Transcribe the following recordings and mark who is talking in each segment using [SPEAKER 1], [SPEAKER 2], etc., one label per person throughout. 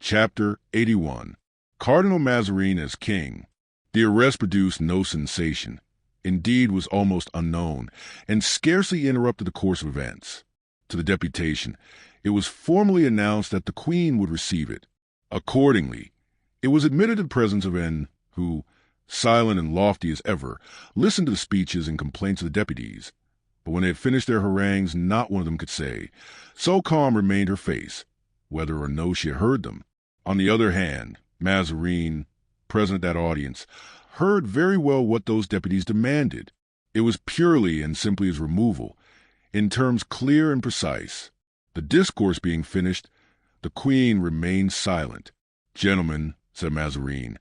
[SPEAKER 1] Chapter 81. Cardinal Mazarin as king. The arrest produced no sensation, indeed was almost unknown, and scarcely interrupted the course of events. To the deputation, it was formally announced that the Queen would receive it. Accordingly, it was admitted to the presence of N, who, silent and lofty as ever, listened to the speeches and complaints of the deputies. But when they had finished their harangues, not one of them could say, so calm remained her face, whether or no she had heard them. On the other hand, Mazarin, present at that audience, heard very well what those deputies demanded. It was purely and simply his removal, in terms clear and precise. The discourse being finished, the Queen remained silent. "Gentlemen," said Mazarin,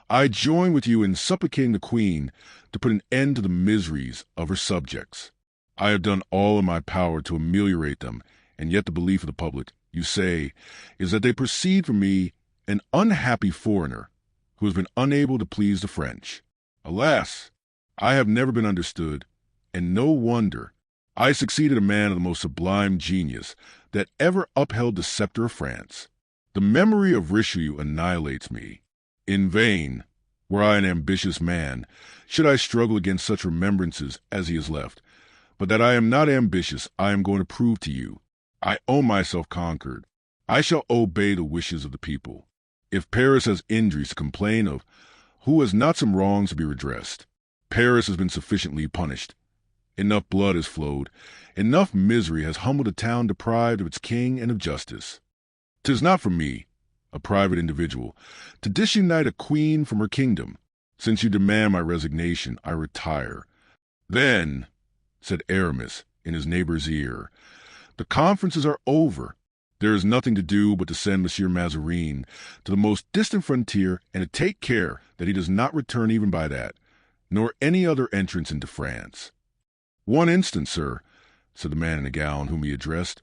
[SPEAKER 1] "I join with you in supplicating the Queen to put an end to the miseries of her subjects. I have done all in my power to ameliorate them, and yet the belief of the public, you say, is that they proceed from me, an unhappy foreigner, who has been unable to please the French. Alas, I have never been understood, and no wonder. I succeeded a man of the most sublime genius that ever upheld the scepter of France. The memory of Richelieu annihilates me. In vain, were I an ambitious man, should I struggle against such remembrances as he has left. But that I am not ambitious, I am going to prove to you. I own myself conquered. I shall obey the wishes of the people. If Paris has injuries to complain of, who has not some wrongs to be redressed? Paris has been sufficiently punished. Enough blood has flowed. Enough misery has humbled a town deprived of its king and of justice. 'Tis not for me, a private individual, to disunite a queen from her kingdom. Since you demand my resignation, I retire." "Then," said Aramis in his neighbor's ear, "the conferences are over. There is nothing to do but to send Monsieur Mazarin to the most distant frontier and to take care that he does not return even by that, nor any other entrance into France." "One instant, sir," said the man in a gown whom he addressed.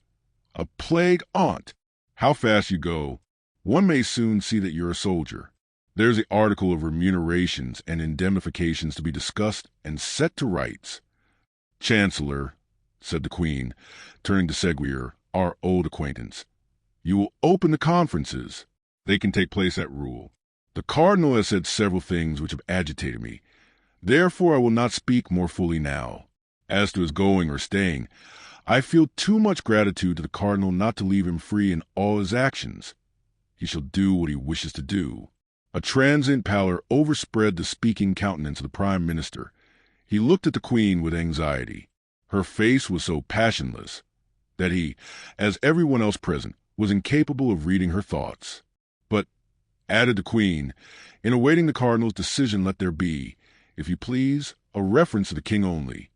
[SPEAKER 1] "A plague on't! How fast you go! One may soon see that you're a soldier. There's the article of remunerations and indemnifications to be discussed and set to rights." "Chancellor," said the Queen, turning to Seguier, our old acquaintance, "you will open the conferences. They can take place at rule. The cardinal has said several things which have agitated me. Therefore I will not speak more fully now. As to his going or staying, I feel too much gratitude to the cardinal not to leave him free in all his actions. He shall do what he wishes to do." A transient pallor overspread the speaking countenance of the prime minister. He looked at the Queen with anxiety. Her face was so passionless that he, as everyone else present, was incapable of reading her thoughts. "But," added the Queen, "in awaiting the cardinal's decision let there be, if you please, a reference to the king only."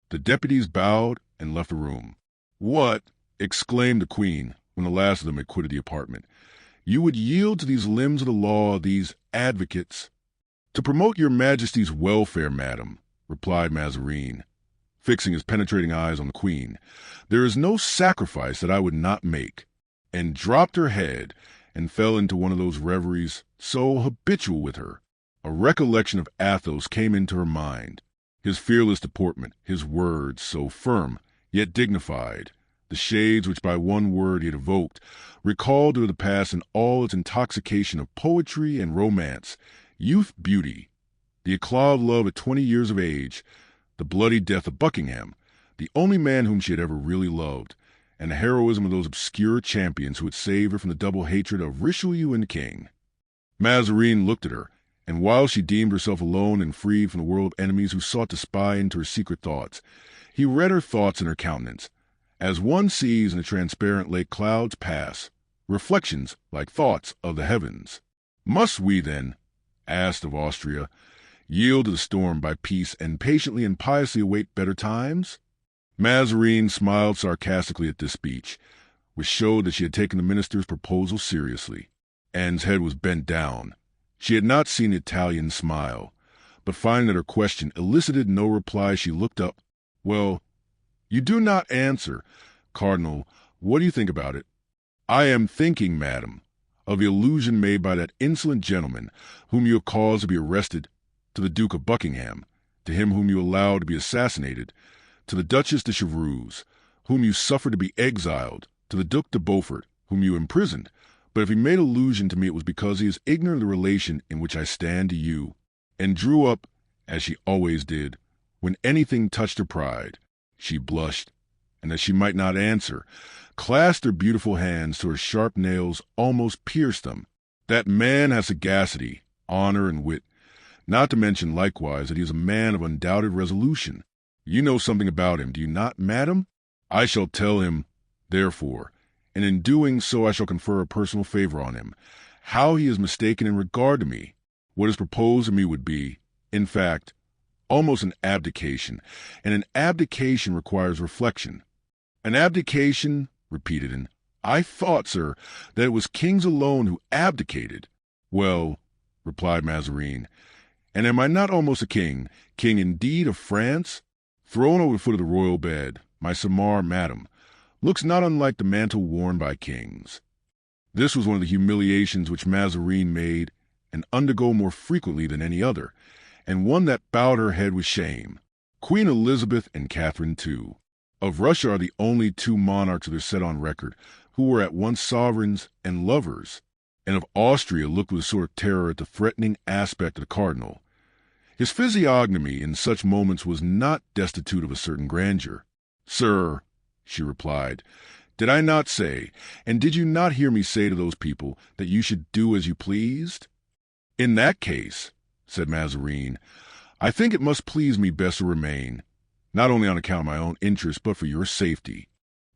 [SPEAKER 1] The deputies bowed and left the room. "What!" exclaimed the Queen, when the last of them had quitted the apartment. "You would yield to these limbs of the law, these advocates?" "To promote your Majesty's welfare, madam," replied Mazarin, fixing his penetrating eyes on the Queen. "There is no sacrifice that I would not make," and dropped her head and fell into one of those reveries so habitual with her. A recollection of Athos came into her mind. His fearless deportment, his words, so firm, yet dignified, the shades which by one word he had evoked, recalled her the past in all its intoxication of poetry and romance, youth, beauty, the eclat of love at 20 years of age, the bloody death of Buckingham, the only man whom she had ever really loved, and the heroism of those obscure champions who had saved her from the double hatred of Richelieu and the king. Mazarin looked at her, and while she deemed herself alone and freed from the world of enemies who sought to spy into her secret thoughts, he read her thoughts in her countenance, as one sees in the transparent lake clouds pass, reflections like thoughts of the heavens. "Must we, then," asked of Austria, "yield to the storm by peace and patiently and piously await better times?" Mazarin smiled sarcastically at this speech, which showed that she had taken the minister's proposal seriously. Anne's head was bent down. She had not seen the Italian smile, but finding that her question elicited no reply, she looked up. "Well, you do not answer. Cardinal, what do you think about it?" "I am thinking, madam, of the allusion made by that insolent gentleman whom you have caused to be arrested, to the Duke of Buckingham, to him whom you allowed to be assassinated, to the Duchess de Chevreuse, whom you suffered to be exiled, to the Duc de Beaufort, whom you imprisoned, But if he made allusion to me, it was because he is ignorant of the relation in which I stand to you, and drew up, as she always did, when anything touched her pride. She blushed, and that she might not answer, clasped her beautiful hands till her sharp nails almost pierced them. That man has sagacity, honor, and wit, not to mention likewise that he is a man of undoubted resolution. You know something about him, do you not, madam? I shall tell him, therefore, and in doing so I shall confer a personal favor on him, how he is mistaken in regard to me. What is proposed to me would be, in fact, almost an abdication, and an abdication requires reflection. An abdication, repeated Anne. I thought, sir, that it was kings alone who abdicated. Well, replied Mazarin, and am I not almost a king, king indeed of France? Thrown over the foot of the royal bed, my Samar, madam, looks not unlike the mantle worn by kings. This was one of the humiliations which Mazarin made and undergo more frequently than any other, and one that bowed her head with shame. Queen Elizabeth and Catherine, too, of Russia are the only two monarchs of their set on record who were at once sovereigns and lovers, and of Austria looked with a sort of terror at the threatening aspect of the cardinal. His physiognomy in such moments was not destitute of a certain grandeur. Sir, she replied, did I not say, and did you not hear me say to those people, that you should do as you pleased? In that case, said Mazarin, I think it must please me best to remain, not only on account of my own interest, but for your safety.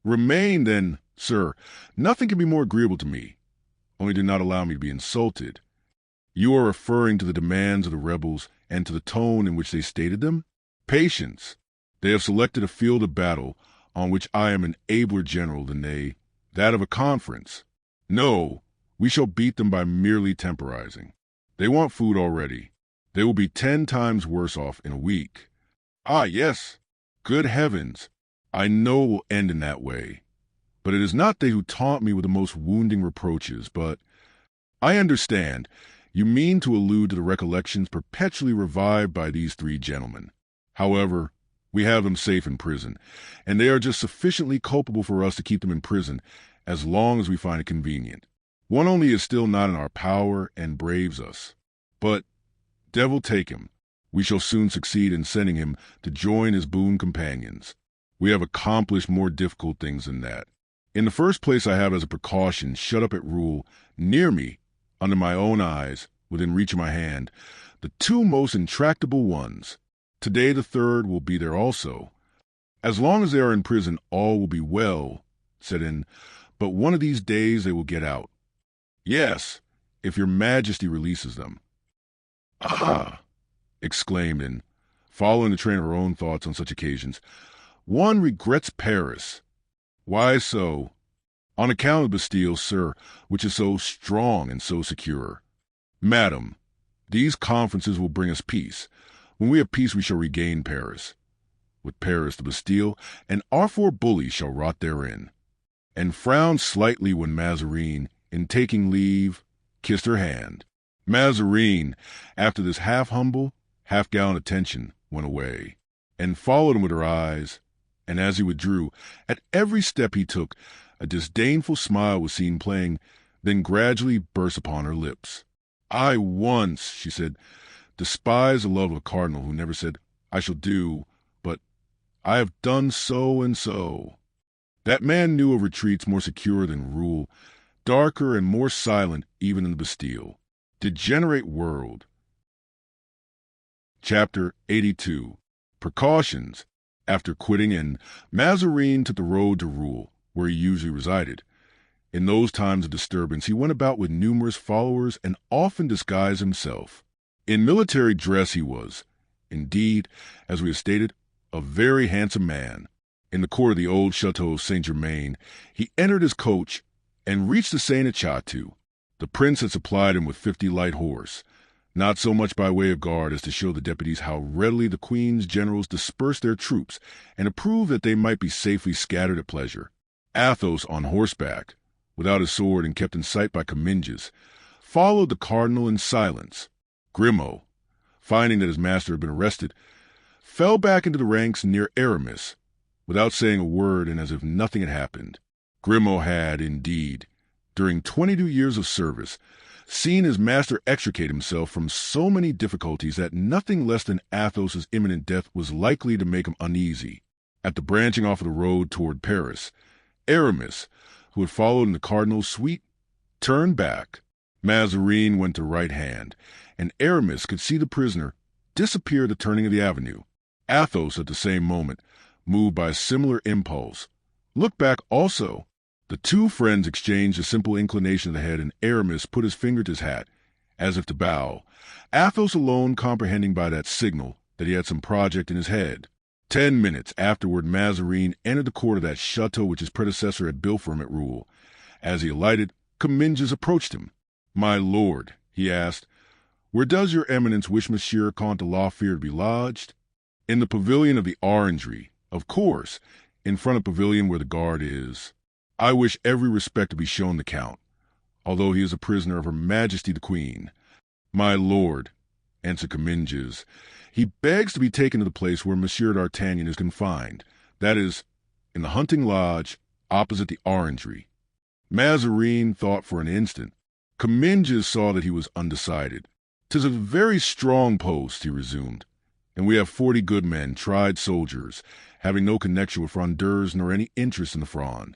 [SPEAKER 1] Remain, then, sir. Nothing can be more agreeable to me. Only do not allow me to be insulted. You are referring to the demands of the rebels and to the tone in which they stated them? Patience. They have selected a field of battle on which I am an abler general than they, that of a conference. No, we shall beat them by merely temporizing. They want food already. They will be 10 times worse off in a week. Ah, yes. Good heavens. I know it will end in that way. But it is not they who taunt me with the most wounding reproaches, but I understand. You mean to allude to the recollections perpetually revived by these 3 gentlemen. However, we have them safe in prison, and they are just sufficiently culpable for us to keep them in prison as long as we find it convenient. One only is still not in our power and braves us. But, devil take him, we shall soon succeed in sending him to join his boon companions. We have accomplished more difficult things than that. In the first place, I have as a precaution shut up at Rouen, near me, under my own eyes, within reach of my hand, the 2 most intractable ones. Today the 3rd will be there also. As long as they are in prison, all will be well, said Anne, but one of these days they will get out. Yes, if your majesty releases them. Ah, exclaimed Anne, following the train of her own thoughts on such occasions. One regrets Paris. Why so? On account of the Bastille, sir, which is so strong and so secure. Madam, these conferences will bring us peace. When we have peace, we shall regain Paris. With Paris, the Bastille, and our 4 bullies shall rot therein. And frowned slightly when Mazarin, in taking leave, kissed her hand. Mazarin, after this half-humble, half-gallant attention, went away, and followed him with her eyes, and as he withdrew, at every step he took, a disdainful smile was seen playing, then gradually burst upon her lips. I once, she said, despised the love of a cardinal who never said, I shall do, but I have done so and so. That man knew of retreats more secure than Rouen, darker and more silent even than the Bastille. Degenerate world. Chapter 82. Precautions. After quitting Inn, Mazarin took the road to Rouen, where he usually resided. In those times of disturbance, he went about with numerous followers and often disguised himself. In military dress he was, indeed, as we have stated, a very handsome man. In the court of the old Chateau of Saint-Germain, he entered his coach and reached the Seine-et-Chateau. The prince had supplied him with 50 light horse, not so much by way of guard as to show the deputies how readily the Queen's generals dispersed their troops and to prove that they might be safely scattered at pleasure. Athos, on horseback, without his sword and kept in sight by Comminges, followed the cardinal in silence. Grimaud, finding that his master had been arrested, fell back into the ranks near Aramis, without saying a word and as if nothing had happened. Grimaud had, indeed, during 22 years of service, seeing his master extricate himself from so many difficulties that nothing less than Athos's imminent death was likely to make him uneasy. At the branching off of the road toward Paris, Aramis, who had followed in the cardinal's suite, turned back. Mazarin went to right hand, and Aramis could see the prisoner disappear at the turning of the avenue. Athos, at the same moment, moved by a similar impulse, looked back also. The two friends exchanged a simple inclination of the head, and Aramis put his finger to his hat, as if to bow, Athos alone comprehending by that signal that he had some project in his head. 10 minutes afterward, Mazarin entered the court of that chateau which his predecessor had built for him at Rouen. As he alighted, Comminges approached him. "My lord," he asked, "where does your eminence wish Monsieur Comte de Lafayette to be lodged?" "In the pavilion of the Orangery, of course, in front of the pavilion where the guard is. I wish every respect to be shown the Count, although he is a prisoner of Her Majesty the Queen." "My lord," answered Comminges, "he begs to be taken to the place where Monsieur d'Artagnan is confined, that is, in the hunting lodge opposite the Orangery." Mazarin thought for an instant. Comminges saw that he was undecided. "'Tis a very strong post," he resumed, "and we have 40 good men, tried soldiers, having no connection with Frondeurs nor any interest in the Fronde."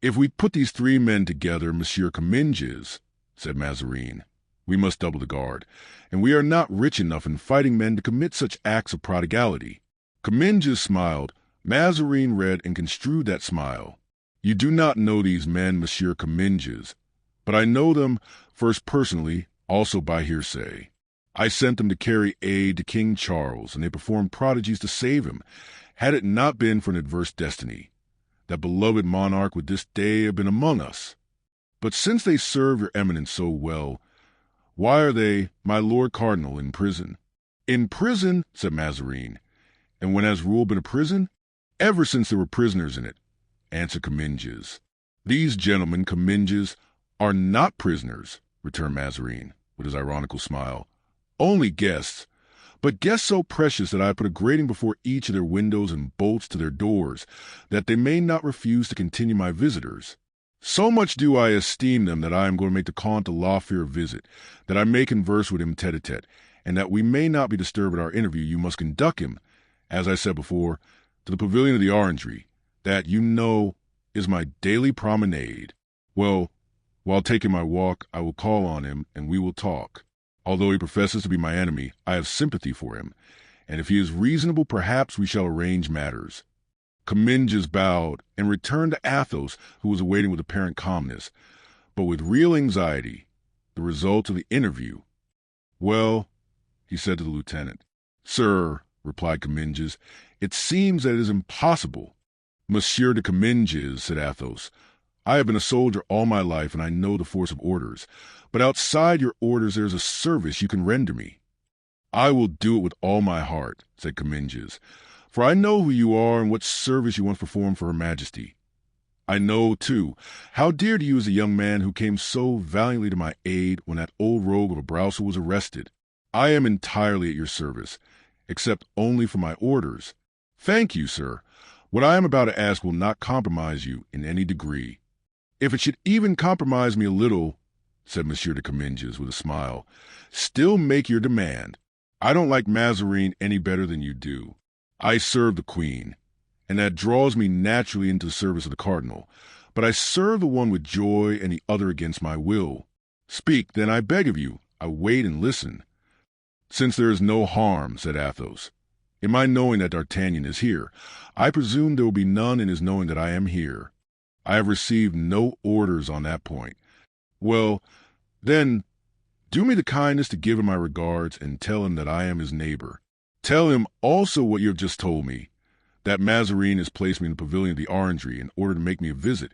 [SPEAKER 1] "If we put these 3 men together, Monsieur Comminges," said Mazarin, "we must double the guard, and we are not rich enough in fighting men to commit such acts of prodigality." Comminges smiled. Mazarin read and construed that smile. "You do not know these men, Monsieur Comminges, but I know them first personally, also by hearsay. I sent them to carry aid to King Charles, and they performed prodigies to save him. Had it not been for an adverse destiny, that beloved monarch would this day have been among us. But since they serve your eminence so well, why are they, my lord cardinal, in prison?" "In prison?" said Mazarin. "And when has Rouen been a prison?" "Ever since there were prisoners in it," answered Comminges. "These gentlemen, Comminges, are not prisoners," returned Mazarin, with his ironical smile. "Only guests, but guests so precious that I put a grating before each of their windows and bolts to their doors, that they may not refuse to continue my visitors. So much do I esteem them that I am going to make the Comte de Lafayette a visit, that I may converse with him tete-a-tete, and that we may not be disturbed at our interview, you must conduct him, as I said before, to the pavilion of the Orangery. That, you know, is my daily promenade. Well, while taking my walk, I will call on him, and we will talk. Although he professes to be my enemy, I have sympathy for him, and if he is reasonable, perhaps we shall arrange matters." Comminges bowed and returned to Athos, who was awaiting with apparent calmness, but with real anxiety, the result of the interview. "Well," he said to the lieutenant. "Sir," replied Comminges, "it seems that it is impossible." "Monsieur de Comminges," said Athos, "I have been a soldier all my life, and I know the force of orders. But outside your orders there is a service you can render me." "I will do it with all my heart," said Comminges, "for I know who you are and what service you once performed for Her Majesty. I know, too, how dear to you is the young man who came so valiantly to my aid when that old rogue of a Broussel was arrested. I am entirely at your service, except only for my orders." "Thank you, sir. What I am about to ask will not compromise you in any degree." "If it should even compromise me a little," said Monsieur de Comminges with a smile, "still make your demand. I don't like Mazarin any better than you do. I serve the Queen, and that draws me naturally into the service of the cardinal, but I serve the one with joy and the other against my will." "Speak, then, I beg of you. I wait and listen." "Since there is no harm," said Athos, "in my knowing that D'Artagnan is here, I presume there will be none in his knowing that I am here. I have received no orders on that point. Well, then, do me the kindness to give him my regards and tell him that I am his neighbor. Tell him also what you have just told me, that Mazarin has placed me in the pavilion of the Orangery in order to make me a visit,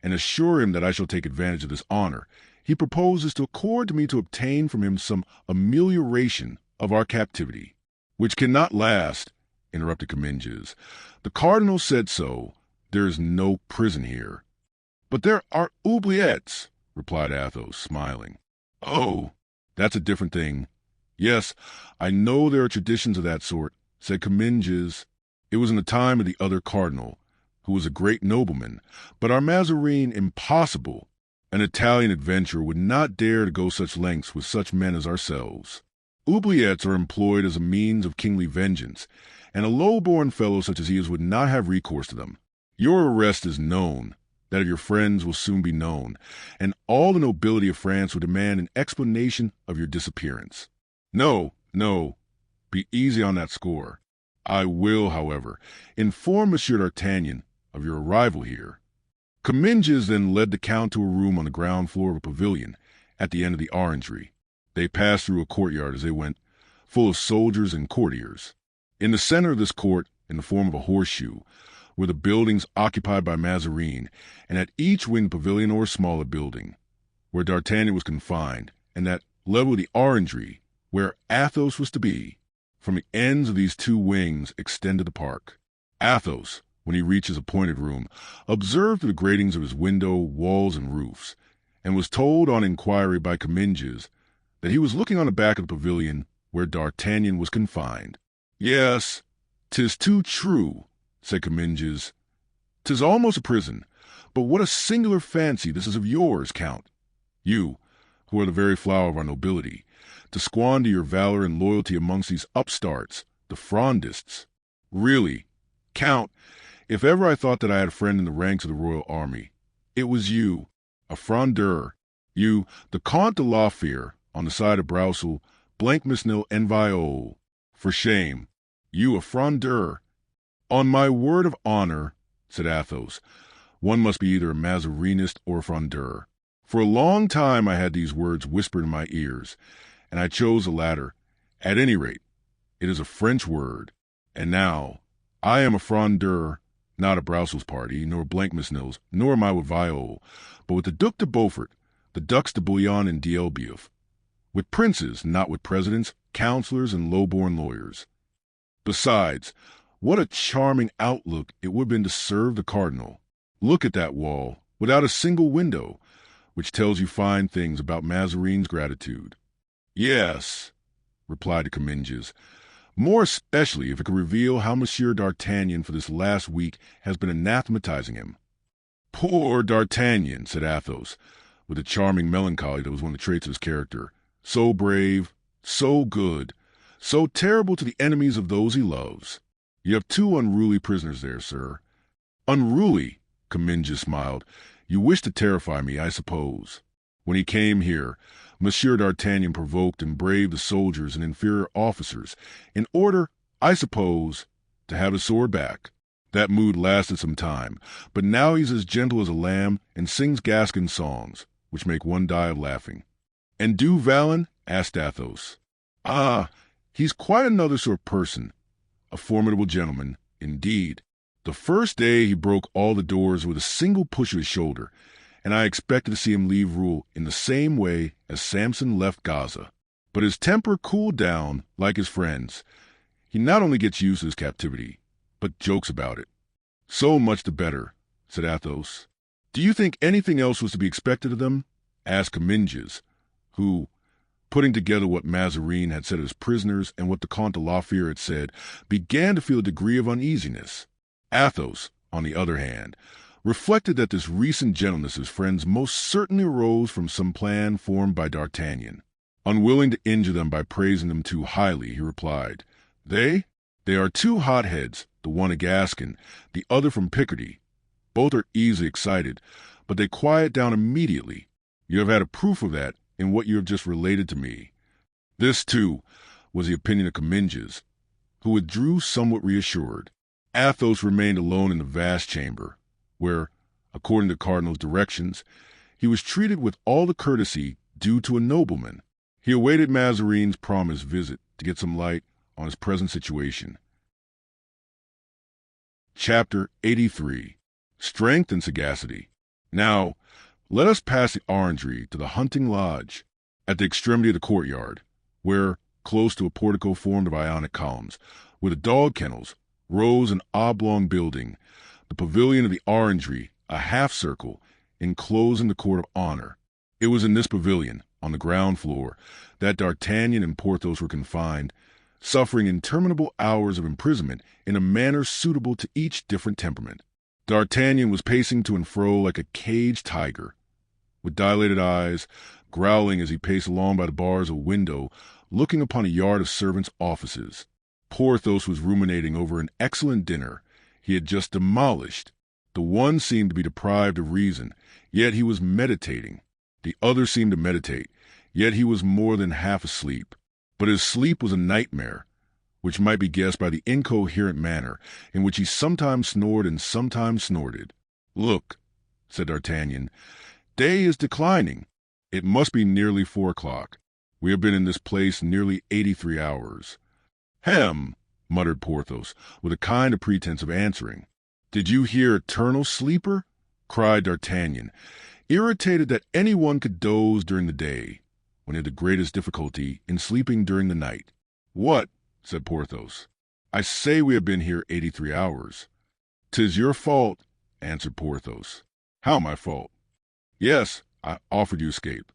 [SPEAKER 1] and assure him that I shall take advantage of this honor. He proposes to accord to me to obtain from him some amelioration of our captivity." "Which cannot last," interrupted Comminges. "The cardinal said so. There is no prison here." "But there are oubliettes," replied Athos, smiling. "Oh, that's a different thing. Yes, I know there are traditions of that sort," said Comminges. "It was in the time of the other cardinal, who was a great nobleman, but our Mazarin impossible." An Italian adventurer would not dare to go such lengths with such men as ourselves. Oubliettes are employed as a means of kingly vengeance, and a low-born fellow such as he is would not have recourse to them. Your arrest is known, that of your friends will soon be known, and all the nobility of France will demand an explanation of your disappearance. No, be easy on that score. I will, however, inform Monsieur d'Artagnan of your arrival here." Comminges then led the Count to a room on the ground floor of a pavilion at the end of the orangery. They passed through a courtyard as they went, full of soldiers and courtiers. In the center of this court, in the form of a horseshoe, were the buildings occupied by Mazarin, and at each wing the pavilion or smaller building, where D'Artagnan was confined, and that level of the orangery, where Athos was to be. From the ends of these two wings extended the park. Athos, when he reached his appointed room, observed the gratings of his window, walls, and roofs, and was told on inquiry by Comminges that he was looking on the back of the pavilion where D'Artagnan was confined. "Yes, 'tis too true," said Comminges. "'Tis almost a prison, but what a singular fancy this is of yours, Count. You, who are the very flower of our nobility, to squander your valor and loyalty amongst these upstarts, the Frondists. Really, Count, if ever I thought that I had a friend in the ranks of the royal army, it was you, a Frondeur. You, the Comte de la Fere, on the side of Broussel, Blancmesnil, and Viole. For shame, you a Frondeur." "On my word of honor," said Athos, "one must be either a Mazarinist or a Frondeur. For a long time I had these words whispered in my ears, and I chose the latter. At any rate, it is a French word. And now, I am a Frondeur, not of Brousel's party, nor Blancmesnil's, nor am I with Viole, but with the Duc de Beaufort, the Ducs de Bouillon and d'Elbeuf, with princes, not with presidents, counselors, and low-born lawyers. Besides, what a charming outlook it would have been to serve the cardinal. Look at that wall, without a single window, which tells you fine things about Mazarin's gratitude." "Yes," replied the Comminges, "more especially if it could reveal how Monsieur d'Artagnan for this last week has been anathematizing him." "Poor D'Artagnan," said Athos, with a charming melancholy that was one of the traits of his character. "So brave, so good, so terrible to the enemies of those he loves. You have two unruly prisoners there, sir." "Unruly?" Comminges smiled. "You wish to terrify me, I suppose. When he came here, Monsieur d'Artagnan provoked and braved the soldiers and inferior officers, in order, I suppose, to have his sword back. That mood lasted some time, but now he's as gentle as a lamb and sings Gascon songs, which make one die of laughing." "And Du Vallon?" asked Athos. "Ah, he's quite another sort of person, a formidable gentleman, indeed. The first day he broke all the doors with a single push of his shoulder, and I expected to see him leave Rouen in the same way as Samson left Gaza. But his temper cooled down, like his friends. He not only gets used to his captivity, but jokes about it." "So much the better," said Athos. "Do you think anything else was to be expected of them?" asked Comminges, who, putting together what Mazarin had said of his prisoners and what the Comte de la Fere had said, began to feel a degree of uneasiness. Athos, on the other hand, reflected that this recent gentleness of his friends most certainly arose from some plan formed by D'Artagnan. Unwilling to injure them by praising them too highly, he replied, They are two hotheads, the one a Gascon, the other from Picardy. Both are easily excited, but they quiet down immediately. You have had a proof of that in what you have just related to me." This, too, was the opinion of Comminges, who withdrew somewhat reassured. Athos remained alone in the vast chamber, where, according to the cardinal's directions, he was treated with all the courtesy due to a nobleman. He awaited Mazarin's promised visit to get some light on his present situation. Chapter 83. Strength and Sagacity. Now, let us pass the orangery to the hunting lodge, at the extremity of the courtyard, where, close to a portico formed of Ionic columns, were the dog kennels, rose an oblong building, the pavilion of the orangery, a half-circle, enclosing the court of honor. It was in this pavilion, on the ground floor, that D'Artagnan and Porthos were confined, suffering interminable hours of imprisonment in a manner suitable to each different temperament. D'Artagnan was pacing to and fro like a caged tiger. with dilated eyes, growling as he paced along by the bars of a window, looking upon a yard of servants' offices. Porthos was ruminating over an excellent dinner he had just demolished. The one seemed to be deprived of reason, yet he was meditating. The other seemed to meditate, yet he was more than half asleep. But his sleep was a nightmare, which might be guessed by the incoherent manner in which he sometimes snored and sometimes snorted. "Look," said D'Artagnan, "day is declining. It must be nearly 4 o'clock. We have been in this place nearly 83 hours. "Hem," muttered Porthos, with a kind of pretense of answering. "Did you hear, eternal sleeper?" cried D'Artagnan, irritated that anyone could doze during the day, when he had the greatest difficulty in sleeping during the night. "What?" said Porthos. "I say we have been here 83 hours. "'Tis your fault," answered Porthos. "How my fault?" "Yes, I offered you escape."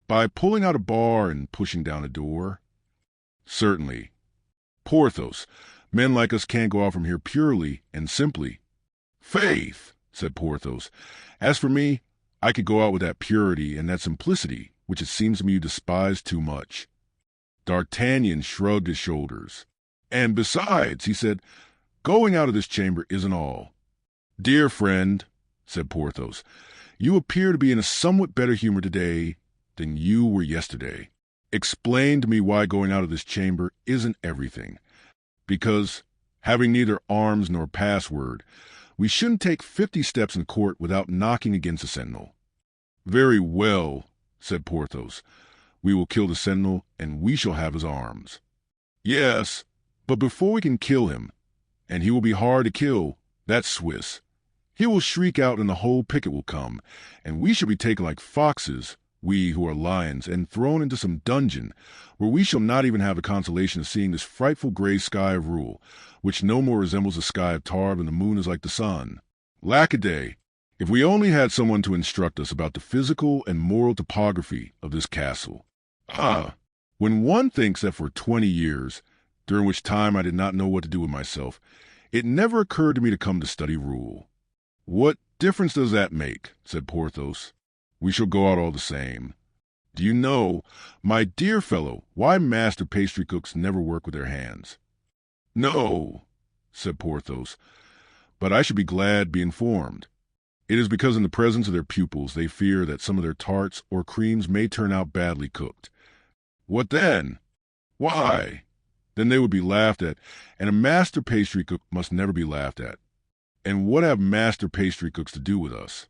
[SPEAKER 1] "By pulling out a bar and pushing down a door?" "Certainly." "Porthos, men like us can't go out from here purely and simply." "Faith," said Porthos, "as for me, I could go out with that purity and that simplicity which it seems to me you despise too much." D'Artagnan shrugged his shoulders. "And besides," he said, "going out of this chamber isn't all." "Dear friend," said Porthos, "you appear to be in a somewhat better humor today than you were yesterday. Explain to me why going out of this chamber isn't everything. Because, having neither arms nor password, we shouldn't take 50 steps in court without knocking against a sentinel." "Very well," said Porthos. "We will kill the sentinel, and we shall have his arms." "Yes, but before we can kill him, and he will be hard to kill, that's Swiss. He will shriek out and the whole picket will come, and we shall be taken like foxes, we who are lions, and thrown into some dungeon, where we shall not even have the consolation of seeing this frightful gray sky of rule, which no more resembles the sky of tar than the moon is like the sun. Lackaday! If we only had someone to instruct us about the physical and moral topography of this castle. Ah! When one thinks that for 20 years, during which time I did not know what to do with myself, it never occurred to me to come to study rule." "What difference does that make?" said Porthos. "We shall go out all the same. Do you know, my dear fellow, why master pastry cooks never work with their hands?" "No," said Porthos, "but I should be glad to be informed." "It is because in the presence of their pupils they fear that some of their tarts or creams may turn out badly cooked." "What then?" "Why, then they would be laughed at, and a master pastry cook must never be laughed at. And what have master pastry cooks to do with us?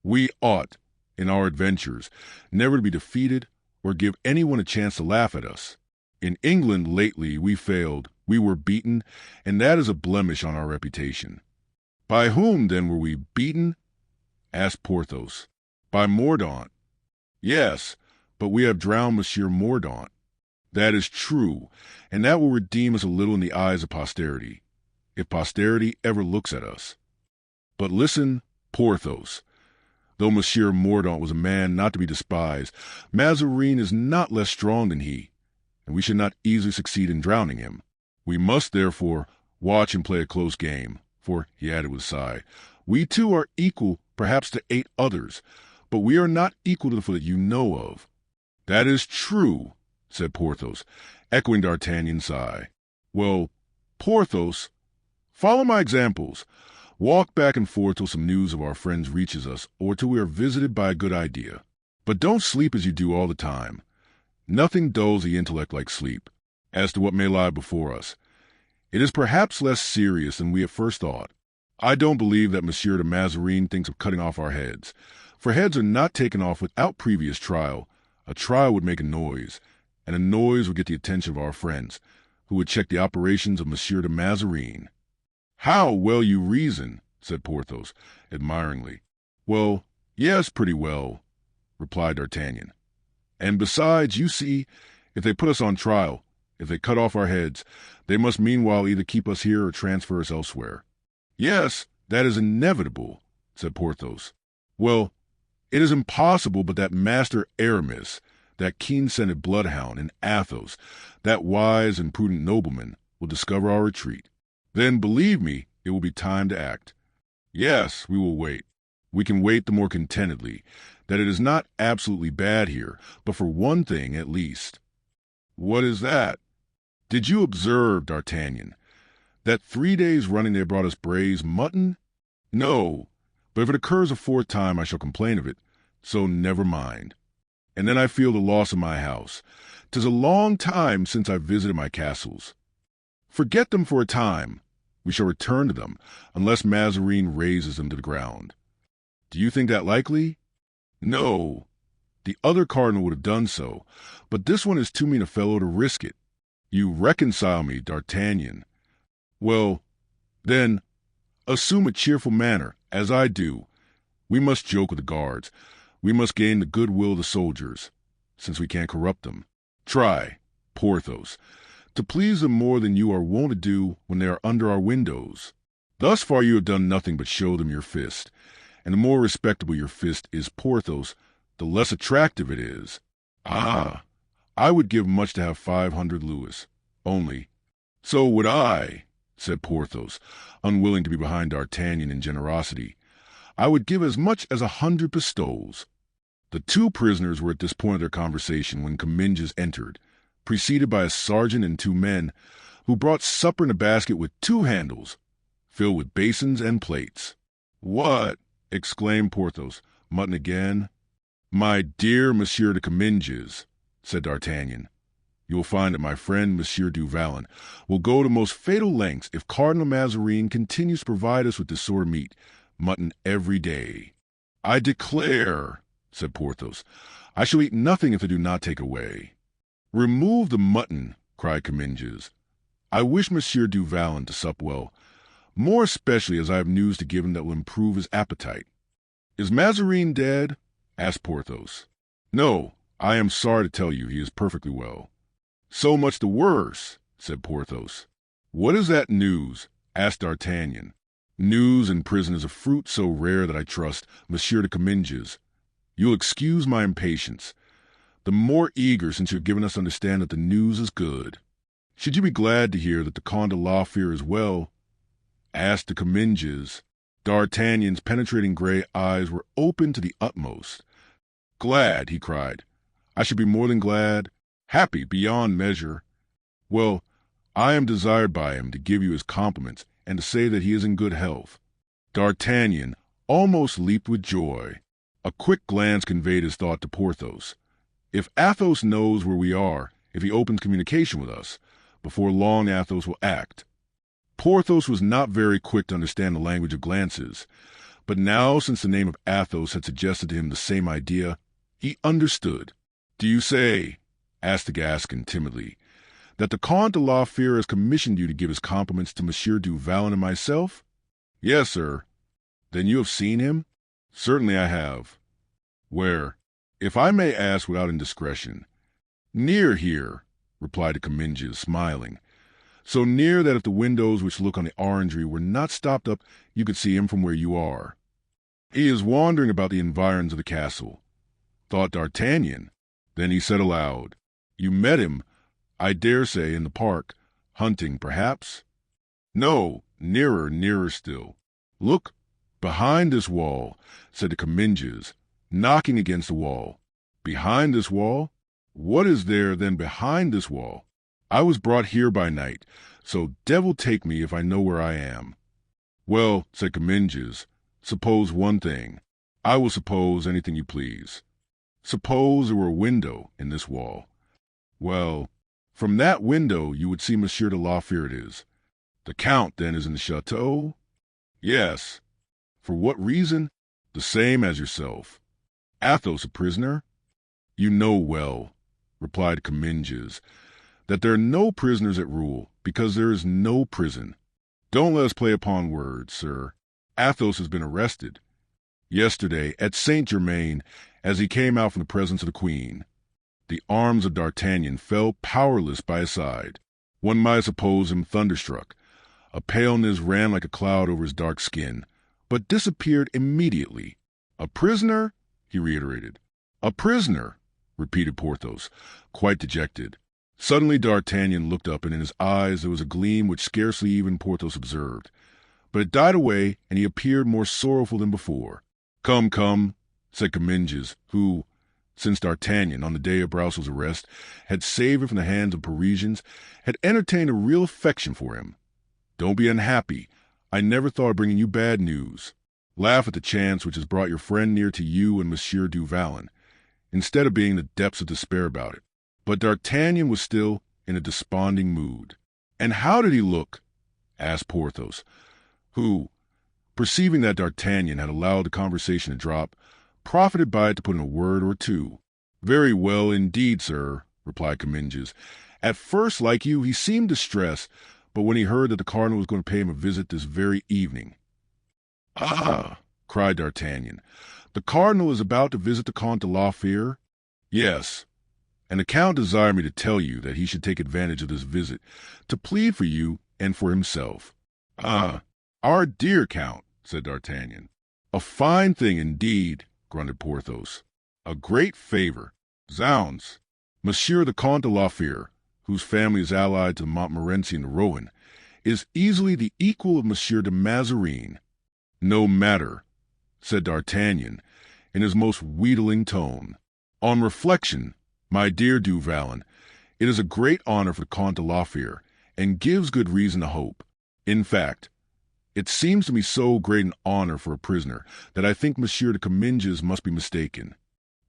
[SPEAKER 1] We ought, in our adventures, never to be defeated or give anyone a chance to laugh at us. In England lately we failed, we were beaten, and that is a blemish on our reputation." "By whom, then, were we beaten?" asked Porthos. "By Mordaunt." "Yes, but we have drowned Monsieur Mordaunt." "That is true, and that will redeem us a little in the eyes of posterity, if posterity ever looks at us. But listen, Porthos. Though Monsieur Mordaunt was a man not to be despised, Mazarin is not less strong than he, and we should not easily succeed in drowning him. We must, therefore, watch and play a close game, for," he added with a sigh, "we too are equal perhaps to 8 others, but we are not equal to the that you know of." "That is true," said Porthos, echoing D'Artagnan's sigh. "Well, Porthos, follow my examples. Walk back and forth till some news of our friends reaches us, or till we are visited by a good idea. But don't sleep as you do all the time. Nothing dulls the intellect like sleep. As to what may lie before us, it is perhaps less serious than we at first thought. I don't believe that Monsieur de Mazarin thinks of cutting off our heads, for heads are not taken off without previous trial. A trial would make a noise, and a noise would get the attention of our friends, who would check the operations of Monsieur de Mazarin." "How well you reason," said Porthos, admiringly. "Well, yes, pretty well," replied D'Artagnan. "And besides, you see, if they put us on trial, if they cut off our heads, they must meanwhile either keep us here or transfer us elsewhere." "Yes, that is inevitable," said Porthos. "Well, it is impossible but that Master Aramis, that keen-scented bloodhound, and Athos, that wise and prudent nobleman, will discover our retreat. Then, believe me, it will be time to act." "Yes, we will wait." We can wait the more contentedly that it is not absolutely bad here, but for one thing at least. What is that? Did you observe, D'Artagnan, that 3 days running they brought us braised mutton? No, but if it occurs a fourth time I shall complain of it, so never mind. And then I feel the loss of my house. 'Tis a long time since I visited my castles. Forget them for a time. We shall return to them, unless Mazarin razes them to the ground. Do you think that likely? No. The other cardinal would have done so, but this one is too mean a fellow to risk it. You reconcile me, D'Artagnan. Well, then, assume a cheerful manner, as I do. We must joke with the guards. We must gain the goodwill of the soldiers, since we can't corrupt them. Try, Porthos, to please them more than you are wont to do when they are under our windows. Thus far you have done nothing but show them your fist, and the more respectable your fist is, Porthos, the less attractive it is. Ah, I would give much to have 500 louis. Only, so would I, said Porthos, unwilling to be behind D'Artagnan in generosity. I would give as much as 100 pistoles. The two prisoners were at this point of their conversation when Comminges entered, preceded by a sergeant and 2 men, who brought supper in a basket with 2 handles, filled with basins and plates. What? Exclaimed Porthos. Mutton again? My dear Monsieur de Comminges, said D'Artagnan, you will find that my friend Monsieur du Vallon will go to most fatal lengths if Cardinal Mazarin continues to provide us with this sort of meat, mutton every day. I declare, said Porthos, I shall eat nothing if they do not take away. Remove the mutton, cried Comminges. I wish Monsieur du Vallon to sup well, more especially as I have news to give him that will improve his appetite. Is Mazarin dead? Asked Porthos. No, I am sorry to tell you he is perfectly well. So much the worse, said Porthos. What is that news? Asked D'Artagnan. News in prison is a fruit so rare that I trust, Monsieur de Comminges. You'll excuse my impatience, the more eager since you have given us to understand that the news is good. Should you be glad to hear that the Comte de la Fere is well? Asked de Comminges. D'Artagnan's penetrating grey eyes were open to the utmost. Glad, he cried. I should be more than glad, happy beyond measure. Well, I am desired by him to give you his compliments and to say that he is in good health. D'Artagnan almost leaped with joy. A quick glance conveyed his thought to Porthos. If Athos knows where we are, if he opens communication with us, before long Athos will act. Porthos was not very quick to understand the language of glances, but now, since the name of Athos had suggested to him the same idea, he understood. Do you say, asked the Gascon timidly, that the Comte de la Fere has commissioned you to give his compliments to Monsieur du Vallon and myself? Yes, sir. Then you have seen him? Certainly I have. Where? If I may ask without indiscretion. Near here, replied the Comminges, smiling. So near that if the windows which look on the orangery were not stopped up, you could see him from where you are. He is wandering about the environs of the castle, thought D'Artagnan. Then he said aloud, You met him, I dare say, in the park, hunting, perhaps? No, nearer still. Look, behind this wall, said the Comminges, knocking against the wall. Behind this wall? What is there, then, behind this wall? I was brought here by night, so devil take me if I know where I am. Well, said Comminges, suppose one thing. I will suppose anything you please. Suppose there were a window in this wall. Well, from that window you would see Monsieur de la Fere it is. The Count, then, is in the chateau? Yes. For what reason? The same as yourself. Athos a prisoner? You know well, replied Comminges, that there are no prisoners at rule, because there is no prison. Don't let us play upon words, sir. Athos has been arrested. Yesterday, at Saint-Germain, as he came out from the presence of the Queen. The arms of D'Artagnan fell powerless by his side. One might suppose him thunderstruck. A paleness ran like a cloud over his dark skin, but disappeared immediately. A prisoner? He reiterated. A prisoner, repeated Porthos, quite dejected. Suddenly D'Artagnan looked up, and in his eyes there was a gleam which scarcely even Porthos observed. But it died away, and he appeared more sorrowful than before. Come, come, said Comminges, who, since D'Artagnan, on the day of Broussels' arrest, had saved him from the hands of Parisians, had entertained a real affection for him. Don't be unhappy. I never thought of bringing you bad news. Laugh at the chance which has brought your friend near to you and Monsieur du Vallon, instead of being in the depths of despair about it. But D'Artagnan was still in a desponding mood. And how did he look? Asked Porthos, who, perceiving that D'Artagnan had allowed the conversation to drop, profited by it to put in a word or two. Very well indeed, sir, replied Comminges. At first, like you, he seemed distressed, but when he heard that the cardinal was going to pay him a visit this very evening. Ah, cried D'Artagnan, the cardinal is about to visit the Comte de la Fere? Yes, and the count desired me to tell you that he should take advantage of this visit to plead for you and for himself. Ah, our dear count, said D'Artagnan. A fine thing indeed, grunted Porthos. A great favor. Zounds! Monsieur the Comte de la Fere, whose family is allied to the Montmorency and the Rohan, is easily the equal of Monsieur de Mazarin. No matter, said D'Artagnan, in his most wheedling tone. On reflection, my dear du Vallon, it is a great honor for the Comte de la Fere, and gives good reason to hope. In fact, it seems to me so great an honor for a prisoner that I think Monsieur de Comminges must be mistaken.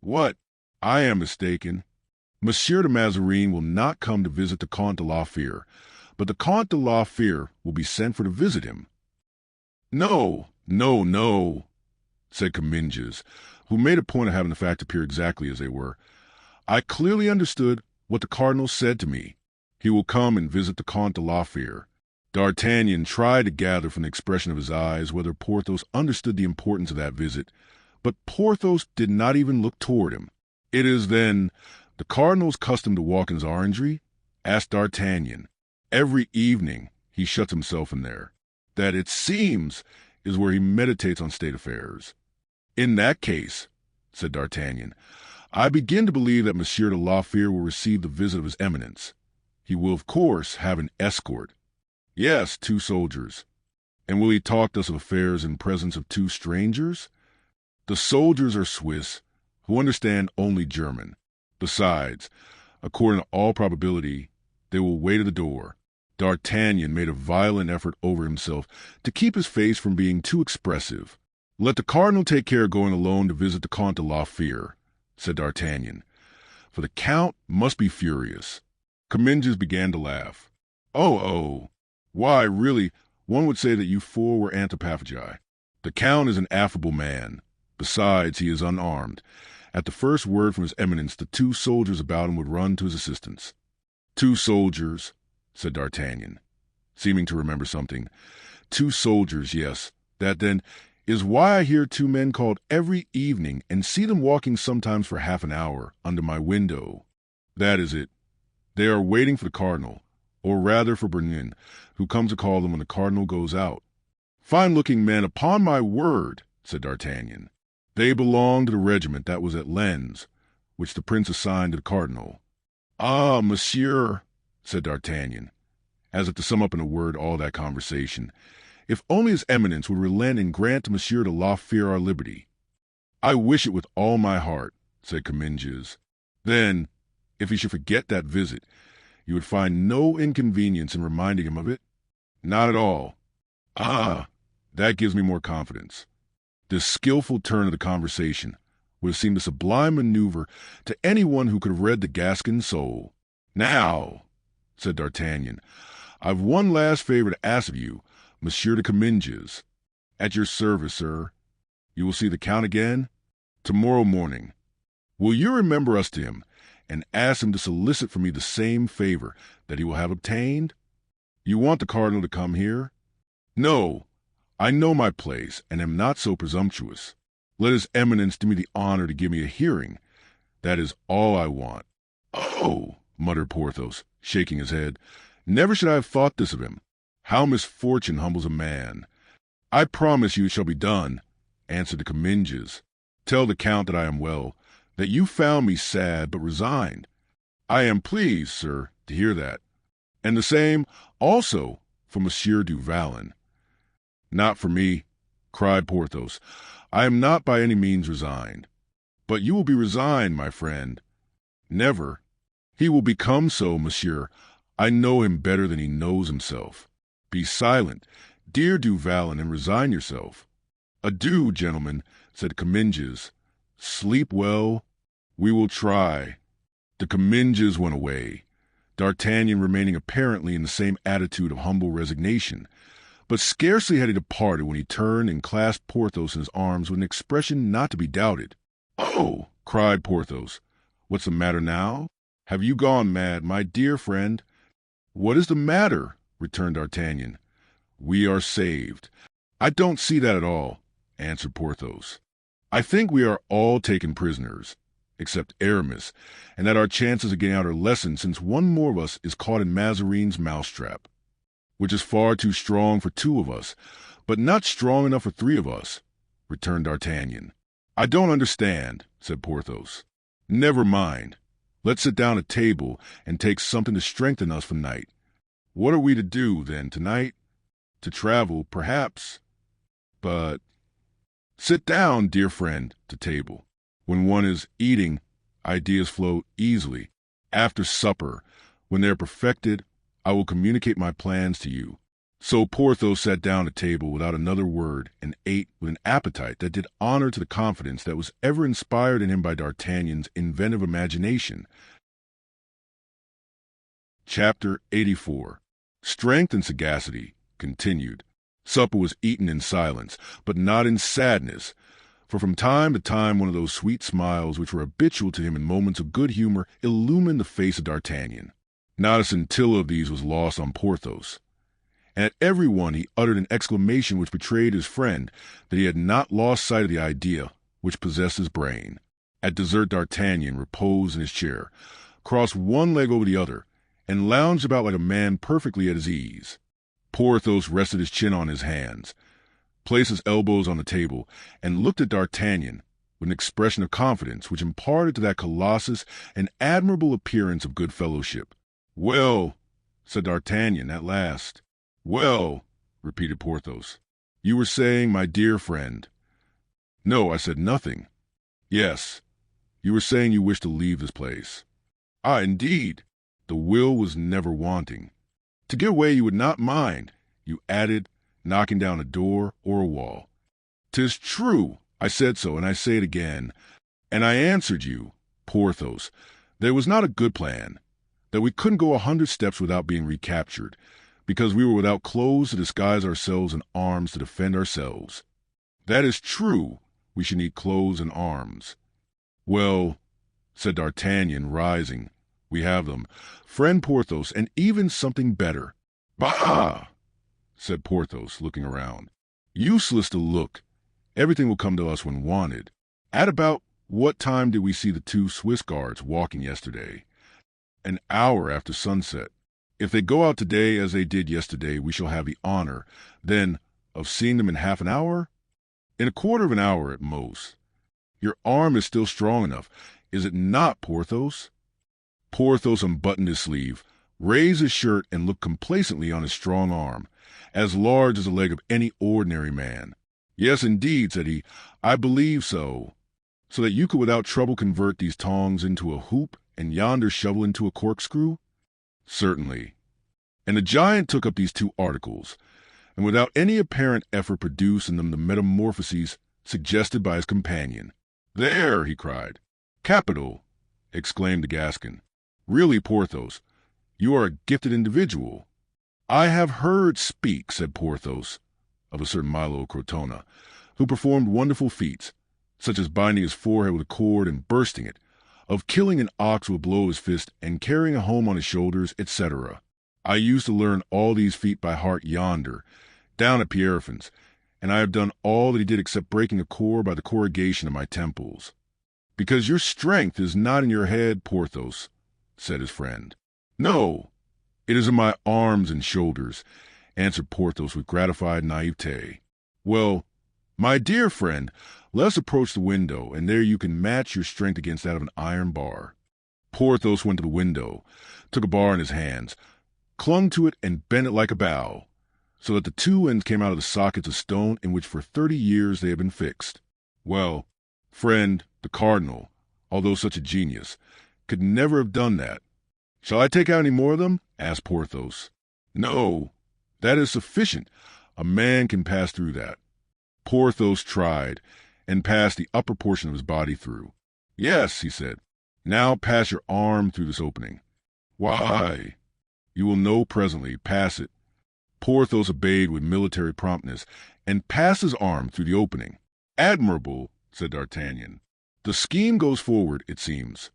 [SPEAKER 1] What? I am mistaken. Monsieur de Mazarin will not come to visit the Comte de la Fere, but the Comte de la Fere will be sent for to visit him. No, no, no, said Comminges, who made a point of having the facts appear exactly as they were. I clearly understood what the cardinal said to me. He will come and visit the Comte de la Fere. D'Artagnan tried to gather from the expression of his eyes whether Porthos understood the importance of that visit, but Porthos did not even look toward him. It is, then, the cardinal's custom to walk in his orangery? Asked D'Artagnan. Every evening he shuts himself in there. That, it seems, is where he meditates on state affairs. In that case, said D'Artagnan, I begin to believe that Monsieur de la Fere will receive the visit of his eminence. He will, of course, have an escort. Yes, 2 soldiers. And will he talk thus of affairs in presence of 2 strangers? The soldiers are Swiss, who understand only German. Besides, according to all probability, they will wait at the door. D'Artagnan made a violent effort over himself to keep his face from being too expressive. Let the cardinal take care of going alone to visit the Comte de la Fere, said D'Artagnan, for the count must be furious. Comminges began to laugh. Oh, why, really, one would say that you 4 were antipaphagi. The count is an affable man. Besides, he is unarmed. At the first word from his eminence, the 2 soldiers about him would run to his assistance. 2 soldiers, said D'Artagnan, seeming to remember something. 2 soldiers, yes. That, then, is why I hear 2 men called every evening and see them walking sometimes for half an hour under my window. That is it. They are waiting for the cardinal, or rather for Bernin, who comes to call them when the cardinal goes out. Fine-looking men, upon my word, said D'Artagnan. They belong to the regiment that was at Lens, which the prince assigned to the cardinal. Ah, monsieur, said D'Artagnan, as if to sum up in a word all that conversation, if only his eminence would relent and grant to Monsieur de la Fere our liberty. I wish it with all my heart, said Comminges. Then, if he should forget that visit, you would find no inconvenience in reminding him of it? Not at all. Ah, that gives me more confidence. This skillful turn of the conversation would have seemed a sublime maneuver to anyone who could have read the Gascon soul. Now, said D'Artagnan, I've one last favor to ask of you, Monsieur de Comminges. At your service, sir. You will see the count again? Tomorrow morning. Will you remember us to him, and ask him to solicit for me the same favor that he will have obtained? You want the cardinal to come here? No, I know my place, and am not so presumptuous. Let his eminence do me the honor to give me a hearing. That is all I want. Oh, muttered Porthos, shaking his head, never should I have thought this of him. How misfortune humbles a man. I promise you it shall be done, answered the Comminges. Tell the count that I am well, that you found me sad but resigned. I am pleased, sir, to hear that. And the same also for Monsieur du Vallon. Not for me, cried Porthos. I am not by any means resigned. But you will be resigned, my friend. Never. He will become so, monsieur. I know him better than he knows himself. Be silent, dear du Vallon, and resign yourself. Adieu, gentlemen, said Comminges. Sleep well. We will try. The Comminges went away, D'Artagnan remaining apparently in the same attitude of humble resignation. But scarcely had he departed when he turned and clasped Porthos in his arms with an expression not to be doubted. "Oh!" cried Porthos. "What's the matter now? Have you gone mad, my dear friend?" "What is the matter?" returned D'Artagnan. "We are saved." "I don't see that at all," answered Porthos. "I think we are all taken prisoners, except Aramis, and that our chances of getting out are lessened since one more of us is caught in Mazarin's mousetrap, which is far too strong for 2 of us, but not strong enough for 3 of us," returned D'Artagnan. "I don't understand," said Porthos. "Never mind. Let's sit down at table and take something to strengthen us for night. What are we to do, then, tonight? To travel, perhaps. But sit down, dear friend, to table. When one is eating, ideas flow easily. After supper, when they are perfected, I will communicate my plans to you." So Porthos sat down at table without another word and ate with an appetite that did honor to the confidence that was ever inspired in him by D'Artagnan's inventive imagination. Chapter 84. Strength and Sagacity continued. Supper was eaten in silence, but not in sadness, for from time to time one of those sweet smiles which were habitual to him in moments of good humor illumined the face of D'Artagnan. Not a scintilla of these was lost on Porthos, and at every one he uttered an exclamation which betrayed his friend that he had not lost sight of the idea which possessed his brain. At dessert D'Artagnan reposed in his chair, crossed one leg over the other, and lounged about like a man perfectly at his ease. Porthos rested his chin on his hands, placed his elbows on the table, and looked at D'Artagnan with an expression of confidence which imparted to that colossus an admirable appearance of good fellowship. "Well," said D'Artagnan at last. "Well," repeated Porthos. "You were saying, my dear friend." "No, I said nothing." "Yes, you were saying you wished to leave this place." "Ah, indeed." "The will was never wanting. To get away you would not mind," you added, knocking down a door or a wall. "'Tis true. I said so, and I say it again. And I answered you, Porthos, that it was not a good plan, that we couldn't go 100 steps without being recaptured, because we were without clothes to disguise ourselves and arms to defend ourselves. That is true. We should need clothes and arms." "Well," said D'Artagnan, rising, "we have them, friend Porthos, and even something better." "Bah!" said Porthos, looking around. "Useless to look. Everything will come to us when wanted. At about what time did we see the 2 Swiss guards walking yesterday?" "An hour after sunset. If they go out today as they did yesterday, we shall have the honor, then, of seeing them in half an hour? In a quarter of an hour at most. Your arm is still strong enough, is it not, Porthos?" Porthos unbuttoned his sleeve, raised his shirt, and looked complacently on his strong arm, as large as the leg of any ordinary man. "Yes, indeed," said he, "I believe so. So that you could without trouble convert these tongs into a hoop and yonder shovel into a corkscrew?" "Certainly." And the giant took up these 2 articles, and without any apparent effort produced in them the metamorphoses suggested by his companion. "There!" he cried. "Capital!" exclaimed the Gascon. "Really, Porthos, you are a gifted individual." "I have heard speak," said Porthos, "of a certain Milo Crotona, who performed wonderful feats, such as binding his forehead with a cord and bursting it, of killing an ox with a blow of his fist and carrying a home on his shoulders, etc. I used to learn all these feats by heart yonder, down at Pierrefonds, and I have done all that he did except breaking a cord by the corrugation of my temples." "Because your strength is not in your head, Porthos," said his friend. "No, it is in my arms and shoulders," answered Porthos with gratified naivete. "Well, my dear friend, let us approach the window, and there you can match your strength against that of an iron bar." Porthos went to the window, took a bar in his hands, clung to it, and bent it like a bow, so that the 2 ends came out of the sockets of stone in which for 30 years they had been fixed. Well, friend, the cardinal, although such a genius, could never have done that. Shall I take out any more of them? Asked Porthos. No, that is sufficient. A man can pass through that. Porthos tried, and passed the upper portion of his body through. Yes, he said. Now pass your arm through this opening. Why? You will know presently. Pass it. Porthos obeyed with military promptness, and passed his arm through the opening. Admirable, said D'Artagnan. The scheme goes forward, it seems.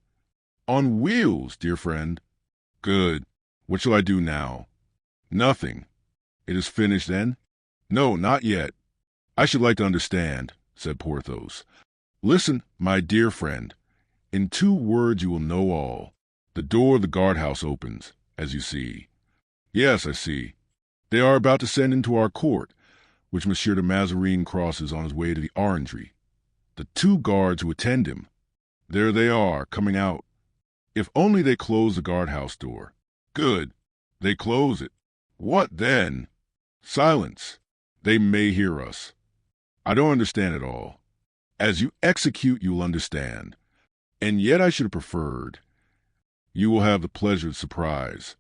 [SPEAKER 1] On wheels, dear friend. Good. What shall I do now? Nothing. It is finished, then? No, not yet. I should like to understand, said Porthos. Listen, my dear friend. In 2 words you will know all. The door of the guardhouse opens, as you see. Yes, I see. They are about to send into our court, which Monsieur de Mazarin crosses on his way to the orangery. The 2 guards who attend him. There they are, coming out. If only they close the guardhouse door. Good. They close it. What then? Silence. They may hear us. I don't understand it all. As you execute, you will understand. And yet I should have preferred. You will have the pleasure of surprise.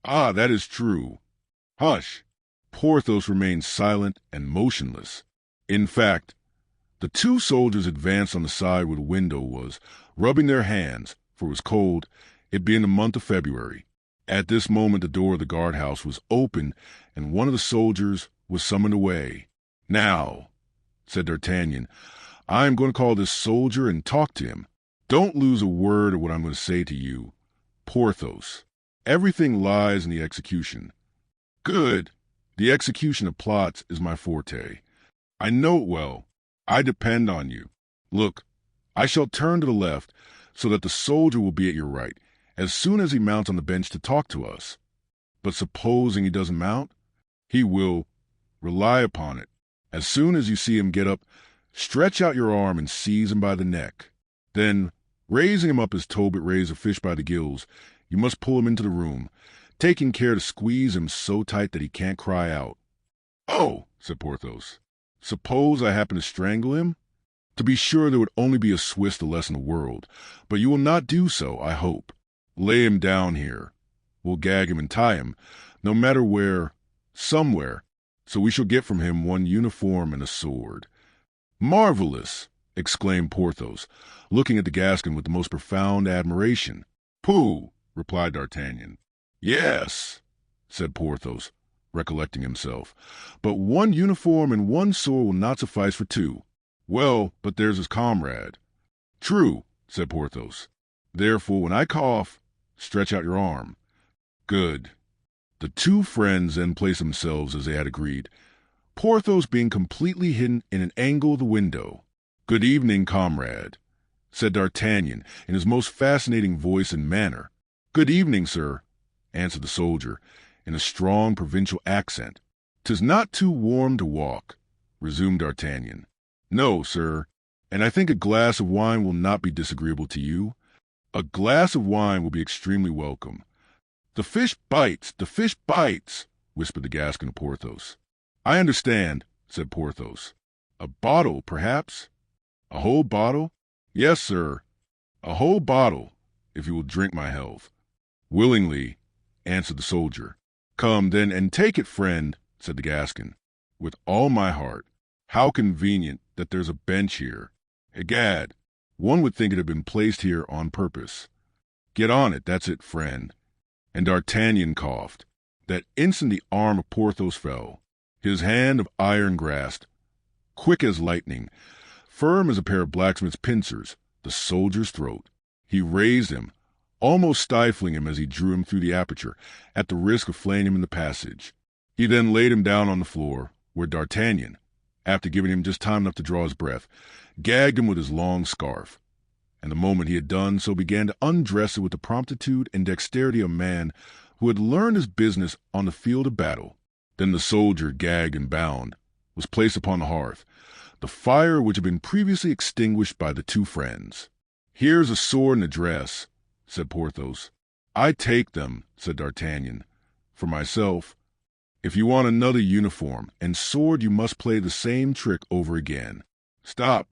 [SPEAKER 1] Ah, that is true. Hush. Porthos remained silent and motionless. In fact, the 2 soldiers advanced on the side where the window was, rubbing their hands, for it was cold, it being the month of February. At this moment the door of the guardhouse was opened, and one of the soldiers was summoned away. Now, said D'Artagnan, I am going to call this soldier and talk to him. Don't lose a word of what I'm going to say to you. Porthos, everything lies in the execution. Good. The execution of plots is my forte. I know it well. I depend on you. Look, I shall turn to the left, so that the soldier will be at your right, as soon as he mounts on the bench to talk to us. But supposing he doesn't mount? He will. Rely upon it. As soon as you see him get up, stretch out your arm and seize him by the neck. Then, raising him up as Tobit raised a fish by the gills, you must pull him into the room, taking care to squeeze him so tight that he can't cry out. Oh, said Porthos, suppose I happen to strangle him? To be sure, there would only be a Swiss the less in the world, but you will not do so, I hope. Lay him down here. We'll gag him and tie him, no matter where, somewhere, so we shall get from him one uniform and a sword. Marvelous! Exclaimed Porthos, looking at the Gascon with the most profound admiration. Pooh! Replied D'Artagnan. Yes, said Porthos, recollecting himself, but one uniform and one sword will not suffice for 2. Well, but there's his comrade. True, said Porthos. Therefore, when I cough, stretch out your arm. Good. The 2 friends then placed themselves as they had agreed, Porthos being completely hidden in an angle of the window. Good evening, comrade, said D'Artagnan in his most fascinating voice and manner. Good evening, sir, answered the soldier, in a strong provincial accent. 'Tis not too warm to walk, resumed D'Artagnan. No, sir, and I think a glass of wine will not be disagreeable to you. A glass of wine will be extremely welcome. The fish bites, whispered the Gascon to Porthos. I understand, said Porthos. A bottle, perhaps? A whole bottle? Yes, sir, a whole bottle, if you will drink my health. Willingly, answered the soldier. Come, then, and take it, friend, said the Gascon. With all my heart. How convenient that there's a bench here. Egad, one would think it had been placed here on purpose. Get on it, that's it, friend. And D'Artagnan coughed. That instant the arm of Porthos fell. His hand of iron grasped, quick as lightning, firm as a pair of blacksmith's pincers, the soldier's throat. He raised him, almost stifling him as he drew him through the aperture, at the risk of flaying him in the passage. He then laid him down on the floor, where D'Artagnan, after giving him just time enough to draw his breath, gagged him with his long scarf, and the moment he had done so began to undress it with the promptitude and dexterity of a man who had learned his business on the field of battle. Then the soldier, gagged and bound, was placed upon the hearth, the fire which had been previously extinguished by the 2 friends. Here's a sword and a dress, said Porthos. I take them, said D'Artagnan. For myself, if you want another uniform and sword, you must play the same trick over again. Stop,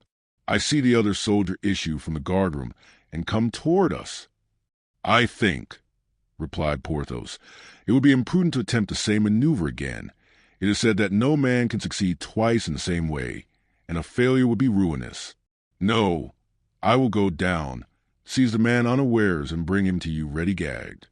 [SPEAKER 1] I see the other soldier issue from the guardroom and come toward us. I think, replied Porthos, it would be imprudent to attempt the same maneuver again. It is said that no man can succeed twice in the same way, and a failure would be ruinous. No, I will go down, seize the man unawares, and bring him to you ready gagged.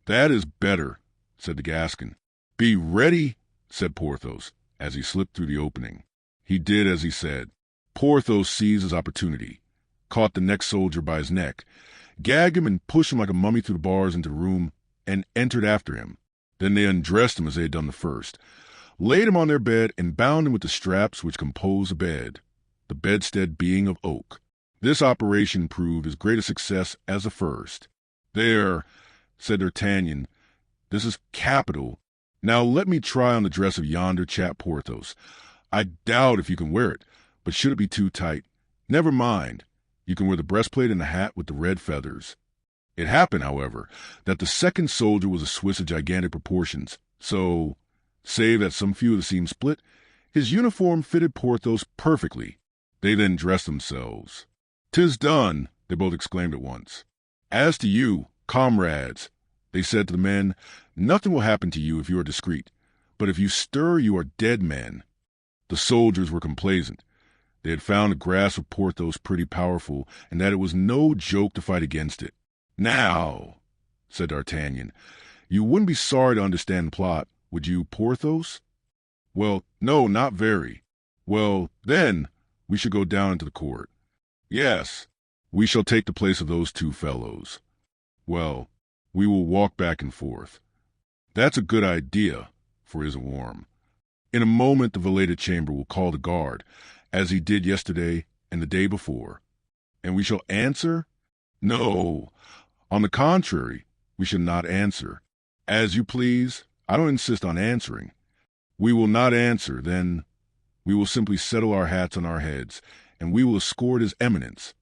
[SPEAKER 1] That is better, said the Gascon. Be ready, said Porthos, as he slipped through the opening. He did as he said. Porthos seized his opportunity, caught the next soldier by his neck, gagged him and pushed him like a mummy through the bars into the room, and entered after him. Then they undressed him as they had done the first, laid him on their bed, and bound him with the straps which compose the bed, the bedstead being of oak. This operation proved as great a success as the first. There, said D'Artagnan, this is capital. Now let me try on the dress of yonder chap Porthos. I doubt if you can wear it, but should it be too tight, never mind. You can wear the breastplate and the hat with the red feathers. It happened, however, that the second soldier was a Swiss of gigantic proportions, so, save that some few of the seams split, his uniform fitted Porthos perfectly. They then dressed themselves. "'Tis done," they both exclaimed at once. "As to you, comrades," they said to the men, "nothing will happen to you if you are discreet, but if you stir, you are dead men." The soldiers were complaisant. They had found the grasp of Porthos pretty powerful, and that it was no joke to fight against it. "Now," said D'Artagnan, "you wouldn't be sorry to understand the plot, would you, Porthos?" "Well, no, not very." "Well, then, we should go down into the court." "Yes, we shall take the place of those two fellows." "Well, we will walk back and forth." "That's a good idea, for it isn't warm. In a moment the valeted chamber will call the guard, as he did yesterday and the day before." "And we shall answer?" "No, on the contrary, we shall not answer." "As you please. I don't insist on answering." "We will not answer, then. We will simply settle our hats on our heads, and we will escort His Eminence."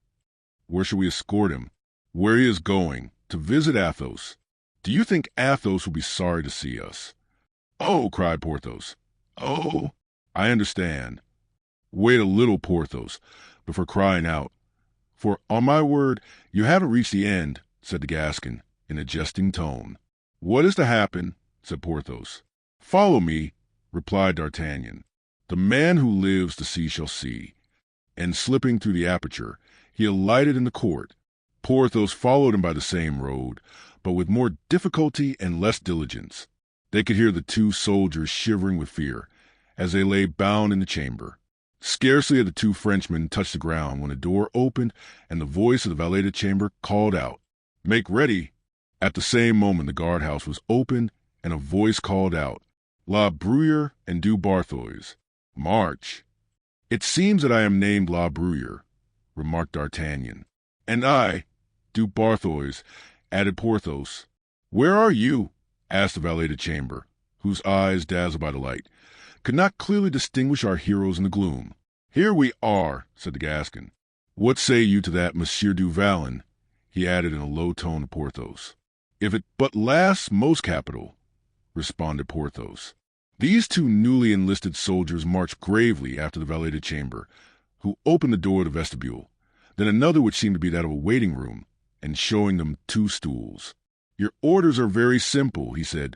[SPEAKER 1] "Where shall we escort him?" "Where he is going, to visit Athos. Do you think Athos will be sorry to see us?" "Oh!" cried Porthos. "Oh!" "I understand. Wait a little, Porthos, before crying out. For, on my word, you haven't reached the end," said the Gascon, in a jesting tone. "What is to happen?" said Porthos. "Follow me," replied D'Artagnan. "The man who lives to see shall see." And slipping through the aperture, he alighted in the court. Porthos followed him by the same road, but with more difficulty and less diligence. They could hear the two soldiers shivering with fear, as they lay bound in the chamber. Scarcely had the two Frenchmen touched the ground when a door opened, and the voice of the valeted chamber called out, "Make ready!" At the same moment the guardhouse was opened, and a voice called out, "La Bruyere and Du Barthois, march!" "It seems that I am named La Bruyere," remarked D'Artagnan. "And I, Du Barthois," added Porthos. "Where are you?" asked the valeted chamber, whose eyes, dazzled by the light, could not clearly distinguish our heroes in the gloom. "Here we are," said the Gascon. "What say you to that, Monsieur du Vallon?" he added in a low tone to Porthos. "If it but lasts, most capital," responded Porthos. These two newly enlisted soldiers marched gravely after the valeted chamber, who opened the door of the vestibule, then another which seemed to be that of a waiting room, and showing them two stools. "Your orders are very simple," he said.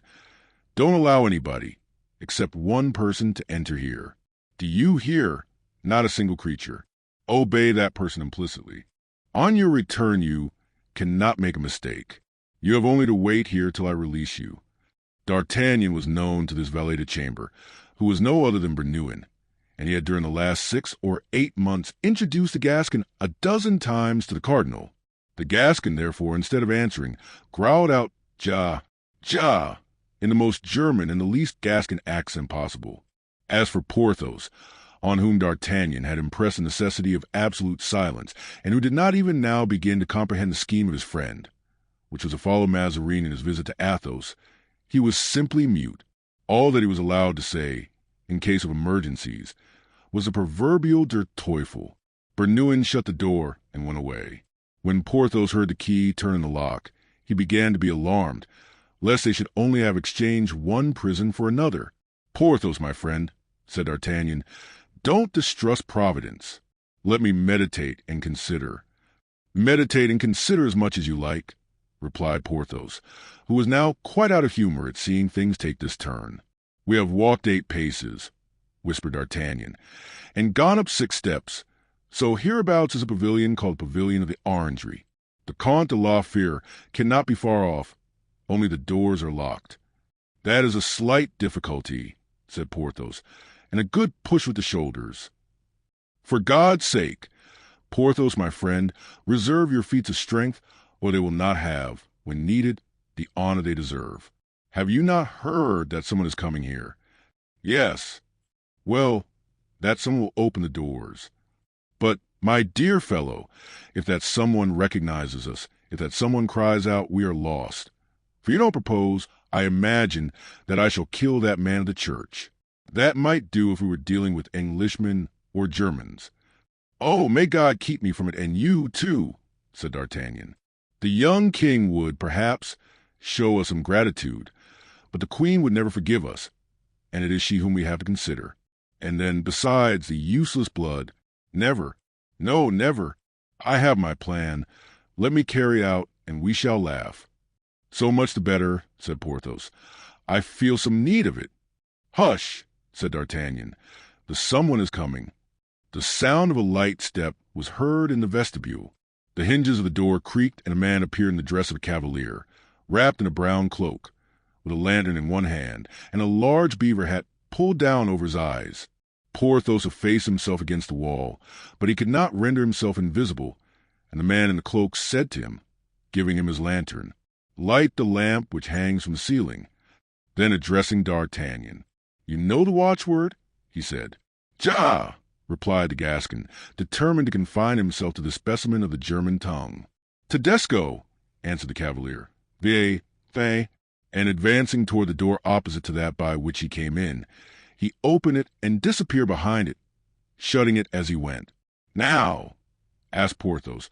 [SPEAKER 1] "Don't allow anybody, except one person, to enter here. Do you hear? Not a single creature. Obey that person implicitly. On your return you cannot make a mistake. You have only to wait here till I release you." D'Artagnan was known to this valeted chamber, who was no other than Bernouin, and he had during the last 6 or 8 months introduced the Gascon a dozen times to the cardinal. The Gascon, therefore, instead of answering, growled out "Ja, ja," in the most German and the least Gascon accent possible. As for Porthos, on whom D'Artagnan had impressed the necessity of absolute silence, and who did not even now begin to comprehend the scheme of his friend, which was to follow Mazarin in his visit to Athos, he was simply mute. All that he was allowed to say, in case of emergencies, was the proverbial Der Teufel. Bernouin shut the door and went away. When Porthos heard the key turn in the lock, he began to be alarmed, lest they should only have exchanged one prison for another. "Porthos, my friend," said D'Artagnan, "don't distrust Providence. Let me meditate and consider. Meditate and consider as much as you like, replied Porthos, who was now quite out of humor at seeing things take this turn. We have walked 8 paces, whispered D'Artagnan, and gone up 6 steps. So hereabouts is a pavilion called Pavilion of the Orangery. The Comte de la Fere cannot be far off, only the doors are locked. That is a slight difficulty, said Porthos, and a good push with the shoulders. For God's sake, Porthos, my friend, reserve your feats of strength, or they will not have, when needed, the honor they deserve. Have you not heard that someone is coming here? Yes. Well, that someone will open the doors. But, my dear fellow, if that someone recognizes us, if that someone cries out, we are lost. For you don't propose, I imagine, that I shall kill that man of the church. That might do if we were dealing with Englishmen or Germans. Oh, may God keep me from it, and you too, said D'Artagnan. The young king would, perhaps, show us some gratitude, but the queen would never forgive us, and it is she whom we have to consider. And then, besides, the useless blood, never, no, never. I have my plan. Let me carry out, and we shall laugh. So much the better, said Porthos. I feel some need of it. Hush, said D'Artagnan. The someone is coming. The sound of a light step was heard in the vestibule. The hinges of the door creaked, and a man appeared in the dress of a cavalier, wrapped in a brown cloak, with a lantern in one hand, and a large beaver hat pulled down over his eyes. Porthos effaced himself against the wall, but he could not render himself invisible, and the man in the cloak said to him, giving him his lantern, "Light the lamp which hangs from the ceiling." Then addressing D'Artagnan, "You know the watchword?" he said. "Ja!" replied the Gascon, determined to confine himself to the specimen of the German tongue. "Tedesco!" answered the cavalier. "Vie, fe," and advancing toward the door opposite to that by which he came in, he opened it and disappeared behind it, shutting it as he went. "Now," asked Porthos,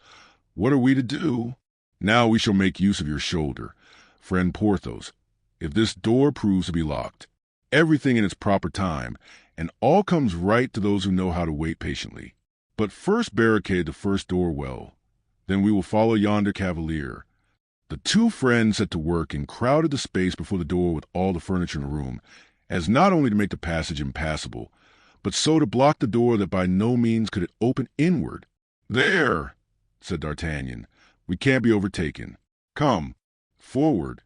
[SPEAKER 1] "what are we to do?" "Now we shall make use of your shoulder, friend Porthos, if this door proves to be locked. Everything in its proper time, and all comes right to those who know how to wait patiently. But first barricade the first door well. Then we will follow yonder cavalier." The two friends set to work and crowded the space before the door with all the furniture in the room, as not only to make the passage impassable, but so to block the door that by no means could it open inward. "There," said D'Artagnan, "we can't be overtaken. Come, forward."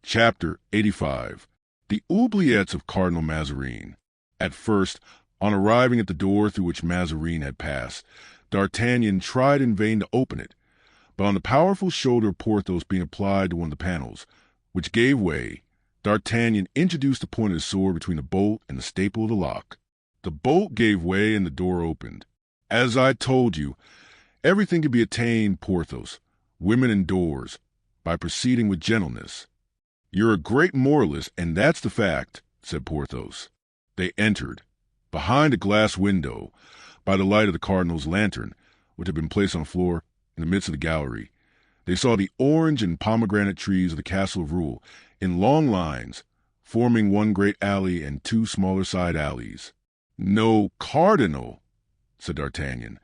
[SPEAKER 1] Chapter 85. The oubliettes of Cardinal Mazarin. At first, on arriving at the door through which Mazarin had passed, D'Artagnan tried in vain to open it, but on the powerful shoulder of Porthos being applied to one of the panels, which gave way, D'Artagnan introduced the point of his sword between the bolt and the staple of the lock. The bolt gave way and the door opened. "As I told you, everything can be attained, Porthos, women and doors, by proceeding with gentleness." "You're a great moralist, and that's the fact," said Porthos. They entered. Behind a glass window, by the light of the cardinal's lantern, which had been placed on the floor in the midst of the gallery, they saw the orange and pomegranate trees of the Castle of Rouen in long lines, forming one great alley and 2 smaller side alleys. "No cardinal," said D'Artagnan,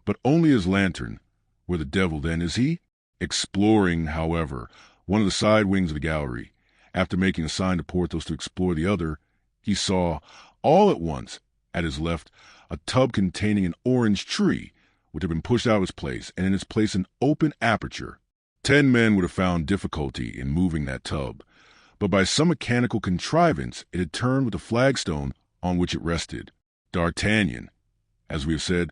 [SPEAKER 1] "but only his lantern. Where the devil, then, is he?" Exploring, however, one of the side wings of the gallery, after making a sign to Porthos to explore the other, he saw, all at once, at his left, a tub containing an orange tree, which had been pushed out of its place, and in its place an open aperture. 10 men would have found difficulty in moving that tub, but by some mechanical contrivance it had turned with the flagstone on which it rested. D'Artagnan, as we have said,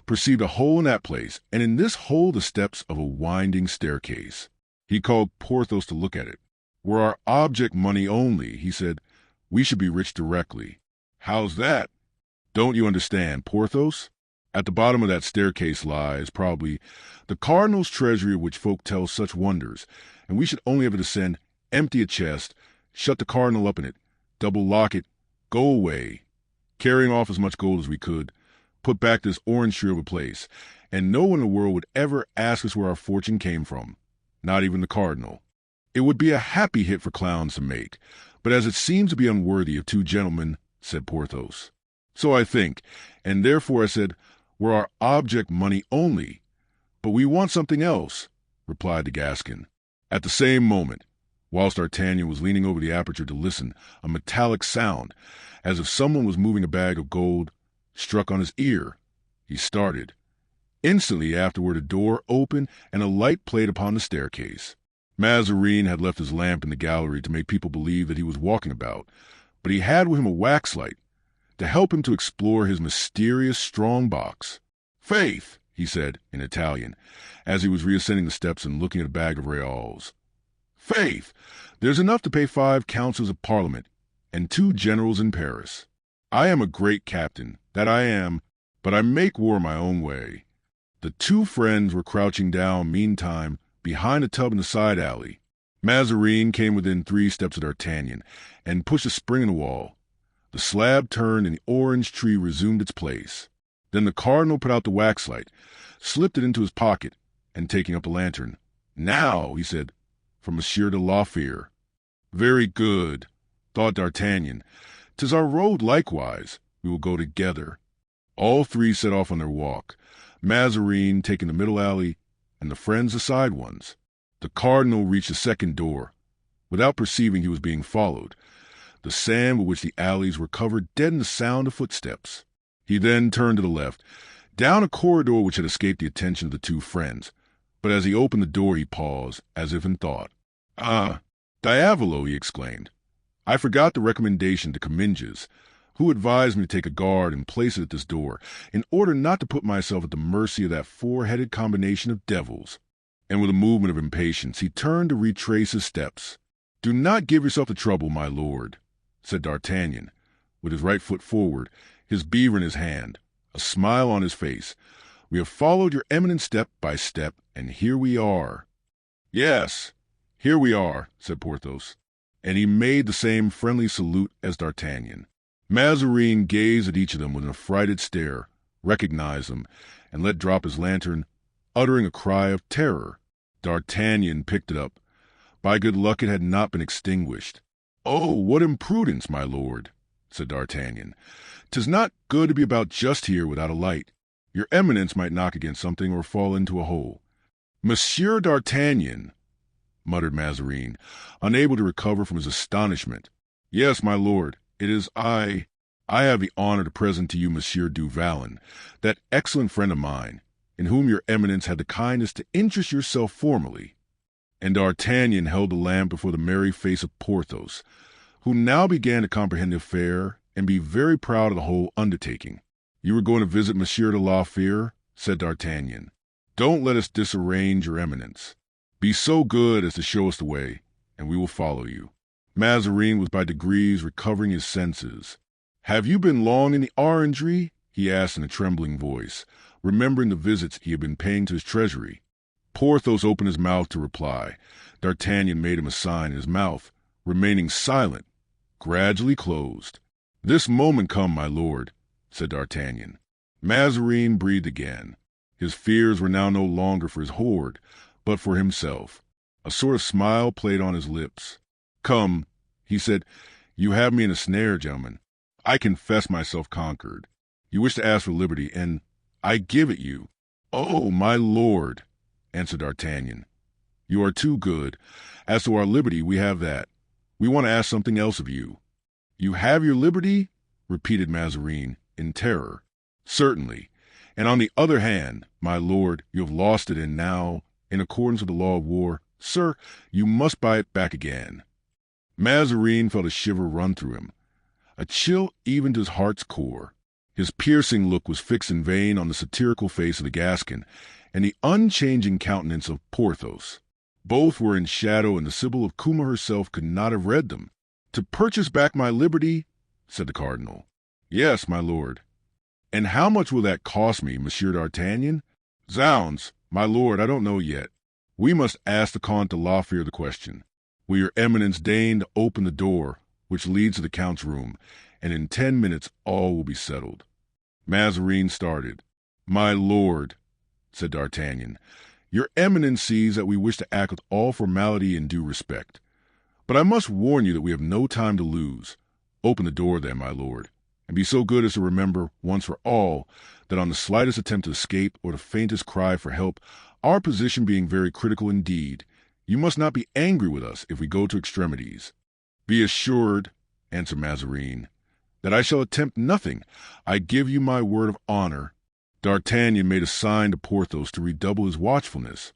[SPEAKER 1] perceived a hole in that place, and in this hole the steps of a winding staircase. He called Porthos to look at it. "Were our object money only," he said, "we should be rich directly." "How's that?" "Don't you understand, Porthos? At the bottom of that staircase lies, probably, the cardinal's treasury of which folk tell such wonders, and we should only have to descend, empty a chest, shut the cardinal up in it, double lock it, go away, carrying off as much gold as we could, put back this orange tree of a place, and no one in the world would ever ask us where our fortune came from, not even the cardinal. It would be a happy hit for clowns to make, but as it seems to be unworthy of 2 gentlemen," said Porthos. So I think, and therefore I said, we're our object money only. But we want something else, replied the Gascon. At the same moment, whilst D'Artagnan was leaning over the aperture to listen, a metallic sound, as if someone was moving a bag of gold, struck on his ear. He started. Instantly afterward a door opened and a light played upon the staircase. Mazarin had left his lamp in the gallery to make people believe that he was walking about, but he had with him a waxlight to help him to explore his mysterious strong box. "Faith," he said in Italian, as he was reascending the steps and looking at a bag of reals. "Faith, there's enough to pay 5 councils of Parliament and 2 generals in Paris. I am a great captain, that I am, but I make war my own way." The 2 friends were crouching down meantime behind a tub in the side alley. Mazarin came within 3 steps of D'Artagnan and pushed a spring in the wall. The slab turned and the orange tree resumed its place. Then the cardinal put out the waxlight, slipped it into his pocket, and taking up a lantern. "Now," he said, "for Monsieur de la Fère." "Very good," thought D'Artagnan. "'Tis our road likewise. We will go together." All 3 set off on their walk, Mazarin taking the middle alley and the friends the side ones. The cardinal reached the second door, without perceiving he was being followed. The sand with which the alleys were covered deadened the sound of footsteps. He then turned to the left, down a corridor which had escaped the attention of the 2 friends, but as he opened the door he paused, as if in thought. "Ah, diavolo!" he exclaimed. "I forgot the recommendation to Comminges, who advised me to take a guard and place it at this door, in order not to put myself at the mercy of that 4-headed combination of devils." And with a movement of impatience he turned to retrace his steps. "Do not give yourself the trouble, my lord," said D'Artagnan, with his right foot forward, his beaver in his hand, a smile on his face. "We have followed your eminence step by step, and here we are." "Yes, here we are," said Porthos, and he made the same friendly salute as D'Artagnan. Mazarin gazed at each of them with an affrighted stare, recognized them, and let drop his lantern, uttering a cry of terror. D'Artagnan picked it up. By good luck it had not been extinguished. "Oh, what imprudence, my lord," said D'Artagnan. "'Tis not good to be about just here without a light. Your eminence might knock against something or fall into a hole." "Monsieur d'Artagnan," muttered Mazarin, unable to recover from his astonishment. "Yes, my lord, it is I. I have the honor to present to you Monsieur du Vallon, that excellent friend of mine, in whom your eminence had the kindness to interest yourself formally." And D'Artagnan held the lamp before the merry face of Porthos, who now began to comprehend the affair and be very proud of the whole undertaking. "You were going to visit Monsieur de la Fère," said D'Artagnan. "Don't let us disarrange your eminence. Be so good as to show us the way, and we will follow you." Mazarin was by degrees recovering his senses. "Have you been long in the orangery?" he asked in a trembling voice, remembering the visits he had been paying to his treasury. Porthos opened his mouth to reply. D'Artagnan made him a sign, and his mouth, remaining silent, gradually closed. "This moment come, my lord," said D'Artagnan. Mazarin breathed again. His fears were now no longer for his hoard, but for himself. A sort of smile played on his lips. "Come," he said, "you have me in a snare, gentlemen. I confess myself conquered. You wish to ask for liberty, and I give it you." "Oh, my lord," answered D'Artagnan, "you are too good. As to our liberty, we have that. We want to ask something else of you." "You have your liberty?" repeated Mazarin, in terror. "Certainly. And on the other hand, my lord, you have lost it, and now, in accordance with the law of war, sir, you must buy it back again." Mazarin felt a shiver run through him, a chill even to his heart's core. His piercing look was fixed in vain on the satirical face of the Gascon and the unchanging countenance of Porthos. Both were in shadow, and the Sibyl of Cuma herself could not have read them. "To purchase back my liberty?" said the cardinal. "Yes, my lord." "And how much will that cost me, Monsieur d'Artagnan?" "Zounds, my lord, I don't know yet. We must ask the Comte de la Fère the question. Will your eminence deign to open the door which leads to the count's room, and in 10 minutes all will be settled." Mazarin started. "My lord," said D'Artagnan, "your eminence sees that we wish to act with all formality and due respect. But I must warn you that we have no time to lose. Open the door, then, my lord, And be so good as to remember, once for all, that on the slightest attempt to escape or the faintest cry for help, our position being very critical indeed, you must not be angry with us if we go to extremities. Be assured, answered Mazarin, that I shall attempt nothing. I give you my word of honor. D'Artagnan made a sign to Porthos to redouble his watchfulness.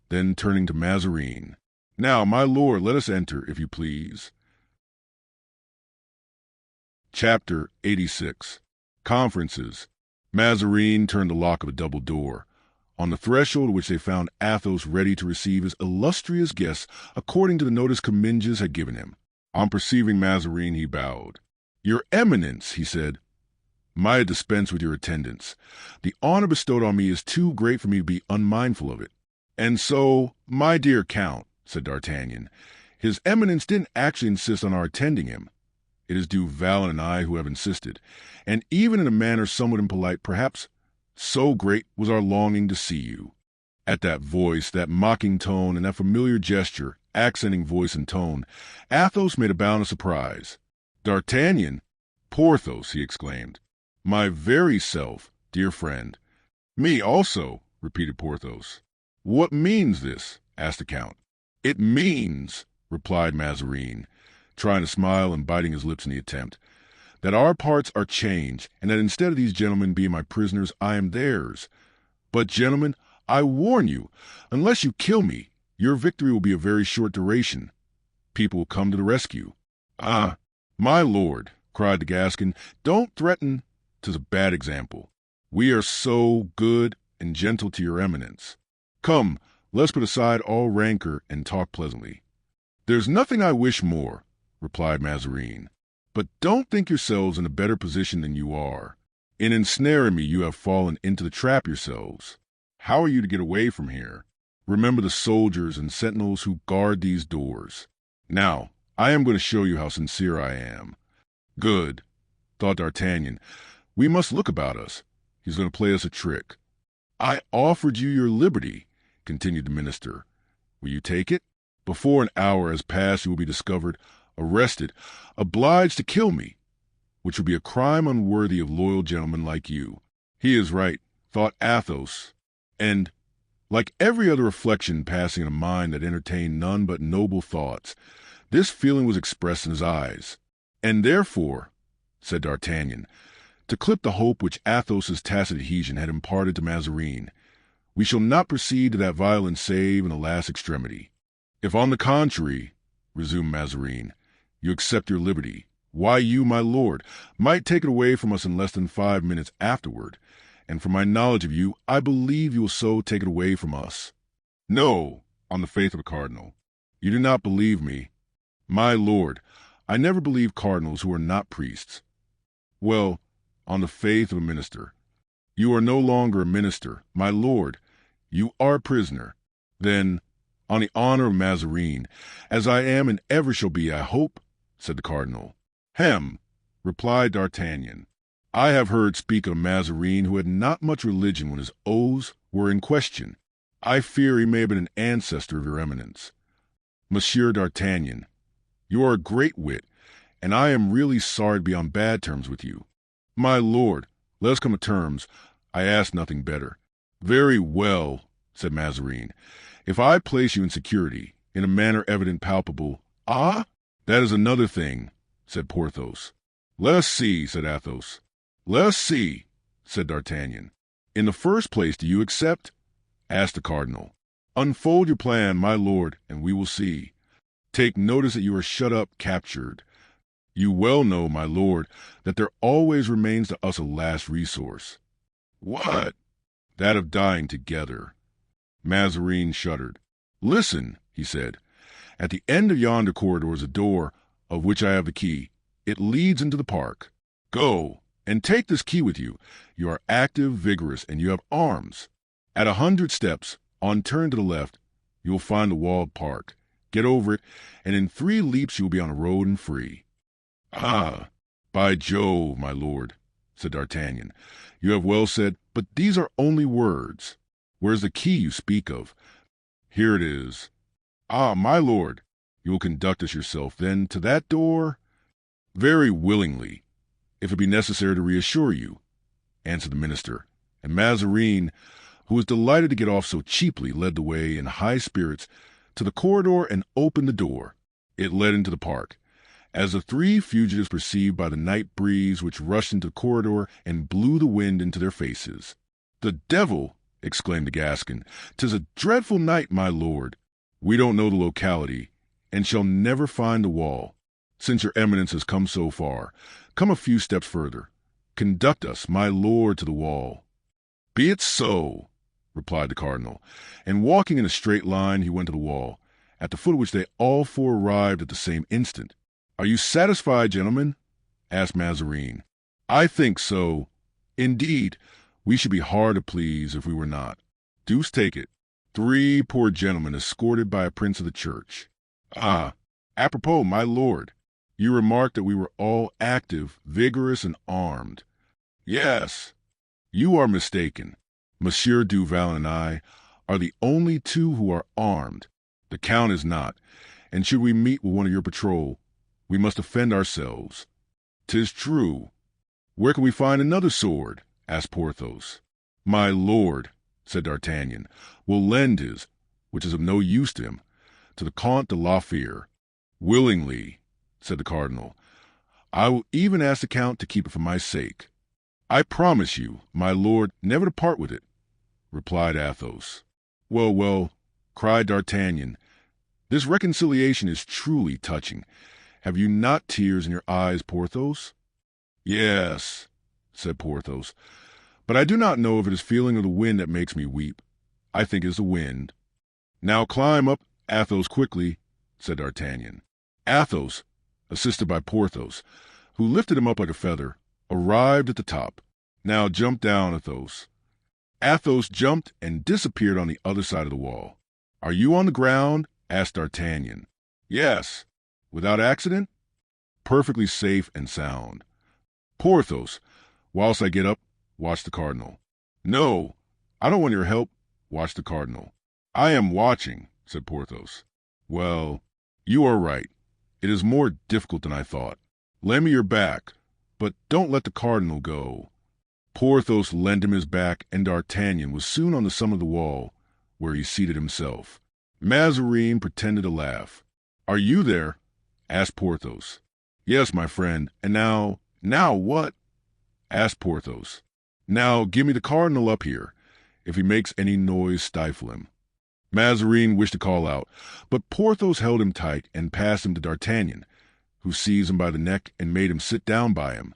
[SPEAKER 1] Then, turning to Mazarin, "Now, my lord, let us enter, if you please." Chapter 86. Conferences. Mazarin turned the lock of a double door, on the threshold of which they found Athos ready to receive his illustrious guests according to the notice Comminges had given him. On perceiving Mazarin, he bowed. "Your Eminence," he said, "might dispense with your attendance. The honor bestowed on me is too great for me to be unmindful of it." "And so, my dear Count," said D'Artagnan, "His Eminence didn't actually insist on our attending him. It is Du Vallon and I who have insisted, and even in a manner somewhat impolite, perhaps, so great was our longing to see you." At that voice, that mocking tone, and that familiar gesture, accenting voice and tone, Athos made a bound of surprise. "D'Artagnan! Porthos!" he exclaimed. "My very self, dear friend." "Me also," repeated Porthos. "What means this?" asked the Count. "It means," replied Mazarin, trying to smile and biting his lips in the attempt, "that our parts are changed, and that instead of these gentlemen being my prisoners, I am theirs. But, gentlemen, I warn you, unless you kill me, your victory will be of very short duration. People will come to the rescue." "Ah, my lord," cried the Gascon, "don't threaten. 'Tis a bad example. We are so good and gentle to your Eminence. Come, let's put aside all rancor and talk pleasantly." "There's nothing I wish more," replied Mazarin, "but don't think yourselves in a better position than you are. In ensnaring me, you have fallen into the trap yourselves. How are you to get away from here? Remember the soldiers and sentinels who guard these doors. Now, I am going to show you how sincere I am." "Good," thought D'Artagnan. "We must look about us. He's going to play us a trick." "I offered you your liberty," continued the minister. "Will you take it? Before an hour has passed, you will be discovered, arrested, obliged to kill me, which will be a crime unworthy of loyal gentlemen like you." "He is right," thought Athos, and, like every other reflection passing in a mind that entertained none but noble thoughts, this feeling was expressed in his eyes. "And therefore," said D'Artagnan, to clip the hope which Athos's tacit adhesion had imparted to Mazarin, "we shall not proceed to that violence save in the last extremity." "If, on the contrary," resumed Mazarin, "you accept your liberty, why you, my lord, might take it away from us in less than 5 minutes afterward, and from my knowledge of you, I believe you will so take it away from us." "No, on the faith of a cardinal." "You do not believe me." "My lord, I never believe cardinals who are not priests." "Well, on the faith of a minister." "You are no longer a minister, my lord. You are a prisoner." "Then, on the honor of Mazarin, as I am and ever shall be, I hope," said the cardinal. "Hem," replied D'Artagnan. "I have heard speak of a Mazarin who had not much religion when his oaths were in question. I fear he may have been an ancestor of your Eminence. Monsieur D'Artagnan, you are a great wit, and I am really sorry to be on bad terms with you." "My lord, let us come to terms. I ask nothing better." "Very well," said Mazarin. "If I place you in security, in a manner evident palpable—" "Ah, that is another thing," said Porthos. "Let us see," said Athos. "Let us see," said D'Artagnan. "In the first place, do you accept?" asked the cardinal. "Unfold your plan, my lord, and we will see. Take notice that you are shut up, captured. You well know, my lord, that there always remains to us a last resource." "What?" "That of dying together." Mazarin shuddered. "Listen," he said. "At the end of yonder corridor is a door, of which I have the key. It leads into the park. Go, and take this key with you. You are active, vigorous, and you have arms. At 100 steps, on turn to the left, you will find the walled park. Get over it, and in 3 leaps you will be on the road and free." "Ah, by Jove, my lord," said D'Artagnan, "you have well said, but these are only words. Where's the key you speak of?" "Here it is." "Ah, my lord, you will conduct us yourself, then, to that door?" "Very willingly." if it be necessary to reassure you, answered the minister, and Mazarin, who was delighted to get off so cheaply, led the way in high spirits to the corridor and opened the door. It led into the park. As the three fugitives perceived by the night breeze which rushed into the corridor and blew the wind into their faces. "The devil!" exclaimed the Gascon. "'Tis a dreadful night, my lord. We don't know the locality, and shall never find the wall. Since your eminence has come so far, come a few steps further. Conduct us, my lord, to the wall." "Be it so," replied the cardinal, and walking in a straight line he went to the wall, at the foot of which they all four arrived at the same instant. "Are you satisfied, gentlemen?" asked Mazarin. "I think so. Indeed, we should be hard to please if we were not. Deuce take it, 3 poor gentlemen escorted by a prince of the church. Ah, apropos, my lord, you remarked that we were all active, vigorous, and armed. Yes, you are mistaken. Monsieur Duval and I are the only 2 who are armed. The count is not, and should we meet with one of your patrol, we must defend ourselves." "'Tis true. Where can we find another sword?" asked Porthos. "My lord," said D'Artagnan, "will lend his, which is of no use to him, to the Comte de la Fère." "Willingly," said the cardinal. "I will even ask the count to keep it for my sake." "I promise you, my lord, never to part with it," replied Athos. "Well, well," cried D'Artagnan, "this reconciliation is truly touching. Have you not tears in your eyes, Porthos?" "Yes," said Porthos, "but I do not know if it is feeling of the wind that makes me weep. I think it is the wind." "Now climb up, Athos, quickly," said D'Artagnan. Athos, assisted by Porthos, who lifted him up like a feather, arrived at the top. "Now jump down, Athos." Athos jumped and disappeared on the other side of the wall. "Are you on the ground?" asked D'Artagnan. "Yes." "Without accident?" "Perfectly safe and sound." "Porthos, whilst I get up, watch the cardinal." "No, I don't want your help. Watch the cardinal." "I am watching," said Porthos. "Well, you are right. It is more difficult than I thought. Lend me your back, but don't let the cardinal go." Porthos lent him his back, and D'Artagnan was soon on the summit of the wall, where he seated himself. Mazarin pretended to laugh. "Are you there?" asked Porthos. "Yes, my friend. And now what?" asked Porthos. "Now give me the cardinal up here. If he makes any noise, stifle him." Mazarin wished to call out, but Porthos held him tight and passed him to D'Artagnan, who seized him by the neck and made him sit down by him.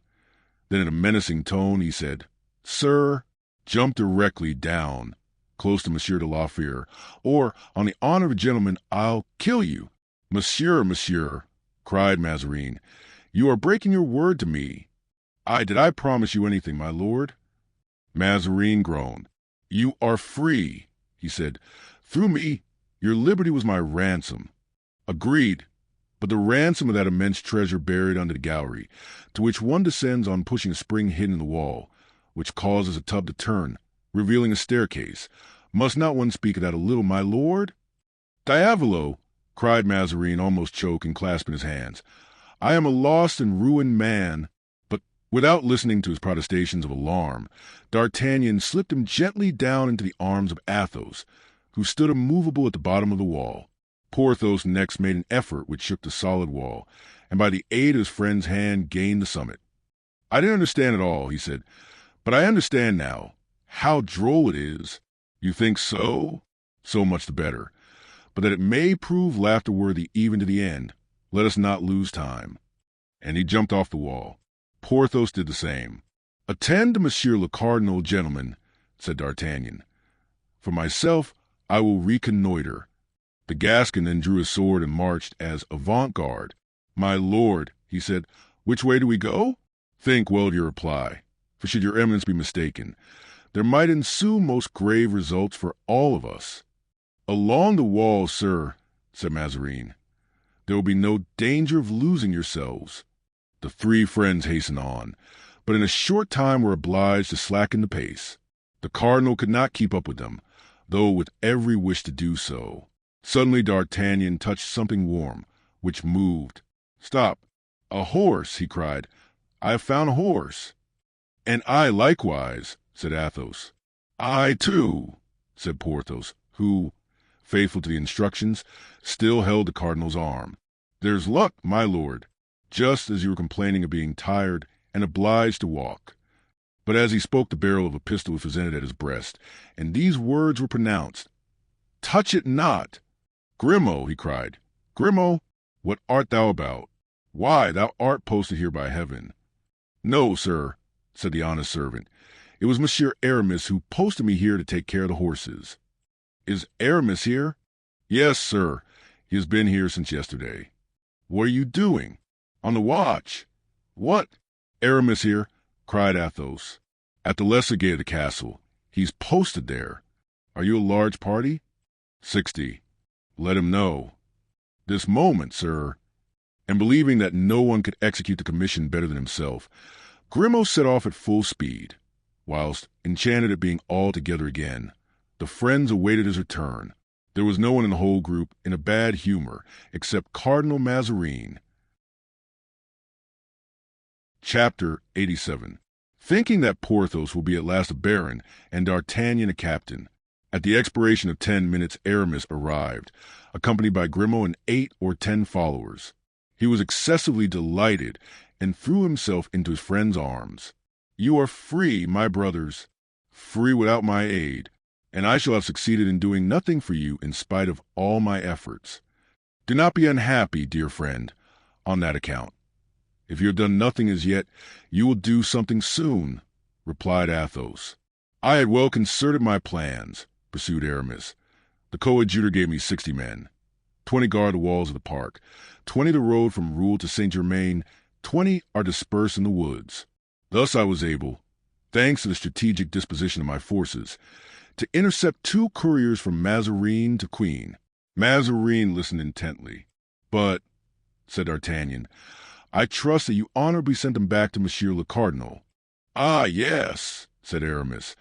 [SPEAKER 1] Then in a menacing tone he said, "Sir, jump directly down, close to Monsieur de la Fère, or, on the honor of a gentleman, I'll kill you." Monsieur," cried Mazarin, "you are breaking your word to me." Did I promise you anything, my lord?" Mazarin groaned. "You are free," he said. "Through me, your liberty was my ransom." "Agreed, but the ransom of that immense treasure buried under the gallery, to which one descends on pushing a spring hidden in the wall, which causes a tub to turn, revealing a staircase. Must not one speak of that a little, my lord?" "Diavolo!" cried Mazarin, almost choking, clasping his hands. "I am a lost and ruined man." But without listening to his protestations of alarm, D'Artagnan slipped him gently down into the arms of Athos, who stood immovable at the bottom of the wall. Porthos next made an effort which shook the solid wall, and by the aid of his friend's hand gained the summit. "I didn't understand it all," he said, "but I understand now. How droll it is!" "You think so? So much the better. But that it may prove laughter-worthy even to the end, let us not lose time." And he jumped off the wall. Porthos did the same. "Attend to Monsieur le Cardinal, gentlemen," said D'Artagnan. "For myself, I will reconnoiter." The Gascon then drew his sword and marched as avant-guard. "My lord," he said, "which way do we go?" "Think well of your reply, for should your eminence be mistaken, there might ensue most grave results for all of us." "Along the wall, sir," said Mazarin. "There will be no danger of losing yourselves." The 3 friends hastened on, but in a short time were obliged to slacken the pace. The cardinal could not keep up with them, though with every wish to do so. Suddenly D'Artagnan touched something warm, which moved. "Stop! A horse!" he cried. I have found a horse." "And I likewise," said Athos. "I too," said Porthos, who, faithful to the instructions, still held the cardinal's arm. "There's luck, my lord, just as you were complaining of being tired and obliged to walk." But as he spoke, the barrel of a pistol was presented at his breast, and these words were pronounced: "Touch it not!" "Grimaud," he cried, "Grimaud, what art thou about? Why, thou art posted here by heaven." "No, sir," said the honest servant. "It was Monsieur Aramis who posted me here to take care of the horses." "Is Aramis here?" "Yes, sir. He has been here since yesterday." "What are you doing?" "On the watch." "What? Aramis here?" cried Athos. "At the lesser gate of the castle. He's posted there." "Are you a large party?" 60. "Let him know." "This moment, sir." And believing that no one could execute the commission better than himself, Grimaud set off at full speed, whilst, enchanted at being all together again, the friends awaited his return. There was no one in the whole group in a bad humor except Cardinal Mazarin. Chapter 87. Thinking that Porthos will be at last a baron and D'Artagnan a captain, at the expiration of 10 minutes Aramis arrived, accompanied by Grimaud and 8 or 10 followers. He was excessively delighted and threw himself into his friend's arms. "You are free, my brothers, free without my aid, and I shall have succeeded in doing nothing for you in spite of all my efforts. Do not be unhappy, dear friend, on that account. If you have done nothing as yet, you will do something soon," replied Athos. "I had well concerted my plans," pursued Aramis. "The coadjutor gave me 60 men. 20 guard the walls of the park, 20 the road from Rouen to Saint-Germain, 20 are dispersed in the woods. Thus I was able, thanks to the strategic disposition of my forces, to intercept 2 couriers from Mazarin to Queen." Mazarin listened intently. "But," said D'Artagnan, "I trust that you honorably sent them back to Monsieur le Cardinal." "Ah, yes," said Aramis.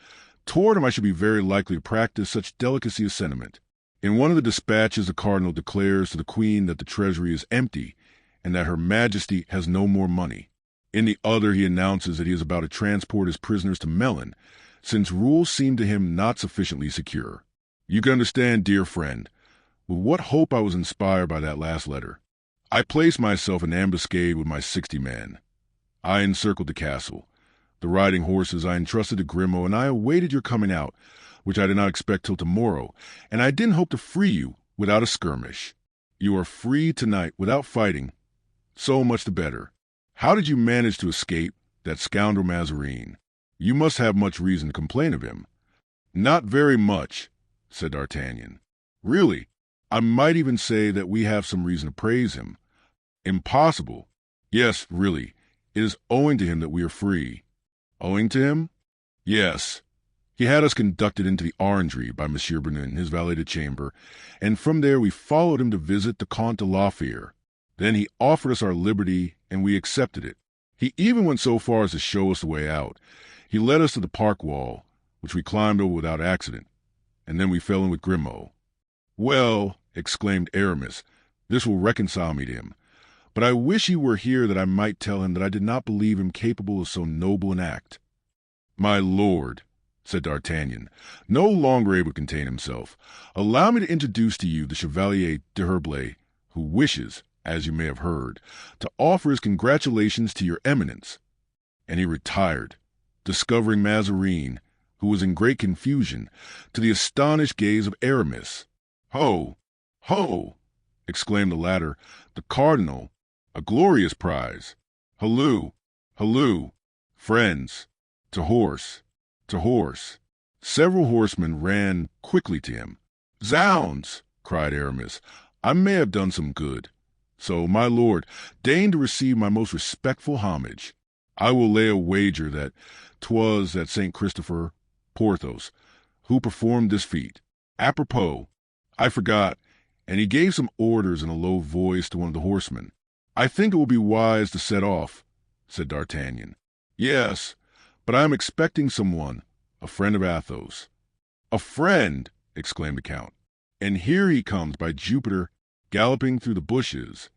[SPEAKER 1] "Toward him I should be very likely to practice such delicacy of sentiment. In one of the dispatches the cardinal declares to the queen that the treasury is empty and that her majesty has no more money. In the other he announces that he is about to transport his prisoners to Melun, since rules seem to him not sufficiently secure. You can understand, dear friend, with what hope I was inspired by that last letter. I placed myself in ambuscade with my 60 men. I encircled the castle. The riding horses I entrusted to Grimaud, and I awaited your coming out, which I did not expect till tomorrow, and I didn't hope to free you without a skirmish. You are free tonight without fighting. So much the better. How did you manage to escape that scoundrel Mazarin? You must have much reason to complain of him." "Not very much," said D'Artagnan. "Really, I might even say that we have some reason to praise him." "Impossible." "Yes, really, it is owing to him that we are free." "Owing to him?" "Yes. He had us conducted into the orangery by Monsieur Bernin, his valet de chamber, and from there we followed him to visit the Comte de la Fere. Then he offered us our liberty, and we accepted it. He even went so far as to show us the way out. He led us to the park wall, which we climbed over without accident, and then we fell in with Grimaud." "Well," exclaimed Aramis, "this will reconcile me to him. But I wish he were here that I might tell him that I did not believe him capable of so noble an act." "My lord," said D'Artagnan, no longer able to contain himself, "allow me to introduce to you the Chevalier d'Herblay, who wishes, as you may have heard, to offer his congratulations to your eminence." And he retired, discovering Mazarin, who was in great confusion, to the astonished gaze of Aramis. "Ho! Ho!" exclaimed the latter. "The cardinal! A glorious prize! Halloo! Halloo! Friends! To horse! To horse!" Several horsemen ran quickly to him. "Zounds!" cried Aramis, "I may have done some good. So, my lord, deign to receive my most respectful homage. I will lay a wager that 'twas that St. Christopher, Porthos, who performed this feat. Apropos, I forgot," and he gave some orders in a low voice to one of the horsemen. "I think it will be wise to set off," said D'Artagnan. "Yes, but I am expecting someone, a friend of Athos." "A friend!" exclaimed the count. "And here he comes, by Jupiter, galloping through the bushes."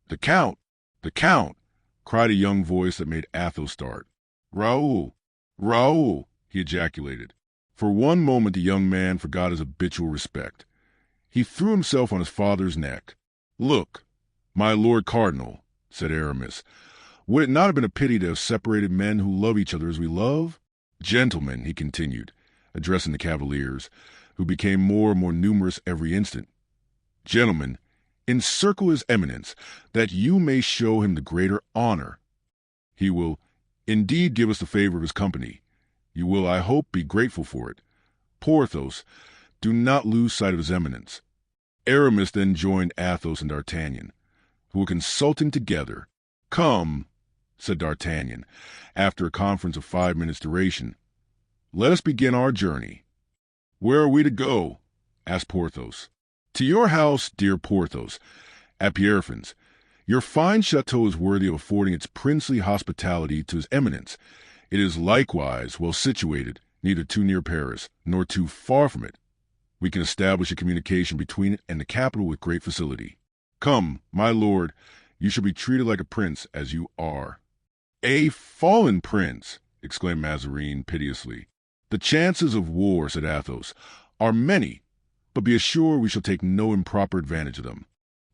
[SPEAKER 1] "The count! The count!" cried a young voice that made Athos start. Raoul! Raoul! He ejaculated. For one moment the young man forgot his habitual respect. He threw himself on his father's neck. Look, my Lord Cardinal, said Aramis, would it not have been a pity to have separated men who love each other as we love? Gentlemen, he continued, addressing the cavaliers, who became more and more numerous every instant. Gentlemen, encircle his eminence, that you may show him the greater honor. He will indeed give us the favor of his company. You will, I hope, be grateful for it. Porthos, do not lose sight of his eminence. Aramis then joined Athos and D'Artagnan, who were consulting together. Come, said D'Artagnan, after a conference of 5 minutes' duration. Let us begin our journey. Where are we to go? Asked Porthos. To your house, dear Porthos, at Pierrefonds. Your fine chateau is worthy of affording its princely hospitality to his eminence. It is likewise well situated, neither too near Paris, nor too far from it. We can establish a communication between it and the capital with great facility. Come, my lord, you shall be treated like a prince, as you are. A fallen prince, exclaimed Mazarin piteously. The chances of war, said Athos, are many, but be assured we shall take no improper advantage of them.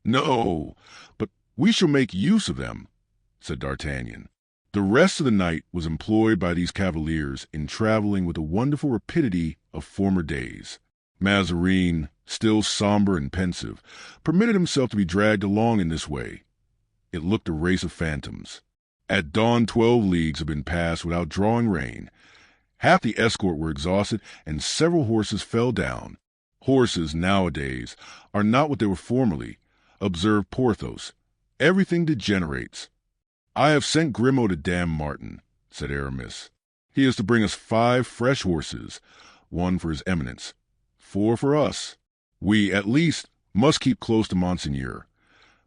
[SPEAKER 1] No, but we shall make use of them, said D'Artagnan. The rest of the night was employed by these cavaliers in traveling with the wonderful rapidity of former days. Mazarin, still somber and pensive, permitted himself to be dragged along in this way. It looked a race of phantoms. At dawn 12 leagues had been passed without drawing rein. Half the escort were exhausted, and several horses fell down. Horses, nowadays, are not what they were formerly, observed Porthos. Everything degenerates. I have sent Grimaud to Dame Martin, said Aramis. He is to bring us 5 fresh horses, 1 for his eminence, 4 for us. We, at least, must keep close to Monseigneur.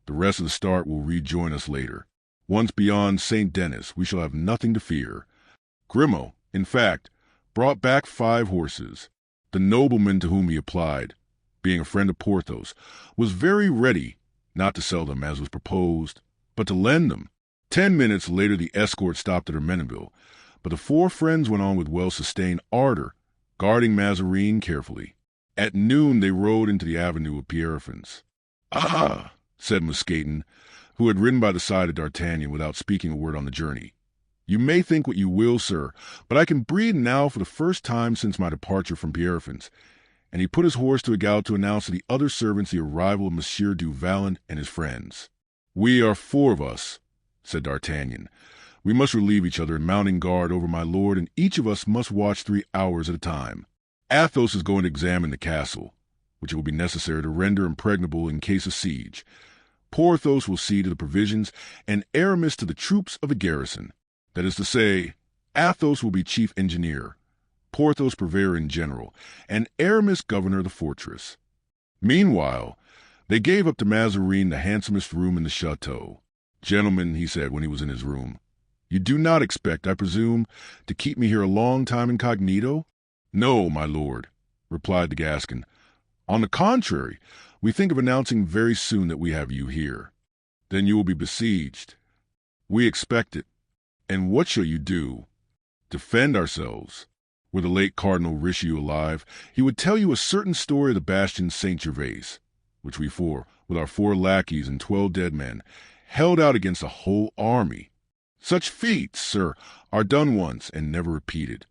[SPEAKER 1] The rest of the start will rejoin us later. Once beyond St. Denis, we shall have nothing to fear. Grimaud, in fact, brought back 5 horses. The nobleman to whom he applied, being a friend of Porthos, was very ready not to sell them as was proposed, but to lend them. 10 minutes later the escort stopped at Hermenonville, but the 4 friends went on with well-sustained ardor, guarding Mazarin carefully. At noon they rode into the avenue of Pierrefonds. Ah, said Mousqueton, who had ridden by the side of D'Artagnan without speaking a word on the journey. You may think what you will, sir, but I can breathe now for the first time since my departure from Pierrefonds. And he put his horse to a gallop to announce to the other servants the arrival of Monsieur du Vallon and his friends. We are 4 of us, said D'Artagnan. We must relieve each other in mounting guard over my lord, and each of us must watch 3 hours at a time. Athos is going to examine the castle, which it will be necessary to render impregnable in case of siege. Porthos will see to the provisions, and Aramis to the troops of the garrison. That is to say, Athos will be chief engineer, Porthos purveyor in general, and Aramis governor of the fortress. Meanwhile, they gave up to Mazarin the handsomest room in the chateau. Gentlemen, he said when he was in his room, you do not expect, I presume, to keep me here a long time incognito? No, my lord, replied the Gascon. On the contrary, we think of announcing very soon that we have you here. Then you will be besieged. We expect it. And what shall you do? Defend ourselves. Were the late Cardinal Richelieu alive, he would tell you a certain story of the bastion Saint-Gervais, which we 4, with our 4 lackeys and 12 dead men, held out against a whole army. Such feats, sir, are done once and never repeated.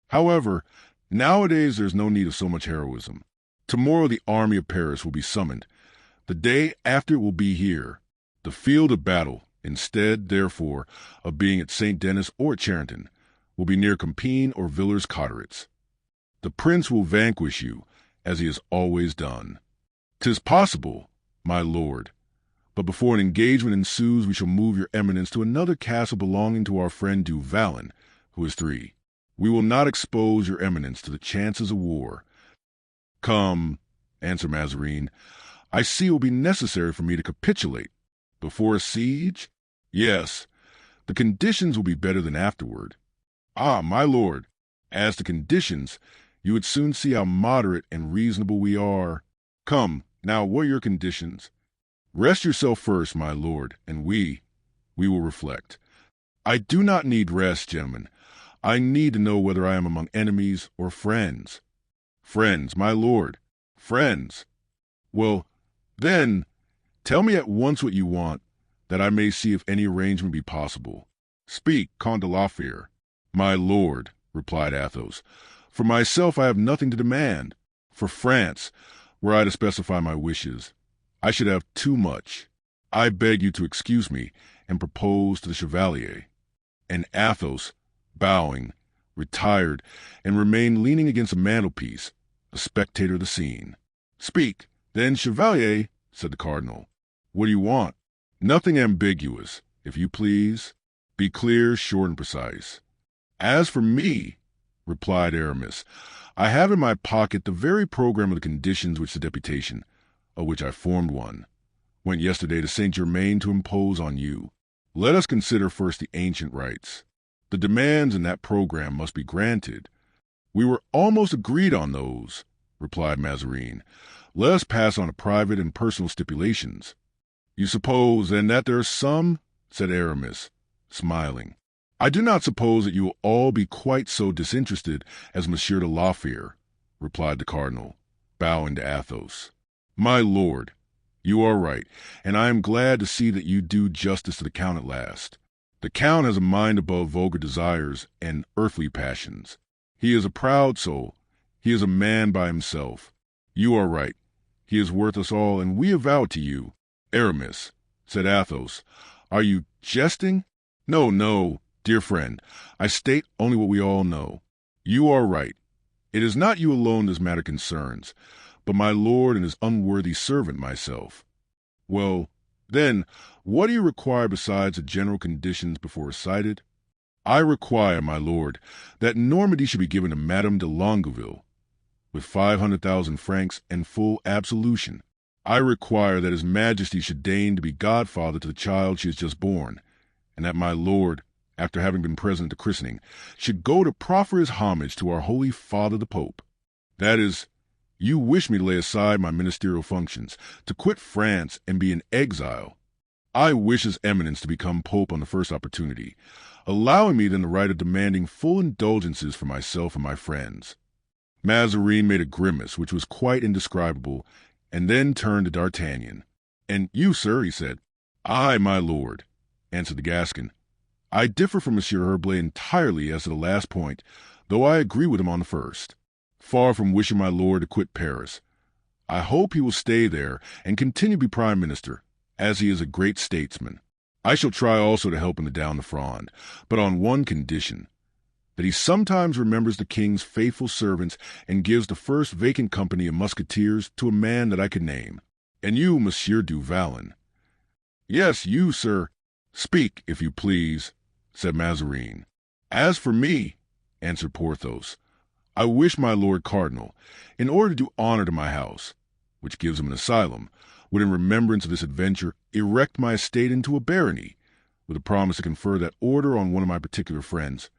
[SPEAKER 1] However, nowadays there is no need of so much heroism. Tomorrow the army of Paris will be summoned. The day after it will be here. The field of battle, instead, therefore, of being at St. Denis or at Charenton, will be near Compiègne or Villers-Cotterets. The prince will vanquish you, as he has always done. 'Tis possible, my lord, but before an engagement ensues we shall move your eminence to another castle belonging to our friend du Vallon, who is 3. We will not expose your eminence to the chances of war. Come, answered Mazarin, I see it will be necessary for me to capitulate. Before a siege? Yes, the conditions will be better than afterward. Ah, my lord, as to conditions, you would soon see how moderate and reasonable we are. Come, now, what are your conditions? Rest yourself first, my lord, and we We will reflect. I do not need rest, gentlemen. I need to know whether I am among enemies or friends. Friends, my lord. Friends. Well, then, tell me at once what you want, that I may see if any arrangement be possible. Speak, Count de Lafayette. My lord, replied Athos, for myself I have nothing to demand. For France, were I to specify my wishes, I should have too much. I beg you to excuse me and propose to the Chevalier. And Athos, bowing, retired, and remained leaning against a mantelpiece, a spectator of the scene. Speak, then, Chevalier, said the cardinal. What do you want? Nothing ambiguous, if you please. Be clear, short, and precise. As for me, replied Aramis, I have in my pocket the very program of the conditions which the deputation, of which I formed one, went yesterday to Saint-Germain to impose on you. Let us consider first the ancient rights. The demands in that program must be granted. We were almost agreed on those, replied Mazarin. Let us pass on to private and personal stipulations. You suppose, then, that there are some, said Aramis, smiling. I do not suppose that you will all be quite so disinterested as Monsieur de Lafayette, replied the cardinal, bowing to Athos. My lord, you are right, and I am glad to see that you do justice to the count at last. The count has a mind above vulgar desires and earthly passions. He is a proud soul. He is a man by himself. You are right. He is worth us all, and we avow to you. Aramis, said Athos, are you jesting? No, no, dear friend, I state only what we all know. You are right. It is not you alone this matter concerns, but my lord and his unworthy servant myself. Well, then, what do you require besides the general conditions before recited? I require, my lord, that Normandy should be given to Madame de Longueville, with 500,000 francs and full absolution. I require that His Majesty should deign to be godfather to the child she has just born, and that my lord, after having been present at the christening, should go to proffer his homage to our Holy Father the Pope. That is, you wish me to lay aside my ministerial functions, to quit France and be in exile. I wish His Eminence to become Pope on the first opportunity, allowing me then the right of demanding full indulgences for myself and my friends. Mazarin made a grimace which was quite indescribable, and then turned to D'Artagnan. And you, sir, he said. I, my lord, answered the Gascon. I differ from Monsieur Herblay entirely as to the last point, though I agree with him on the first. Far from wishing my lord to quit Paris, I hope he will stay there and continue to be prime minister, as he is a great statesman. I shall try also to help him to down the Fronde, but on one condition, that he sometimes remembers the king's faithful servants and gives the first vacant company of Musketeers to a man that I could name. And you, Monsieur du Vallon. Yes, you, sir. Speak, if you please, said Mazarin. As for me, answered Porthos, I wish my lord cardinal, in order to do honor to my house, which gives him an asylum, would in remembrance of this adventure erect my estate into a barony, with a promise to confer that order on one of my particular friends,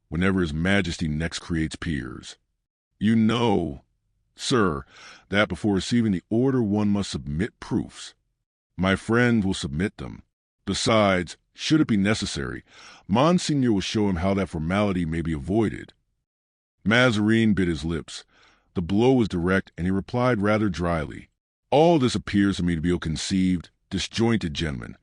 [SPEAKER 1] whenever His Majesty next creates peers. You know, sir, that before receiving the order one must submit proofs. My friend will submit them. Besides, should it be necessary, Monseigneur will show him how that formality may be avoided. Mazarin bit his lips. The blow was direct, and he replied rather dryly, All this appears to me to be ill-conceived, disjointed, gentlemen,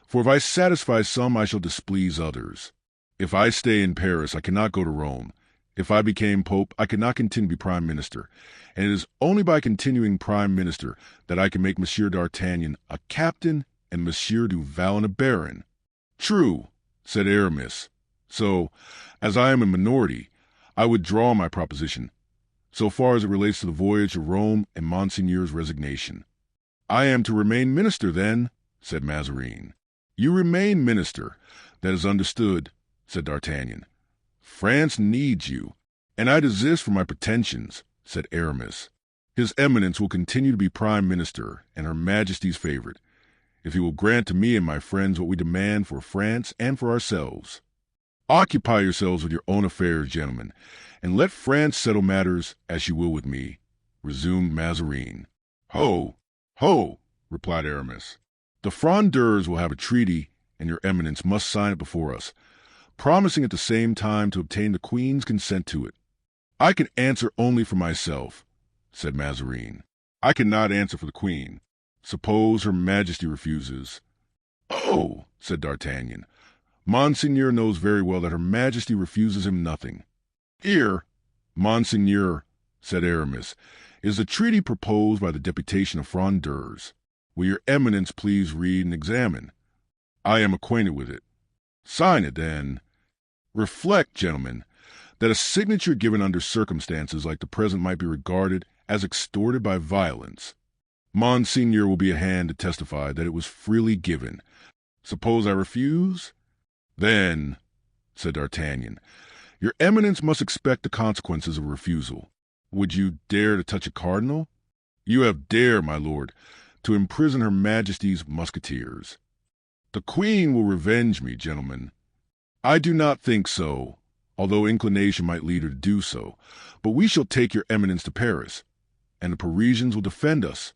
[SPEAKER 1] for if I satisfy some, I shall displease others. If I stay in Paris, I cannot go to Rome. If I became Pope, I cannot continue to be Prime Minister, and it is only by continuing Prime Minister that I can make Monsieur d'Artagnan a captain and Monsieur du Vallon a baron. True, said Aramis. So, as I am a minority, I withdraw my proposition, so far as it relates to the voyage to Rome and Monseigneur's resignation. I am to remain minister, then, said Mazarin. You remain minister. That is understood, said D'Artagnan. France needs you, and I desist from my pretensions, said Aramis. His Eminence will continue to be Prime Minister and Her Majesty's favorite, if he will grant to me and my friends what we demand for France and for ourselves. Occupy yourselves with your own affairs, gentlemen, and let France settle matters as she will with me, resumed Mazarin. Ho, ho, replied Aramis. The Frondeurs will have a treaty, and your eminence must sign it before us, promising at the same time to obtain the Queen's consent to it." "I can answer only for myself," said Mazarin. "I cannot answer for the Queen. Suppose Her Majesty refuses." "Oh," said D'Artagnan, "Monseigneur knows very well that Her Majesty refuses him nothing." "Here, Monseigneur," said Aramis, "is the treaty proposed by the deputation of Frondeurs. Will your eminence please read and examine? I am acquainted with it." "Sign it, then." "Reflect, gentlemen, that a signature given under circumstances like the present might be regarded as extorted by violence. Monseigneur will be at hand to testify that it was freely given. Suppose I refuse?" "Then," said D'Artagnan, "your eminence must expect the consequences of refusal. Would you dare to touch a cardinal? You have dared, my lord, to imprison Her Majesty's Musketeers." "The Queen will revenge me, gentlemen." "I do not think so, although inclination might lead her to do so. But we shall take your eminence to Paris, and the Parisians will defend us."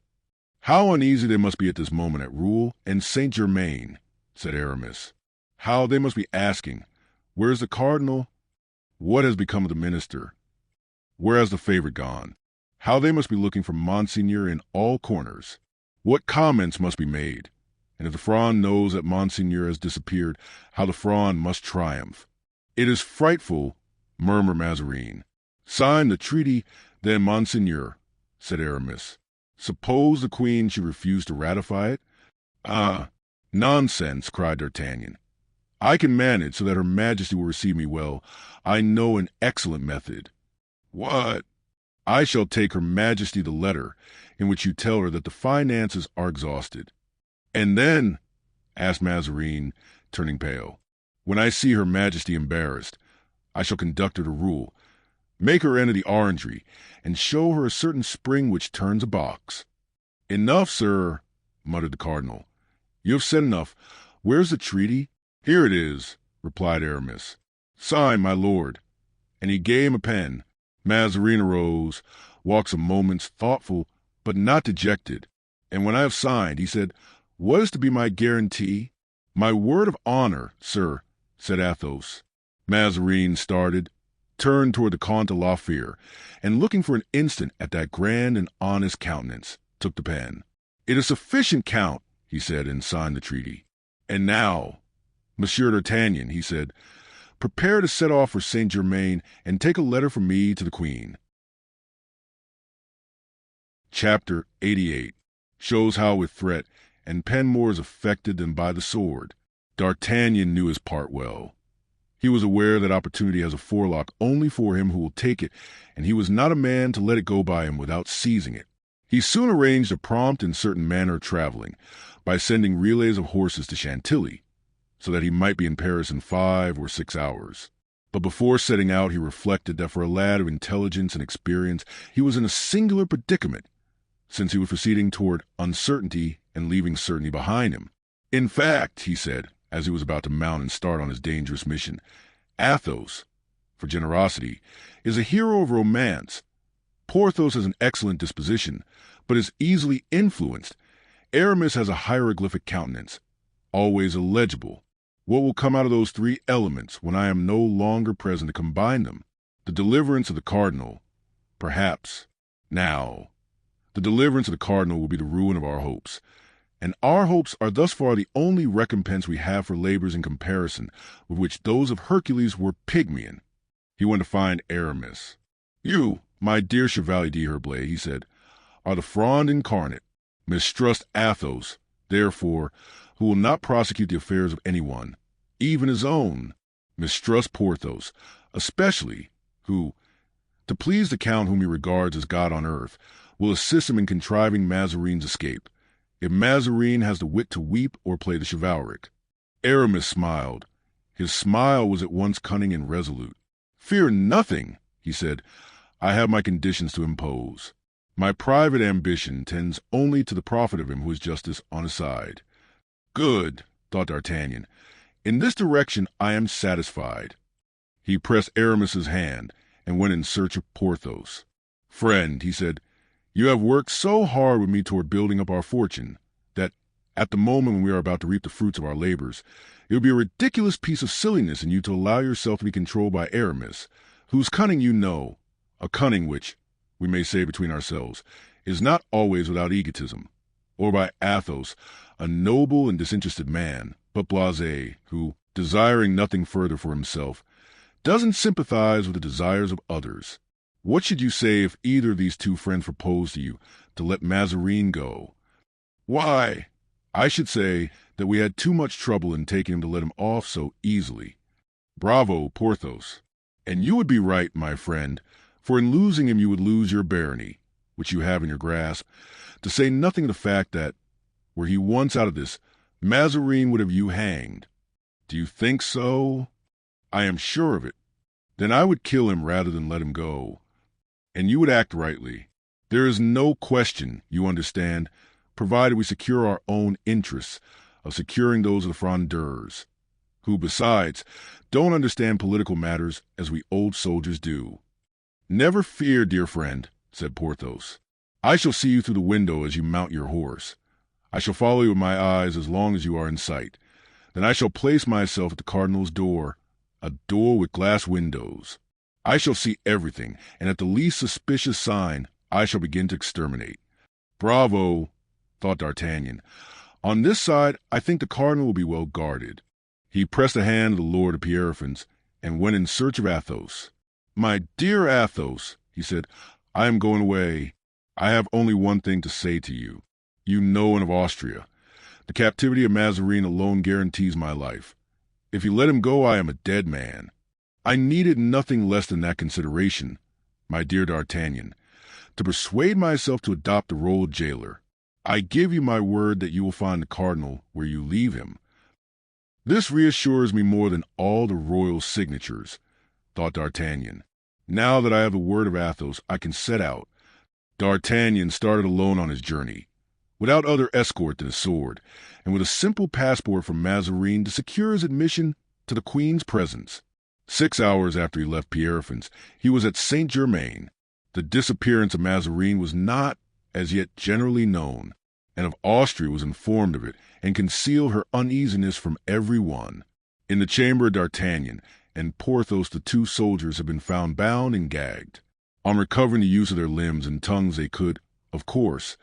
[SPEAKER 1] "How uneasy they must be at this moment at Rouen and Saint-Germain," said Aramis. "How they must be asking, 'Where is the cardinal? What has become of the minister? Where has the favorite gone?' How they must be looking for Monseigneur in all corners. What comments must be made? And if the Fronde knows that Monseigneur has disappeared, how the Fronde must triumph." "It is frightful," murmured Mazarin. "Sign the treaty, then, Monseigneur," said Aramis. "Suppose the Queen should refuse to ratify it?" "Ah, nonsense!" cried D'Artagnan. "I can manage so that Her Majesty will receive me well. I know an excellent method." "What?" "I shall take Her Majesty the letter in which you tell her that the finances are exhausted." "And then?" asked Mazarin, turning pale. "When I see Her Majesty embarrassed, I shall conduct her to Rouen, make her enter the orangery, and show her a certain spring which turns a box." "Enough, sir," muttered the cardinal. "You have said enough. Where's the treaty?" "Here it is," replied Aramis. "Sign, my lord." And he gave him a pen. Mazarin arose, walked some moments, thoughtful, but not dejected. "And when I have signed," he said, "what is to be my guarantee?" "My word of honor, sir," said Athos. Mazarin started, turned toward the Comte de la Fere, and looking for an instant at that grand and honest countenance, took the pen. "It is sufficient, Count," he said, and signed the treaty. "And now, Monsieur d'Artagnan," he said, "prepare to set off for Saint-Germain and take a letter from me to the Queen." Chapter 88 shows how with threat and pen more is effected than by the sword. D'Artagnan knew his part well. He was aware that opportunity has a forelock only for him who will take it, and he was not a man to let it go by him without seizing it. He soon arranged a prompt and certain manner of traveling, by sending relays of horses to Chantilly, so that he might be in Paris in 5 or 6 hours. But before setting out, he reflected that for a lad of intelligence and experience, he was in a singular predicament, since he was proceeding toward uncertainty and leaving certainty behind him. "In fact," he said, as he was about to mount and start on his dangerous mission, "Athos, for generosity, is a hero of romance. Porthos has an excellent disposition, but is easily influenced. Aramis has a hieroglyphic countenance, always illegible. What will come out of those 3 elements when I am no longer present to combine them? The deliverance of the cardinal, perhaps. Now, the deliverance of the cardinal will be the ruin of our hopes, and our hopes are thus far the only recompense we have for labors in comparison with which those of Hercules were pygmean." He went to find Aramis. "You, my dear Chevalier d'Herblay," he said, "are the Fronde incarnate. Mistrust Athos, therefore, who will not prosecute the affairs of anyone, even his own. Mistrust Porthos, especially, who, to please the Count whom he regards as God on earth, will assist him in contriving Mazarin's escape, if Mazarin has the wit to weep or play the chivalric." Aramis smiled. His smile was at once cunning and resolute. "Fear nothing," he said. "I have my conditions to impose. My private ambition tends only to the profit of him who has justice on his side." "Good," thought D'Artagnan. "In this direction I am satisfied." He pressed Aramis's hand and went in search of Porthos. "Friend," he said, "you have worked so hard with me toward building up our fortune that, At the moment when we are about to reap the fruits of our labors, it would be a ridiculous piece of silliness in you to allow yourself to be controlled by Aramis, whose cunning you know, a cunning which, we may say between ourselves, is not always without egotism, or by Athos, a noble and disinterested man, but blasé, who, desiring nothing further for himself, doesn't sympathize with the desires of others. What should you say if either of these two friends proposed to you to let Mazarin go? Why, I should say that we had too much trouble in taking him to let him off so easily. Bravo, Porthos. And you would be right, my friend, for in losing him you would lose your barony, which you have in your grasp, to say nothing of the fact that, were he once out of this, Mazarin would have you hanged. Do you think so? I am sure of it. Then I would kill him rather than let him go. And you would act rightly. There is no question, you understand, provided we secure our own interests, of securing those of the Frondeurs, who, besides, don't understand political matters as we old soldiers do. Never fear, dear friend, said Porthos. I shall see you through the window as you mount your horse. I shall follow you with my eyes as long as you are in sight. Then I shall place myself at the cardinal's door, a door with glass windows. I shall see everything, and at the least suspicious sign, I shall begin to exterminate. Bravo, thought D'Artagnan. On this side, I think the cardinal will be well guarded. He pressed the hand of the Lord of Pierrefonds and went in search of Athos. My dear Athos, he said, I am going away. I have only one thing to say to you. You know and of Austria. The captivity of Mazarin alone guarantees my life. If you let him go, I am a dead man. I needed nothing less than that consideration, my dear D'Artagnan, to persuade myself to adopt the role of jailer. I give you my word that you will find the cardinal where you leave him. This reassures me more than all the royal signatures, thought D'Artagnan. Now that I have the word of Athos, I can set out. D'Artagnan started alone on his journey, without other escort than a sword, and with a simple passport from Mazarin to secure his admission to the Queen's presence. 6 hours after he left Pierrefonds, he was at Saint-Germain. The disappearance of Mazarin was not, as yet, generally known, and of Austria was informed of it, and concealed her uneasiness from every one. In the chamber of D'Artagnan and Porthos the two soldiers had been found bound and gagged. On recovering the use of their limbs and tongues they could, of course,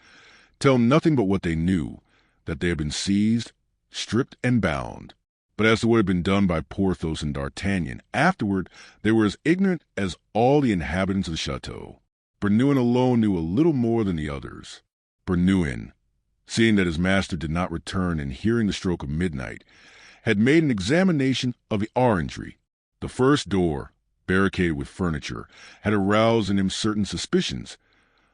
[SPEAKER 1] tell nothing but what they knew, that they had been seized, stripped, and bound. But as to what had been done by Porthos and D'Artagnan afterward, they were as ignorant as all the inhabitants of the chateau. Bernouin alone knew a little more than the others. Bernouin, seeing that his master did not return and hearing the stroke of midnight, had made an examination of the orangery. The first door, barricaded with furniture, had aroused in him certain suspicions,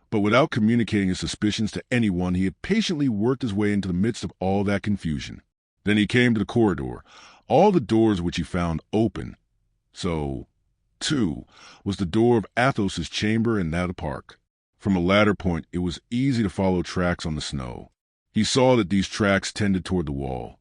[SPEAKER 1] but without communicating his suspicions to anyone, he had patiently worked his way into the midst of all that confusion. Then he came to the corridor, all the doors which he found open. So, too, was the door of Athos's chamber and that of the park. From a latter point it was easy to follow tracks on the snow. He saw that these tracks tended toward the wall.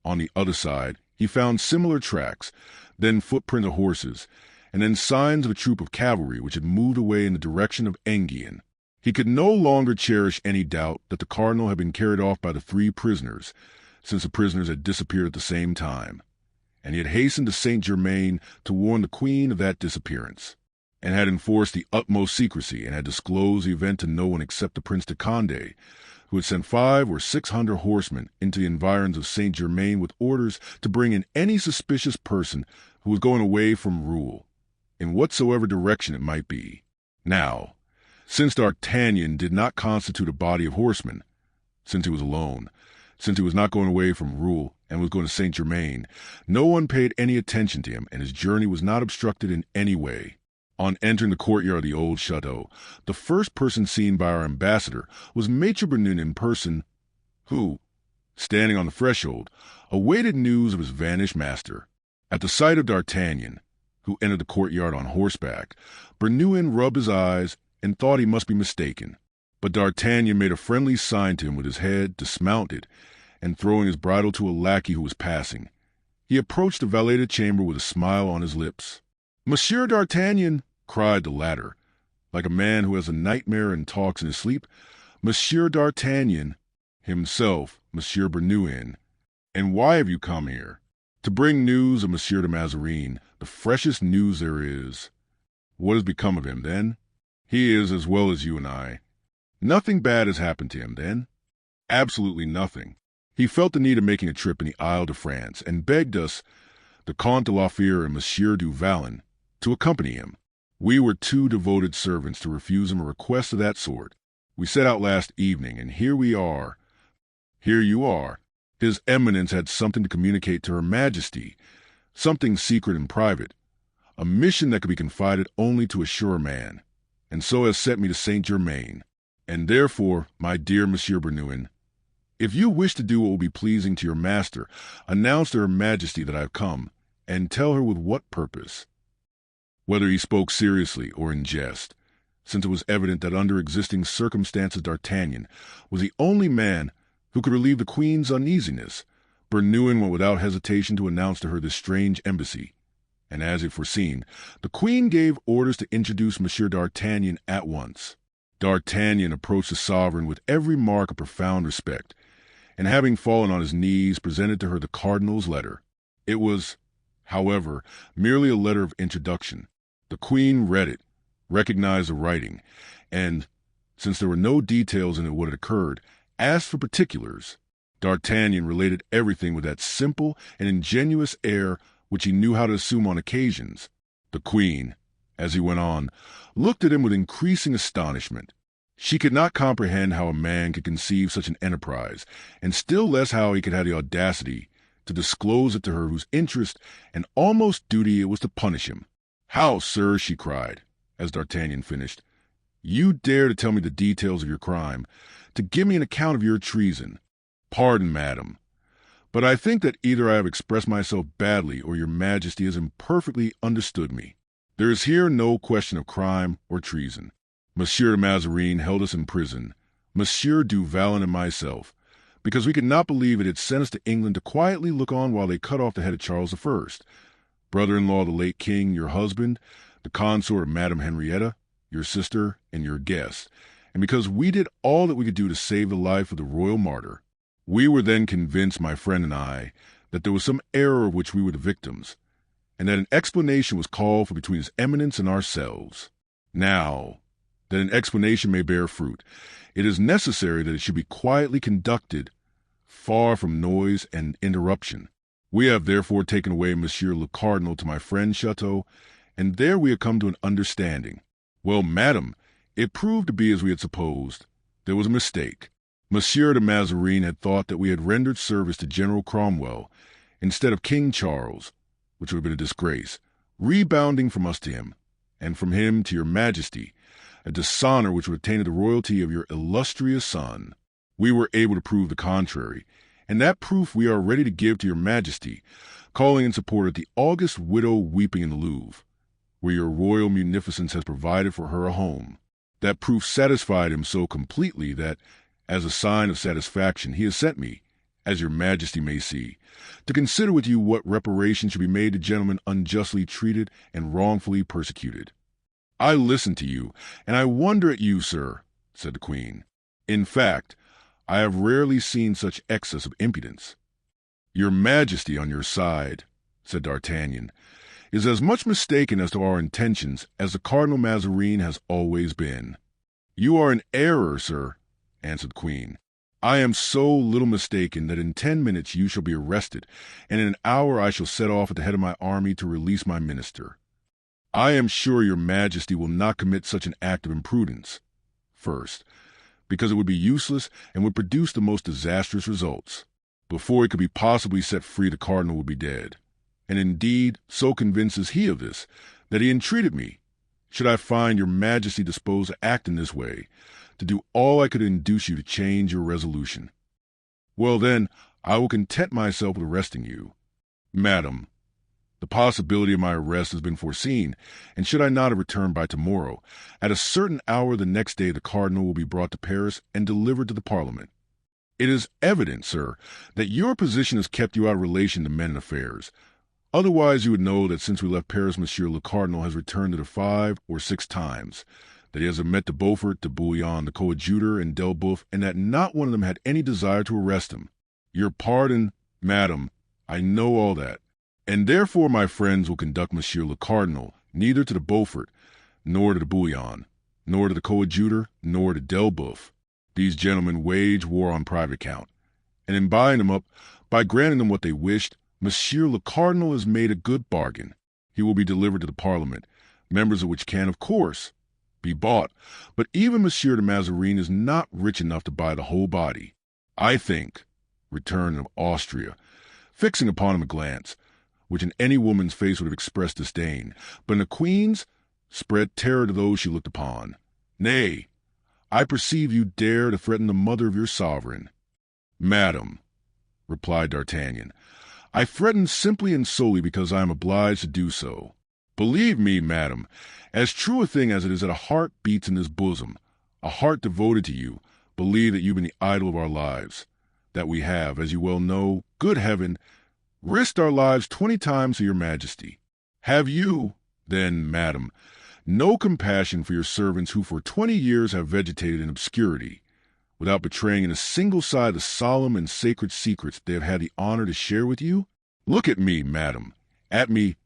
[SPEAKER 1] On the other side he found similar tracks, then footprints of horses, and then signs of a troop of cavalry which had moved away in the direction of Enghien. He could no longer cherish any doubt that the cardinal had been carried off by the 3 prisoners, since the prisoners had disappeared at the same time, and he had hastened to Saint-Germain to warn the queen of that disappearance, and had enforced the utmost secrecy, and had disclosed the event to no one except the Prince de Condé, who had sent 500 or 600 horsemen into the environs of Saint-Germain with orders to bring in any suspicious person who was going away from Rouen, in whatsoever direction it might be. Now, since D'Artagnan did not constitute a body of horsemen, since he was alone, since he was not going away from Rouen and was going to Saint-Germain, no one paid any attention to him, and his journey was not obstructed in any way. On entering the courtyard of the old chateau, the first person seen by our ambassador was Maître Bernouin in person, who, standing on the threshold, awaited news of his vanished master. At the sight of D'Artagnan, who entered the courtyard on horseback, Bernouin rubbed his eyes and thought he must be mistaken. But D'Artagnan made a friendly sign to him with his head, dismounted, and throwing his bridle to a lackey who was passing, he approached the valet de chamber with a smile on his lips. "Monsieur D'Artagnan," cried the latter, like a man who has a nightmare and talks in his sleep, "Monsieur D'Artagnan," himself Monsieur Bernouin. And why have you come here? To bring news of Monsieur de Mazarin, the freshest news there is. What has become of him, then? He is as well as you and I. Nothing bad has happened to him, then? Absolutely nothing. He felt the need of making a trip in the Isle de France and begged us, the Comte de la Fere and Monsieur du Vallon, to accompany him. We were too devoted servants to refuse him a request of that sort. We set out last evening, and here we are. Here you are. His Eminence had something to communicate to Her Majesty, something secret and private, a mission that could be confided only to a sure man, and so has sent me to Saint-Germain. And therefore, my dear Monsieur Bernouin, if you wish to do what will be pleasing to your master, announce to Her Majesty that I have come, and tell her with what purpose. Whether he spoke seriously or in jest, since it was evident that under existing circumstances D'Artagnan was the only man who could relieve the Queen's uneasiness, Bernouin went without hesitation to announce to her this strange embassy, and as if foreseen, the Queen gave orders to introduce Monsieur d'Artagnan at once. D'Artagnan approached the sovereign with every mark of profound respect, and having fallen on his knees, presented to her the cardinal's letter. It was, however, merely a letter of introduction. The Queen read it, recognized the writing, and, since there were no details in it what had occurred, asked for particulars. D'Artagnan related everything with that simple and ingenuous air which he knew how to assume on occasions. The Queen, as he went on, looked at him with increasing astonishment. She could not comprehend how a man could conceive such an enterprise, and still less how he could have the audacity to disclose it to her whose interest and almost duty it was to punish him. "How, sir," she cried, as D'Artagnan finished, "you dare to tell me the details of your crime, to give me an account of your treason? Pardon, madam, but I think that either I have expressed myself badly or your Majesty has imperfectly understood me. There is here no question of crime or treason. Monsieur de Mazarin held us in prison, Monsieur du Vallon and myself, because we could not believe it had sent us to England to quietly look on while they cut off the head of Charles I, brother-in-law of the late king, your husband, the consort of Madame Henrietta, your sister, and your guest, and because we did all that we could do to save the life of the royal martyr. We were then convinced, my friend and I, that there was some error of which we were the victims, and that an explanation was called for between His Eminence and ourselves. Now, that an explanation may bear fruit, it is necessary that it should be quietly conducted, far from noise and interruption. We have therefore taken away Monsieur le Cardinal to my friend's chateau, and there we have come to an understanding. Well, madam, it proved to be as we had supposed. There was a mistake. Monsieur de Mazarin had thought that we had rendered service to General Cromwell instead of King Charles, which would have been a disgrace, rebounding from us to him, and from him to your Majesty, a dishonor which would have tainted the royalty of your illustrious son. We were able to prove the contrary, and that proof we are ready to give to your Majesty, calling in support of the august widow weeping in the Louvre, where your royal munificence has provided for her a home. That proof satisfied him so completely that, as a sign of satisfaction, he has sent me, as your Majesty may see, to consider with you what reparation should be made to gentlemen unjustly treated and wrongfully persecuted. I listen to you, and I wonder at you, sir, said the Queen. In fact, I have rarely seen such excess of impudence. Your Majesty on your side, said D'Artagnan, is as much mistaken as to our intentions as the Cardinal Mazarin has always been. You are in error, sir, answered the Queen. I am so little mistaken that in 10 minutes you shall be arrested, and in an hour I shall set off at the head of my army to release my minister. I am sure your Majesty will not commit such an act of imprudence. First, because it would be useless and would produce the most disastrous results. Before he could be possibly set free, the cardinal would be dead. And indeed, so convinced is he of this, that he entreated me, should I find your Majesty disposed to act in this way, to do all I could induce you to change your resolution. Well, then, I will content myself with arresting you. Madam, the possibility of my arrest has been foreseen, and should I not have returned by tomorrow, at a certain hour the next day the cardinal will be brought to Paris and delivered to the Parliament. It is evident, sir, that your position has kept you out of relation to men and affairs. Otherwise you would know that since we left Paris, Monsieur le Cardinal has returned thither 5 or 6 times, that he has met de Beaufort, de Bouillon, the coadjutor, and d'Elbeuf, and that not one of them had any desire to arrest him. Your pardon, madam, I know all that. And therefore my friends will conduct Monsieur le Cardinal neither to the Beaufort, nor to the Bouillon, nor to the Coadjutor, nor to Delboeuf. These gentlemen wage war on private account, and in buying them up, by granting them what they wished, Monsieur le Cardinal has made a good bargain. He will be delivered to the Parliament, members of which can, of course, be bought. But even Monsieur de Mazarin is not rich enough to buy the whole body. I think, returned of Austria, fixing upon him a glance, which in any woman's face would have expressed disdain, but in the Queen's spread terror to those she looked upon. Nay, I perceive you dare to threaten the mother of your sovereign. Madam, replied D'Artagnan, I threaten simply and solely because I am obliged to do so. Believe me, madam, as true a thing as it is that a heart beats in this bosom, a heart devoted to you, believe that you've been the idol of our lives, that we have, as you well know, good heaven, risked our lives 20 times to your majesty. Have you, then, madam, no compassion for your servants who for 20 years have vegetated in obscurity, without betraying in a single sigh the solemn and sacred secrets they have had the honor to share with you? Look at me, madam, at me,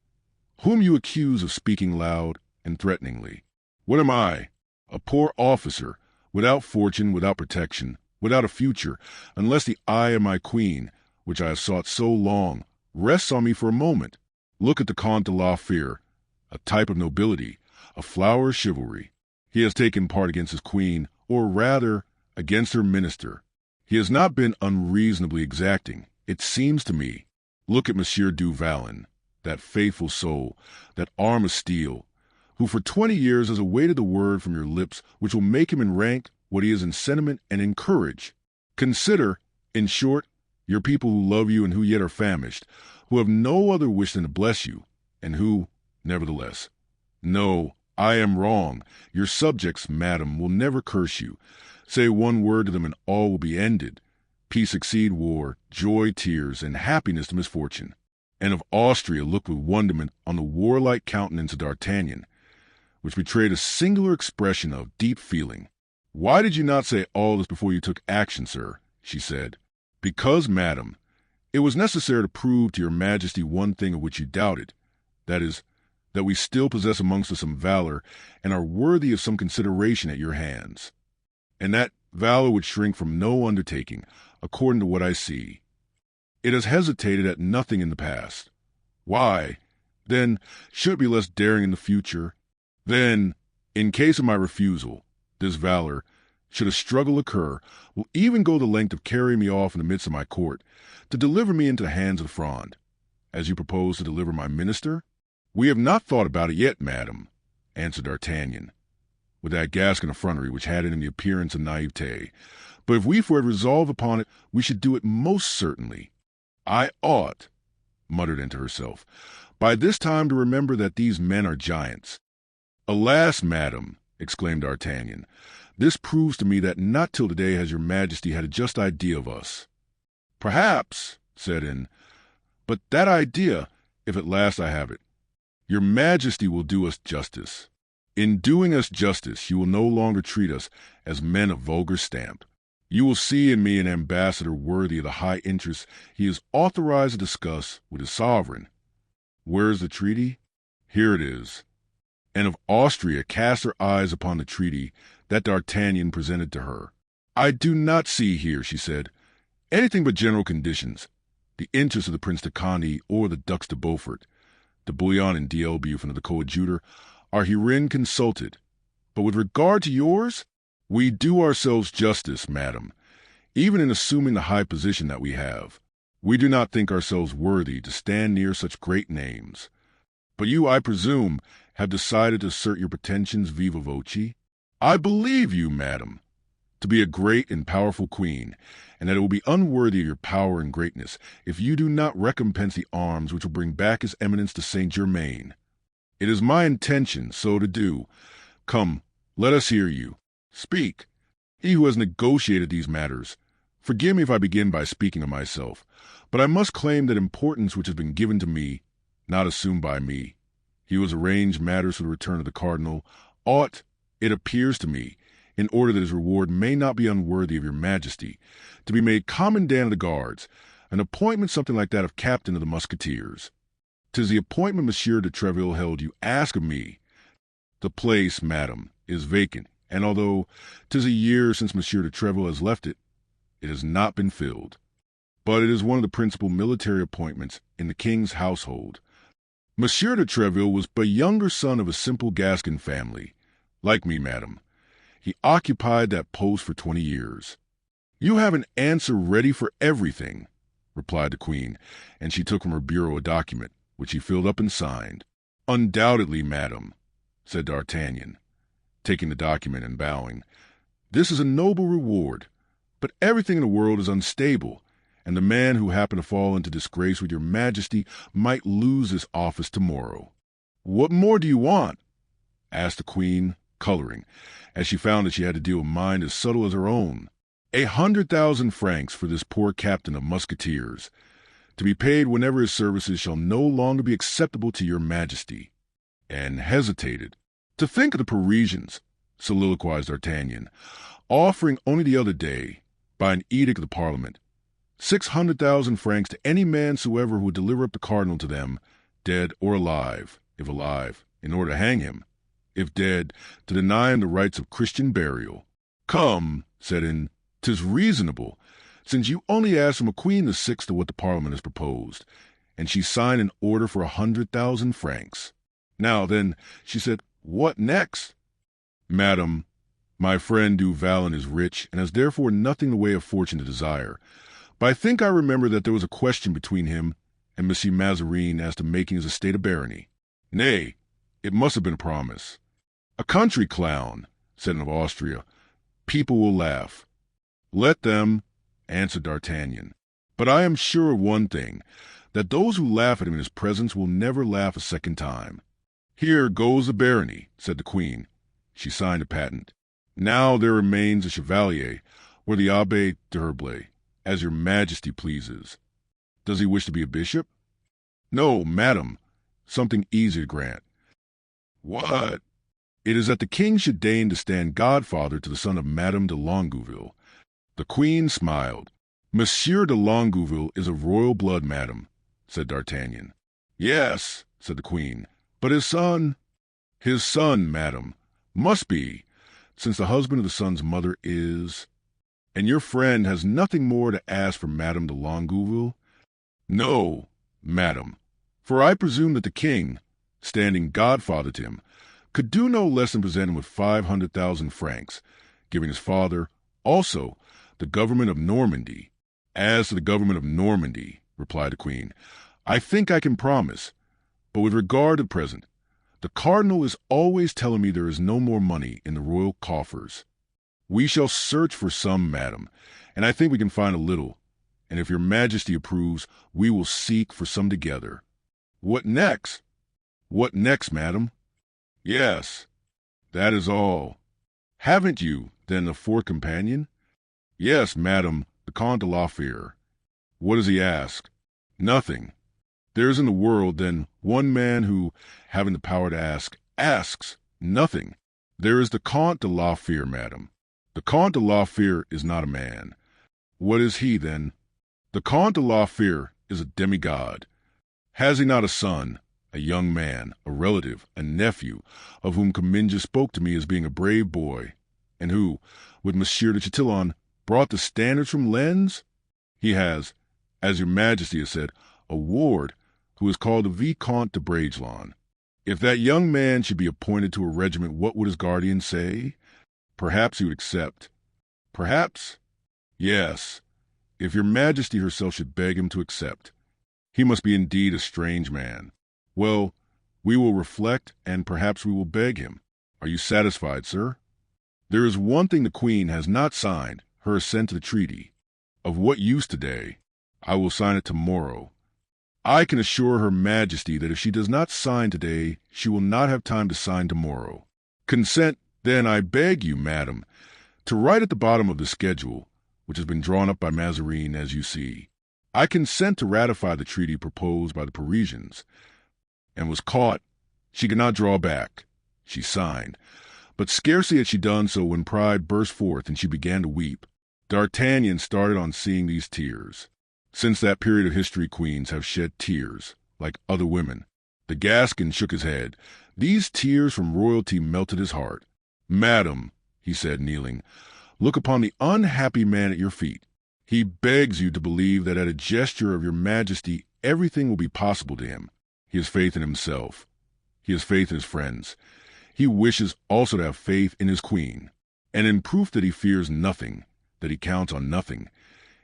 [SPEAKER 1] whom you accuse of speaking loud and threateningly. What am I? A poor officer, without fortune, without protection, without a future, unless the eye of my queen, which I have sought so long, rests on me for a moment. Look at the Comte de la Fere, a type of nobility, a flower of chivalry. He has taken part against his queen, or rather, against her minister. He has not been unreasonably exacting, it seems to me. Look at Monsieur du Vallon, that faithful soul, that arm of steel, who for 20 years has awaited the word from your lips which will make him in rank what he is in sentiment and in courage. Consider, in short, your people who love you and who yet are famished, who have no other wish than to bless you, and who, nevertheless, no, I am wrong. Your subjects, madam, will never curse you. Say one word to them and all will be ended. Peace succeed war, joy tears, and happiness to misfortune. And of Austria looked with wonderment on the warlike countenance of D'Artagnan, which betrayed a singular expression of deep feeling. Why did you not say all this before you took action, sir? She said. Because, madam, it was necessary to prove to your majesty one thing of which you doubted, that is, that we still possess amongst us some valor and are worthy of some consideration at your hands. And that valor would shrink from no undertaking, according to what I see. It has hesitated at nothing in the past. Why, then, should it be less daring in the future? Then, in case of my refusal, this valor, should a struggle occur, will even go the length of carrying me off in the midst of my court, to deliver me into the hands of the Fronde, as you propose to deliver my minister? We have not thought about it yet, madam, answered D'Artagnan, with that Gascon effrontery which had in him the appearance of naivete. But if we were to resolve upon it, we should do it most certainly. I ought, muttered into herself, by this time to remember that these men are giants. Alas, madam, exclaimed D'Artagnan, this proves to me that not till today has your majesty had a just idea of us. Perhaps, said in, but that idea, if at last I have it, your majesty will do us justice. In doing us justice, you will no longer treat us as men of vulgar stamp. You will see in me an ambassador worthy of the high interests he is authorized to discuss with his sovereign. Where is the treaty? Here it is. And of Austria cast her eyes upon the treaty that D'Artagnan presented to her. I do not see here, she said, anything but general conditions, the interests of the Prince de Conde or the Ducs de Beaufort, the Bouillon and D'Elbeuf and the Coadjutor are herein consulted. But with regard to yours, we do ourselves justice, madam, even in assuming the high position that we have. We do not think ourselves worthy to stand near such great names. But you, I presume, have decided to assert your pretensions viva voce? I believe you, madam, to be a great and powerful queen, and that it will be unworthy of your power and greatness if you do not recompense the arms which will bring back his eminence to Saint-Germain. It is my intention so to do. Come, let us hear you. Speak. He who has negotiated these matters. Forgive me if I begin by speaking of myself, but I must claim that importance which has been given to me, not assumed by me. He who has arranged matters for the return of the cardinal ought, it appears to me, in order that his reward may not be unworthy of your majesty, to be made commandant of the guards, an appointment something like that of captain of the Musketeers. 'Tis the appointment Monsieur de Treville held you ask of me. The place, madam, is vacant, and although 'tis a year since Monsieur de Treville has left it, it has not been filled. But it is one of the principal military appointments in the king's household. Monsieur de Treville was but younger son of a simple Gascon family. Like me, madam, he occupied that post for 20 years. You have an answer ready for everything, replied the queen, and she took from her bureau a document, which he filled up and signed. Undoubtedly, madam, said D'Artagnan, taking the document and bowing. This is a noble reward, but everything in the world is unstable, and the man who happened to fall into disgrace with your majesty might lose his office tomorrow. What more do you want? Asked the queen, coloring, as she found that she had to deal with a mind as subtle as her own. 100,000 francs for this poor captain of Musketeers, to be paid whenever his services shall no longer be acceptable to your majesty. And hesitated. To think of the Parisians, soliloquized D'Artagnan, offering only the other day, by an edict of the Parliament, 600,000 francs to any man soever who would deliver up the cardinal to them, dead or alive, if alive, in order to hang him, if dead, to deny him the rights of Christian burial. Come, said in, 'tis reasonable, since you only ask from a queen the sixth of what the Parliament has proposed, and she signed an order for 100,000 francs. Now then, she said, what next? Madam, my friend Du Vallon is rich, and has therefore nothing in the way of fortune to desire. But I think I remember that there was a question between him and Monsieur Mazarin as to making his estate a barony. Nay, it must have been a promise. A country clown, said an of Austria. People will laugh. Let them, answered D'Artagnan. But I am sure of one thing, that those who laugh at him in his presence will never laugh a second time. Here goes the barony, said the queen. She signed a patent. Now there remains a chevalier, or the Abbé d'Herblay, as your majesty pleases. Does he wish to be a bishop? No, madam, something easy to grant. What? It is that the king should deign to stand godfather to the son of Madame de Longueville. The queen smiled. Monsieur de Longueville is of royal blood, madam, said D'Artagnan. Yes, said the queen, but his son? His son, madam, must be, since the husband of the son's mother is... And your friend has nothing more to ask from Madame de Longueville? No, madam, for I presume that the king, standing godfather to him, could do no less than present him with 500,000 francs, giving his father, also, the government of Normandy. As to the government of Normandy, replied the queen, I think I can promise, but with regard to the present, the cardinal is always telling me there is no more money in the royal coffers. We shall search for some, madam, and I think we can find a little, and if your majesty approves, we will seek for some together. What next? What next, madam? Yes, that is all. Haven't you, then, a fourth companion? Yes, madam, the Comte de la Fere. What does he ask? Nothing. There is in the world, then, one man who, having the power to ask, asks nothing. There is the Comte de la Fere, madam. The Comte de la Fere is not a man. What is he, then? The Comte de la Fere is a demigod. Has he not a son, a young man, a relative, a nephew, of whom Comminges spoke to me as being a brave boy, and who, with Monsieur de Chatillon, brought the standards from Lens? He has, as your majesty has said, a ward, who is called the Vicomte de Bragelonne. If that young man should be appointed to a regiment, what would his guardian say? Perhaps he would accept. Perhaps? Yes, if your majesty herself should beg him to accept. He must be indeed a strange man. Well, we will reflect, and perhaps we will beg him. Are you satisfied, sir? There is one thing the queen has not signed, her assent to the treaty. Of what use today? I will sign it tomorrow. I can assure her majesty that if she does not sign today, she will not have time to sign tomorrow. Consent, then, I beg you, madam, to write at the bottom of the schedule, which has been drawn up by Mazarin, as you see. I consent to ratify the treaty proposed by the Parisians, and was caught. She could not draw back. She signed. But scarcely had she done so when pride burst forth and she began to weep. D'Artagnan started on seeing these tears. Since that period of history, queens have shed tears, like other women. The Gascon shook his head. These tears from royalty melted his heart. "Madam," he said, kneeling, "look upon the unhappy man at your feet. He begs you to believe that at a gesture of your majesty everything will be possible to him. He has faith in himself. He has faith in his friends. He wishes also to have faith in his queen. And in proof that he fears nothing, that he counts on nothing,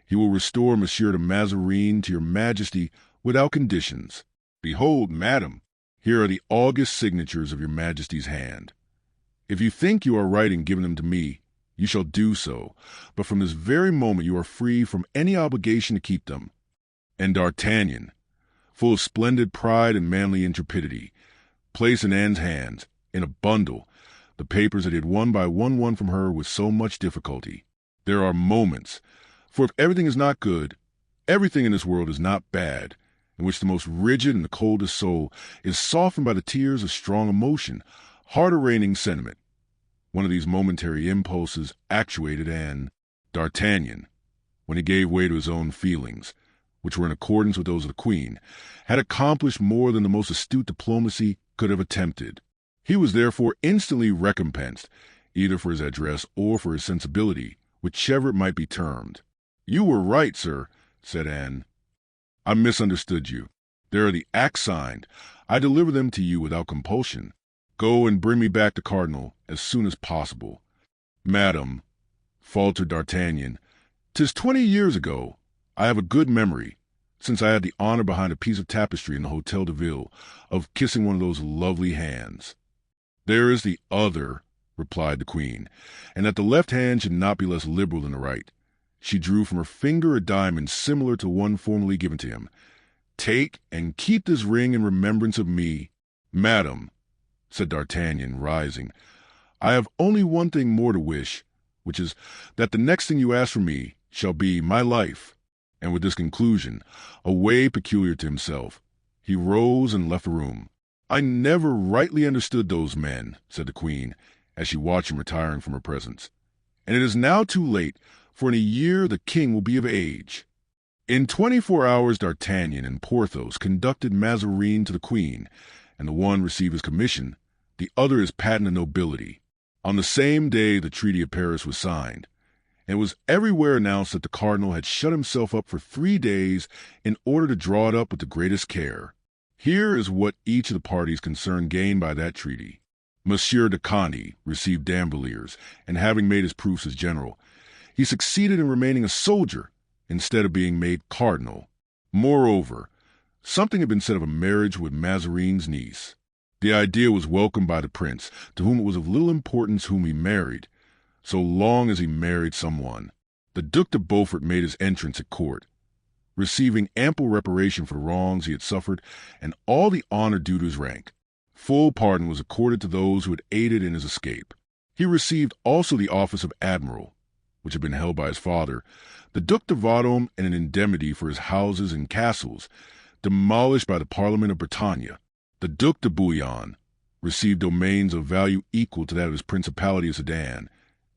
[SPEAKER 1] he will restore Monsieur de Mazarin to your majesty without conditions. Behold, madam, here are the august signatures of your majesty's hand. If you think you are right in giving them to me, you shall do so, but from this very moment you are free from any obligation to keep them." And D'Artagnan, full of splendid pride and manly intrepidity, placed in Anne's hands, in a bundle, the papers that he had one by one won from her with so much difficulty. There are moments, for if everything is not good, everything in this world is not bad, in which the most rigid and the coldest soul is softened by the tears of strong emotion, heart-arraigning sentiment. One of these momentary impulses actuated D'Artagnan, when he gave way to his own feelings, which were in accordance with those of the queen, had accomplished more than the most astute diplomacy could have attempted. He was therefore instantly recompensed, either for his address or for his sensibility, whichever it might be termed. "You were right, sir," said Anne. "I misunderstood you. There are the acts signed. I deliver them to you without compulsion. Go and bring me back the cardinal as soon as possible." "Madam," faltered D'Artagnan, "'tis 20 years ago. I have a good memory, since I had the honor behind a piece of tapestry in the Hotel de Ville of kissing one of those lovely hands." "There is the other," replied the queen, "and that the left hand should not be less liberal than the right." She drew from her finger a diamond similar to one formerly given to him. "Take and keep this ring in remembrance of me." "Madam," said D'Artagnan, rising, "I have only one thing more to wish, which is that the next thing you ask from me shall be my life." And with this conclusion, a way peculiar to himself, he rose and left the room. "I never rightly understood those men," said the queen, as she watched him retiring from her presence. "And it is now too late, for in a year the king will be of age." In 24 hours D'Artagnan and Porthos conducted Mazarin to the queen, and the one received his commission, the other his patent of nobility. On the same day the Treaty of Paris was signed, and it was everywhere announced that the cardinal had shut himself up for 3 days in order to draw it up with the greatest care. Here is what each of the parties concerned gained by that treaty. Monsieur de Conde received D'Amberliers, and having made his proofs as general, he succeeded in remaining a soldier instead of being made cardinal. Moreover, something had been said of a marriage with Mazarin's niece. The idea was welcomed by the prince, to whom it was of little importance whom he married, so long as he married someone. The Duc de Beaufort made his entrance at court, receiving ample reparation for the wrongs he had suffered and all the honor due to his rank. Full pardon was accorded to those who had aided in his escape. He received also the office of admiral, which had been held by his father, the Duc de Vendôme, and an indemnity for his houses and castles, demolished by the Parliament of Bretagne. The Duc de Bouillon received domains of value equal to that of his Principality of Sedan,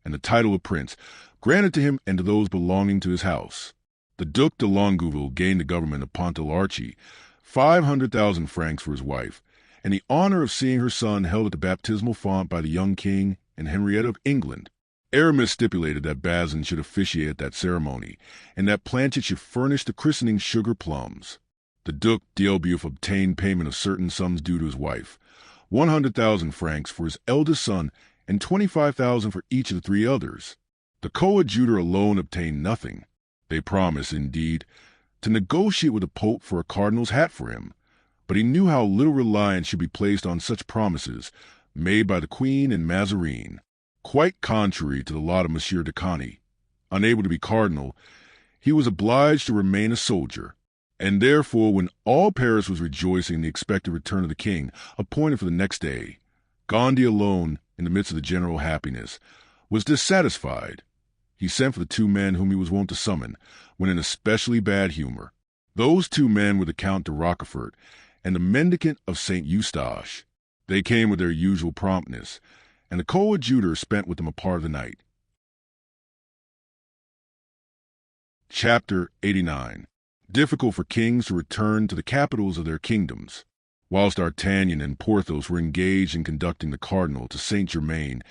[SPEAKER 1] and the title of prince, granted to him and to those belonging to his house. The Duc de Longueville gained the government of Pontelarchi, 500,000 francs for his wife, and the honor of seeing her son held at the baptismal font by the young king and Henrietta of England. Aramis stipulated that Bazin should officiate at that ceremony, and that Planchet should furnish the christening sugar plums. The Duc d'Elbeuf obtained payment of certain sums due to his wife, 100,000 francs for his eldest son and 25,000 for each of the 3 others. The coadjutor alone obtained nothing. They promised, indeed, to negotiate with the Pope for a cardinal's hat for him, but he knew how little reliance should be placed on such promises made by the Queen and Mazarin. Quite contrary to the lot of Monsieur de Conde, unable to be cardinal, he was obliged to remain a soldier, and therefore when all Paris was rejoicing in the expected return of the king, appointed for the next day, Gondy alone, in the midst of the general happiness, was dissatisfied. He sent for the 2 men whom he was wont to summon, when in especially bad humor. Those 2 men were the Count de Rochefort and the mendicant of St. Eustache. They came with their usual promptness, and the coadjutor spent with them a part of the night. Chapter 89. Difficult for kings to return to the capitals of their kingdoms. Whilst D'Artagnan and Porthos were engaged in conducting the cardinal to Saint-Germain,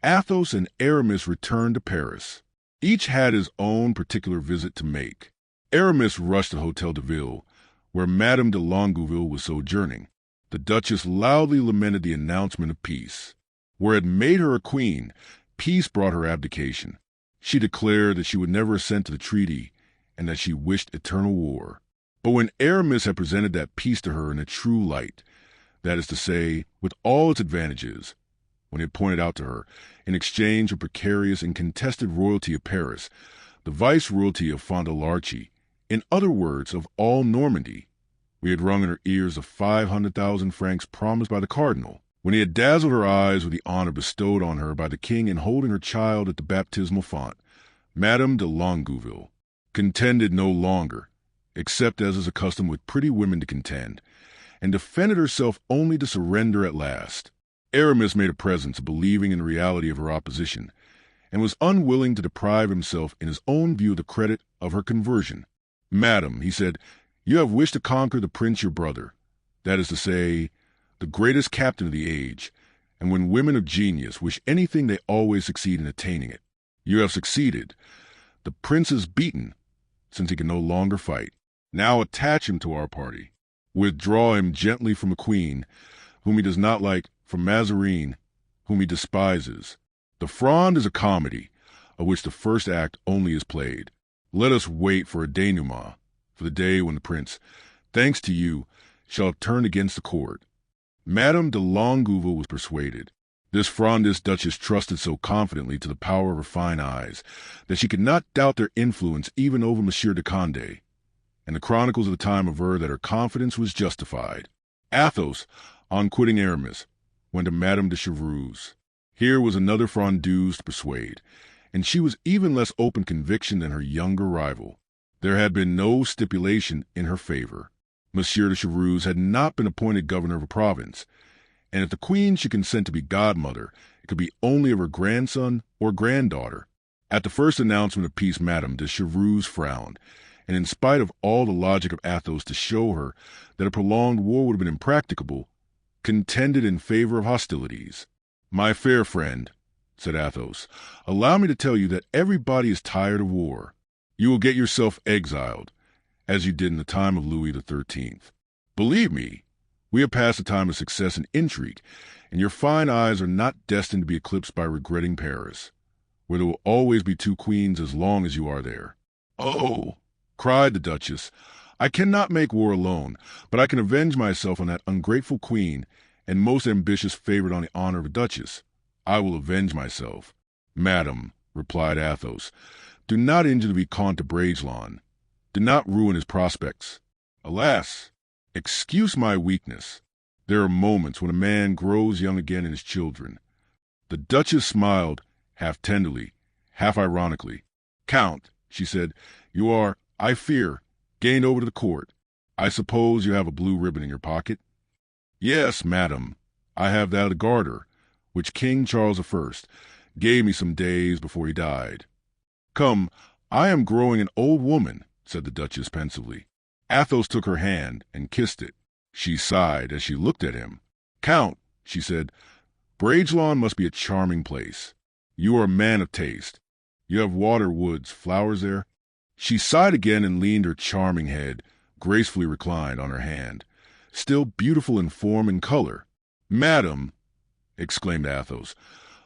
[SPEAKER 1] Athos and Aramis returned to Paris. Each had his own particular visit to make. Aramis rushed to the Hôtel de Ville, where Madame de Longueville was sojourning. The Duchess loudly lamented the announcement of peace. Where it made her a queen, peace brought her abdication. She declared that she would never assent to the treaty and that she wished eternal war. But when Aramis had presented that peace to her in a true light, that is to say, with all its advantages, when he had pointed out to her, in exchange for precarious and contested royalty of Paris, the viceroyalty of Fondelarche, in other words, of all Normandy, we had rung in her ears the 500,000 francs promised by the cardinal. When he had dazzled her eyes with the honor bestowed on her by the king in holding her child at the baptismal font, Madame de Longueville contended no longer, except as is accustomed with pretty women to contend, and defended herself only to surrender at last. Aramis made a presence of believing in the reality of her opposition, and was unwilling to deprive himself in his own view of the credit of her conversion. "Madam," he said, "you have wished to conquer the prince your brother, that is to say, the greatest captain of the age, and when women of genius wish anything they always succeed in attaining it. You have succeeded. The prince is beaten, since he can no longer fight. Now attach him to our party. Withdraw him gently from a queen, whom he does not like, from Mazarin, whom he despises. The Fronde is a comedy, of which the first act only is played. Let us wait for a denouement, for the day when the prince, thanks to you, shall have turned against the court." Madame de Longueville was persuaded. This Frondist duchess trusted so confidently to the power of her fine eyes that she could not doubt their influence even over Monsieur de Condé, and the chronicles of the time aver that her confidence was justified. Athos, on quitting Aramis, went to Madame de Chevreuse. Here was another Frondeuse to persuade, and she was even less open conviction than her younger rival. There had been no stipulation in her favor. Monsieur de Chevreuse had not been appointed governor of a province, and if the queen should consent to be godmother, it could be only of her grandson or granddaughter. At the first announcement of peace, Madame de Chevreuse frowned, and in spite of all the logic of Athos to show her that a prolonged war would have been impracticable, contended in favor of hostilities. "My fair friend," said Athos, "allow me to tell you that everybody is tired of war. You will get yourself exiled, as you did in the time of Louis XIII. Believe me, we have passed a time of success and intrigue, and your fine eyes are not destined to be eclipsed by regretting Paris, where there will always be two queens as long as you are there." "Oh," cried the Duchess, "I cannot make war alone, but I can avenge myself on that ungrateful queen and most ambitious favorite on the honor of a duchess. I will avenge myself." "Madam," replied Athos, "do not injure the Vicomte de Bragelonne. Do not ruin his prospects. Alas! Excuse my weakness. There are moments when a man grows young again in his children." The Duchess smiled, half tenderly, half ironically. "Count," she said, "you are, I fear, gained over to the court. I suppose you have a blue ribbon in your pocket?" "Yes, madam. I have that of the Garter, which King Charles I gave me some days before he died." "Come, I am growing an old woman," said the Duchess pensively. Athos took her hand and kissed it. She sighed as she looked at him. "Count," she said, "Bragelonne must be a charming place. You are a man of taste. You have water, woods, flowers there." She sighed again and leaned her charming head, gracefully reclined, on her hand, still beautiful in form and color. "Madam," exclaimed Athos,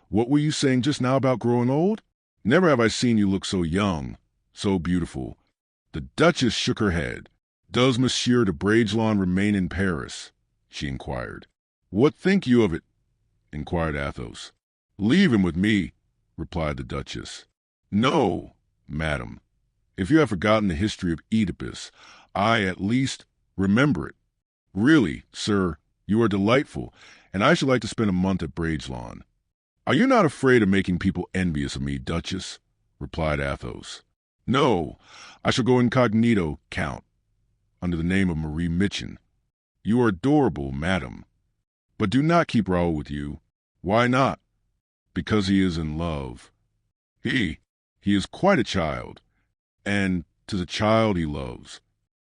[SPEAKER 1] "what were you saying just now about growing old? Never have I seen you look so young, so beautiful." The Duchess shook her head. "Does Monsieur de Bragelonne remain in Paris?" she inquired. "What think you of it?" inquired Athos. "Leave him with me," replied the Duchess. "No, madam. If you have forgotten the history of Oedipus, I, at least, remember it. Really, sir, you are delightful, and I should like to spend a month at Bragelonne." "Are you not afraid of making people envious of me, Duchess?" replied Athos. "No, I shall go incognito, Count, under the name of Marie Mitchin." "You are adorable, madam. But do not keep Raoul with you." "Why not?" Because he is in love. He is quite a child, and 'tis a child he loves.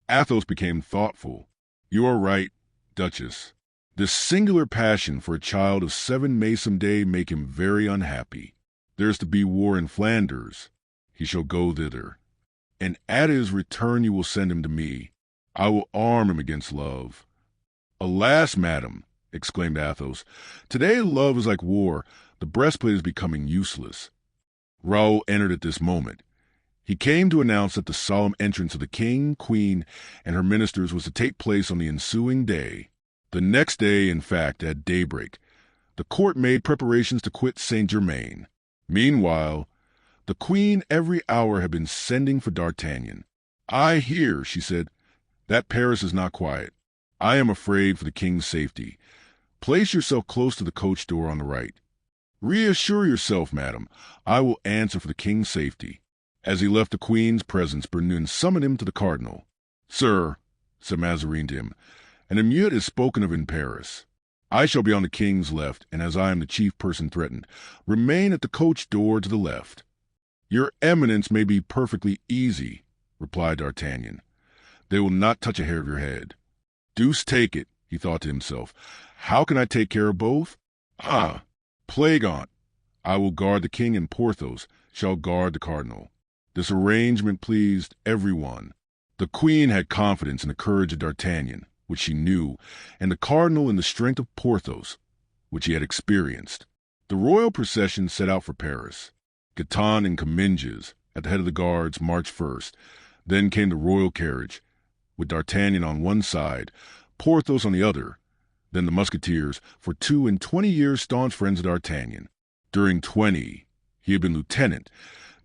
[SPEAKER 1] Athos became thoughtful. You are right, Duchess. This singular passion for a child of 7 may some day make him very unhappy. There is to be war in Flanders. He shall go thither. And at his return you will send him to me. I will arm him against love. Alas, madam, exclaimed Athos, today love is like war. The breastplate is becoming useless. Raoul entered at this moment. He came to announce that the solemn entrance of the king, queen, and her ministers was to take place on the ensuing day. The next day, in fact, at daybreak, the court made preparations to quit Saint-Germain. Meanwhile, the queen every hour had been sending for D'Artagnan. I hear, she said, that Paris is not quiet. I am afraid for the king's safety. Place yourself close to the coach door on the right. Reassure yourself, madam. I will answer for the king's safety. As he left the queen's presence, Bernouin summoned him to the cardinal. Sir, said Mazarin to him, an emeute is spoken of in Paris. I shall be on the king's left, and as I am the chief person threatened, remain at the coach door to the left. Your eminence may be perfectly easy, replied D'Artagnan. They will not touch a hair of your head. Deuce take it, he thought to himself. How can I take care of both? Plague on't. I will guard the king, and Porthos shall guard the cardinal. This arrangement pleased every one. The queen had confidence in the courage of D'Artagnan, which she knew, and the cardinal in the strength of Porthos, which he had experienced. The royal procession set out for Paris. Gaetan and Comminges, at the head of the guards, marched first. Then came the royal carriage, with D'Artagnan on one side, Porthos on the other. Then the Musketeers, for 22 years staunch friends of D'Artagnan. During 20, he had been lieutenant,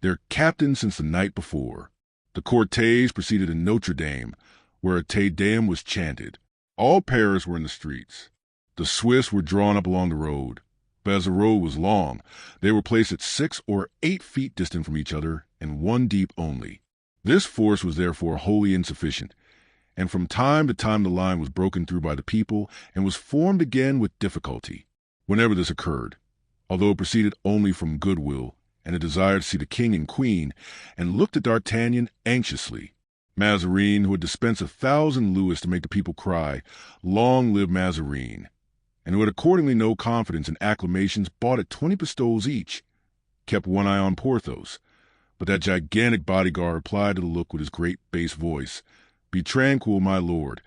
[SPEAKER 1] their captain since the night before. The cortege proceeded to Notre Dame, where a Te Deum was chanted. All Paris were in the streets. The Swiss were drawn up along the road, but as the road was long, they were placed at 6 or 8 feet distant from each other and 1 deep only. This force was therefore wholly insufficient, and from time to time the line was broken through by the people and was formed again with difficulty. Whenever this occurred, although it proceeded only from goodwill and a desire to see the king and queen, and looked at D'Artagnan anxiously, Mazarin, who had dispensed 1,000 louis to make the people cry, "Long live Mazarin," and who had accordingly no confidence in acclamations bought at 20 pistoles each, kept one eye on Porthos. But that gigantic bodyguard replied to the look with his great bass voice, "Be tranquil, my lord,"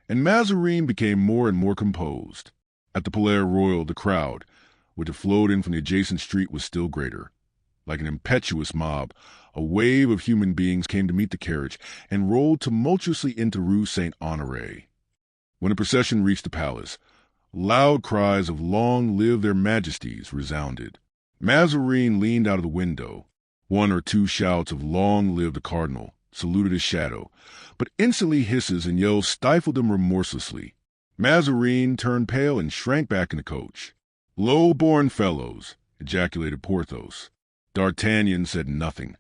[SPEAKER 1] and Mazarin became more and more composed. At the Palais Royal, the crowd, which had flowed in from the adjacent street, was still greater. Like an impetuous mob, a wave of human beings came to meet the carriage and rolled tumultuously into Rue Saint-Honoré. When the procession reached the palace, loud cries of "Long live their majesties" resounded. Mazarin leaned out of the window. 1 or 2 shouts of "Long live the cardinal" saluted his shadow, but instantly hisses and yells stifled them remorselessly. Mazarin turned pale and shrank back in the coach. "Low-born fellows!" ejaculated Porthos. D'Artagnan said nothing,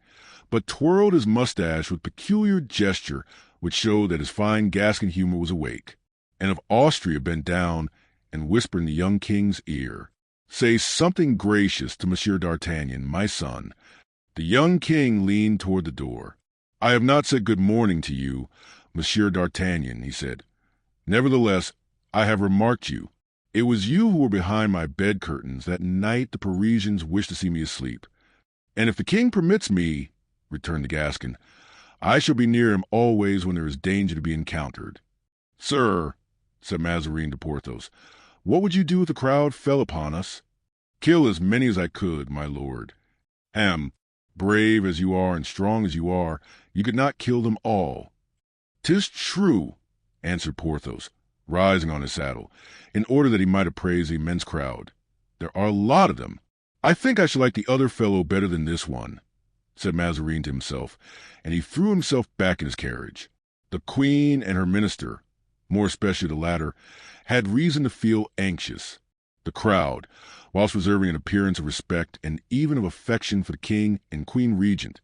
[SPEAKER 1] but twirled his mustache with peculiar gesture which showed that his fine Gascon humor was awake. And of Austria bent down and whispered in the young king's ear, "Say something gracious to Monsieur D'Artagnan, my son." The young king leaned toward the door. "I have not said good morning to you, Monsieur D'Artagnan," he said. "Nevertheless, I have remarked you. It was you who were behind my bed curtains that night the Parisians wished to see me asleep. And if the king permits me," returned the Gascon, "I shall be near him always when there is danger to be encountered." "Sir," said Mazarin to Porthos, "what would you do if the crowd fell upon us?" "Kill as many as I could, my lord." Brave as you are and strong as you are, you could not kill them all." "'Tis true," answered Porthos, rising on his saddle, in order that he might appraise the immense crowd. "There are a lot of them. I think I shall like the other fellow better than this one," said Mazarin to himself, and he threw himself back in his carriage. The queen and her minister, more especially the latter, had reason to feel anxious. The crowd, whilst preserving an appearance of respect and even of affection for the king and queen regent,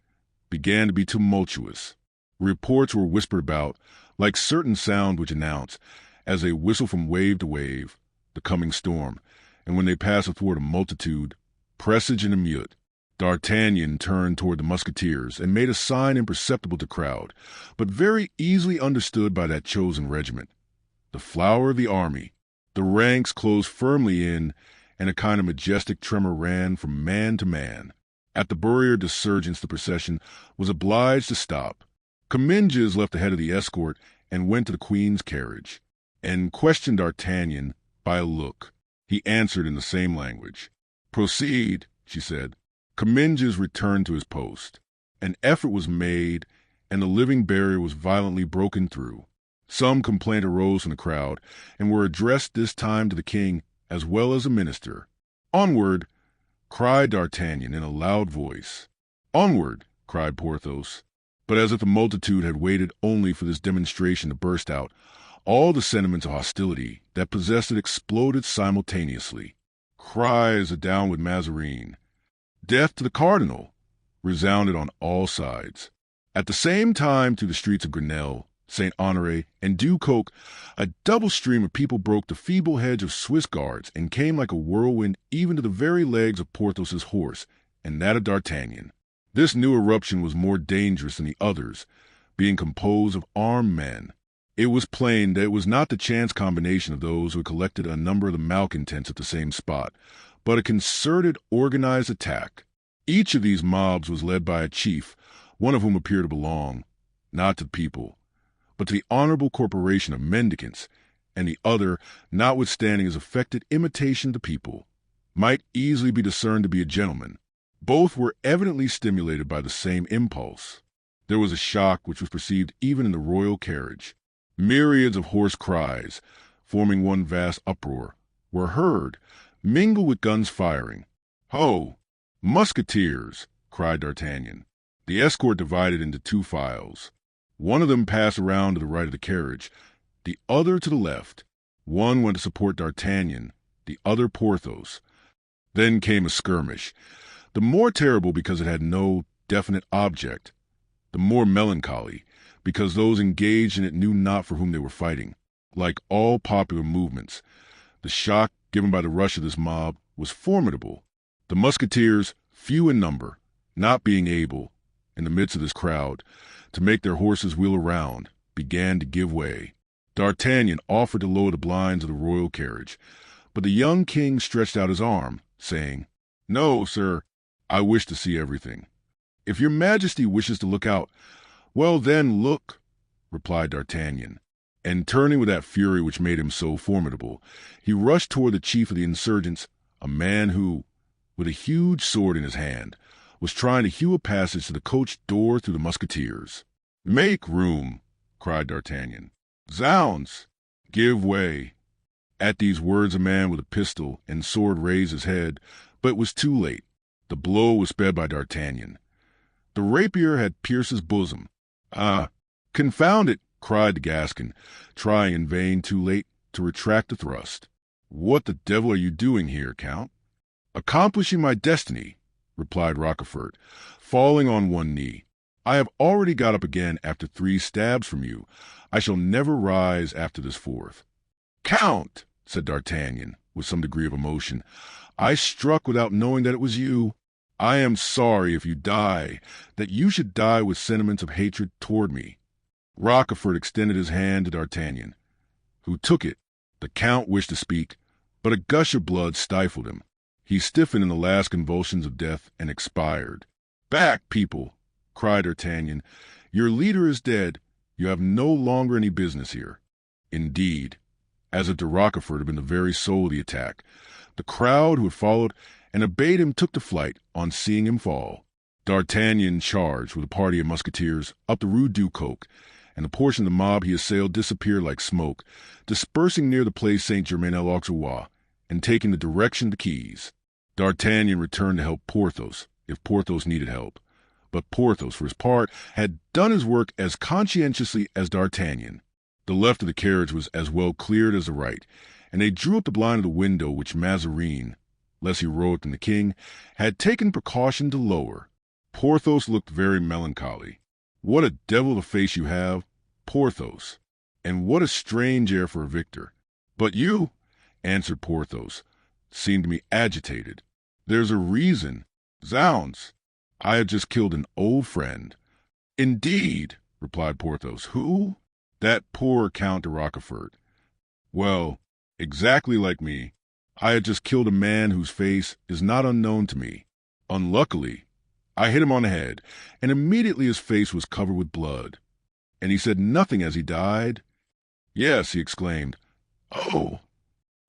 [SPEAKER 1] began to be tumultuous. Reports were whispered about, like certain sound which announce, as they whistle from wave to wave, the coming storm, and when they pass athwart a multitude, Presage and mute. D'Artagnan turned toward the Musketeers and made a sign imperceptible to crowd, but very easily understood by that chosen regiment. The flower of the army. The ranks closed firmly in, and a kind of majestic tremor ran from man to man. At the Barrier de Surgeons the procession was obliged to stop. Comminges left the head of the escort and went to the Queen's carriage, and questioned D'Artagnan by a look. He answered in the same language. "Proceed," she said. Comminges returned to his post. An effort was made, and the living barrier was violently broken through. Some complaint arose from the crowd, and were addressed this time to the king as well as the minister. "Onward!" cried D'Artagnan in a loud voice. "Onward!" cried Porthos. But as if the multitude had waited only for this demonstration to burst out, all the sentiments of hostility that possessed it exploded simultaneously. Cries of "Down with Mazarin!" "Death to the cardinal!" resounded on all sides. At the same time, through the streets of Grenelle, St. Honoré, and Ducoq, a double stream of people broke the feeble hedge of Swiss guards and came like a whirlwind even to the very legs of Porthos's horse and that of D'Artagnan. This new eruption was more dangerous than the others, being composed of armed men. It was plain that it was not the chance combination of those who had collected a number of the malcontents at the same spot, but a concerted, organized attack. Each of these mobs was led by a chief, one of whom appeared to belong, not to the people, but to the honorable corporation of mendicants, and the other, notwithstanding his affected imitation of the people, might easily be discerned to be a gentleman. Both were evidently stimulated by the same impulse. There was a shock which was perceived even in the royal carriage. Myriads of hoarse cries, forming one vast uproar, were heard, mingled with guns firing. "Ho! Musketeers!" cried D'Artagnan. The escort divided into two files. One of them passed around to the right of the carriage, the other to the left. One went to support D'Artagnan, the other Porthos. Then came a skirmish, the more terrible because it had no definite object, the more melancholy because those engaged in it knew not for whom they were fighting. Like all popular movements, the shock given by the rush of this mob was formidable. The Musketeers, few in number, not being able, in the midst of this crowd, to make their horses wheel around, began to give way. D'Artagnan offered to lower the blinds of the royal carriage, but the young king stretched out his arm, saying, "No, sir, I wish to see everything." "If your majesty wishes to look out, well then, look," replied D'Artagnan, and turning with that fury which made him so formidable, he rushed toward the chief of the insurgents, a man who, with a huge sword in his hand, was trying to hew a passage to the coach door through the Musketeers. "Make room!" cried D'Artagnan. "Zounds! Give way!" At these words a man with a pistol and sword raised his head, but it was too late. The blow was sped by D'Artagnan. The rapier had pierced his bosom. "Ah, confound it!" cried the Gascon, trying in vain, too late, to retract the thrust. "What the devil are you doing here, Count?" "Accomplishing my destiny," replied Rochefort, falling on one knee. "I have already got up again after 3 stabs from you. I shall never rise after this 4th. "Count," said D'Artagnan, with some degree of emotion, "I struck without knowing that it was you. I am sorry, if you die, that you should die with sentiments of hatred toward me." Rochefort extended his hand to D'Artagnan, who took it. The Count wished to speak, but a gush of blood stifled him. He stiffened in the last convulsions of death and expired. "Back, people!" cried D'Artagnan. "Your leader is dead. You have no longer any business here." Indeed, as if de Rochefort had been the very soul of the attack, the crowd who had followed and obeyed him took to flight on seeing him fall. D'Artagnan charged with a party of musketeers up the Rue Ducoq, and a portion of the mob he assailed disappeared like smoke, dispersing near the place Saint-Germain-l'Auxerrois and taking the direction of the quays. D'Artagnan returned to help Porthos, if Porthos needed help. But Porthos, for his part, had done his work as conscientiously as D'Artagnan. The left of the carriage was as well cleared as the right, and they drew up the blind of the window which Mazarin, less heroic than the king, had taken precaution to lower. Porthos looked very melancholy. "What a devil of a face you have, Porthos, and what a strange air for a victor. But you," answered Porthos, "seem to me agitated." There's a reason. Zounds! I had just killed an old friend. Indeed, replied Porthos. Who? That poor Count de Rochefort. Well, exactly like me. I had just killed a man whose face is not unknown to me. Unluckily, I hit him on the head, and immediately his face was covered with blood. And he said nothing as he died? Yes, he exclaimed. Oh,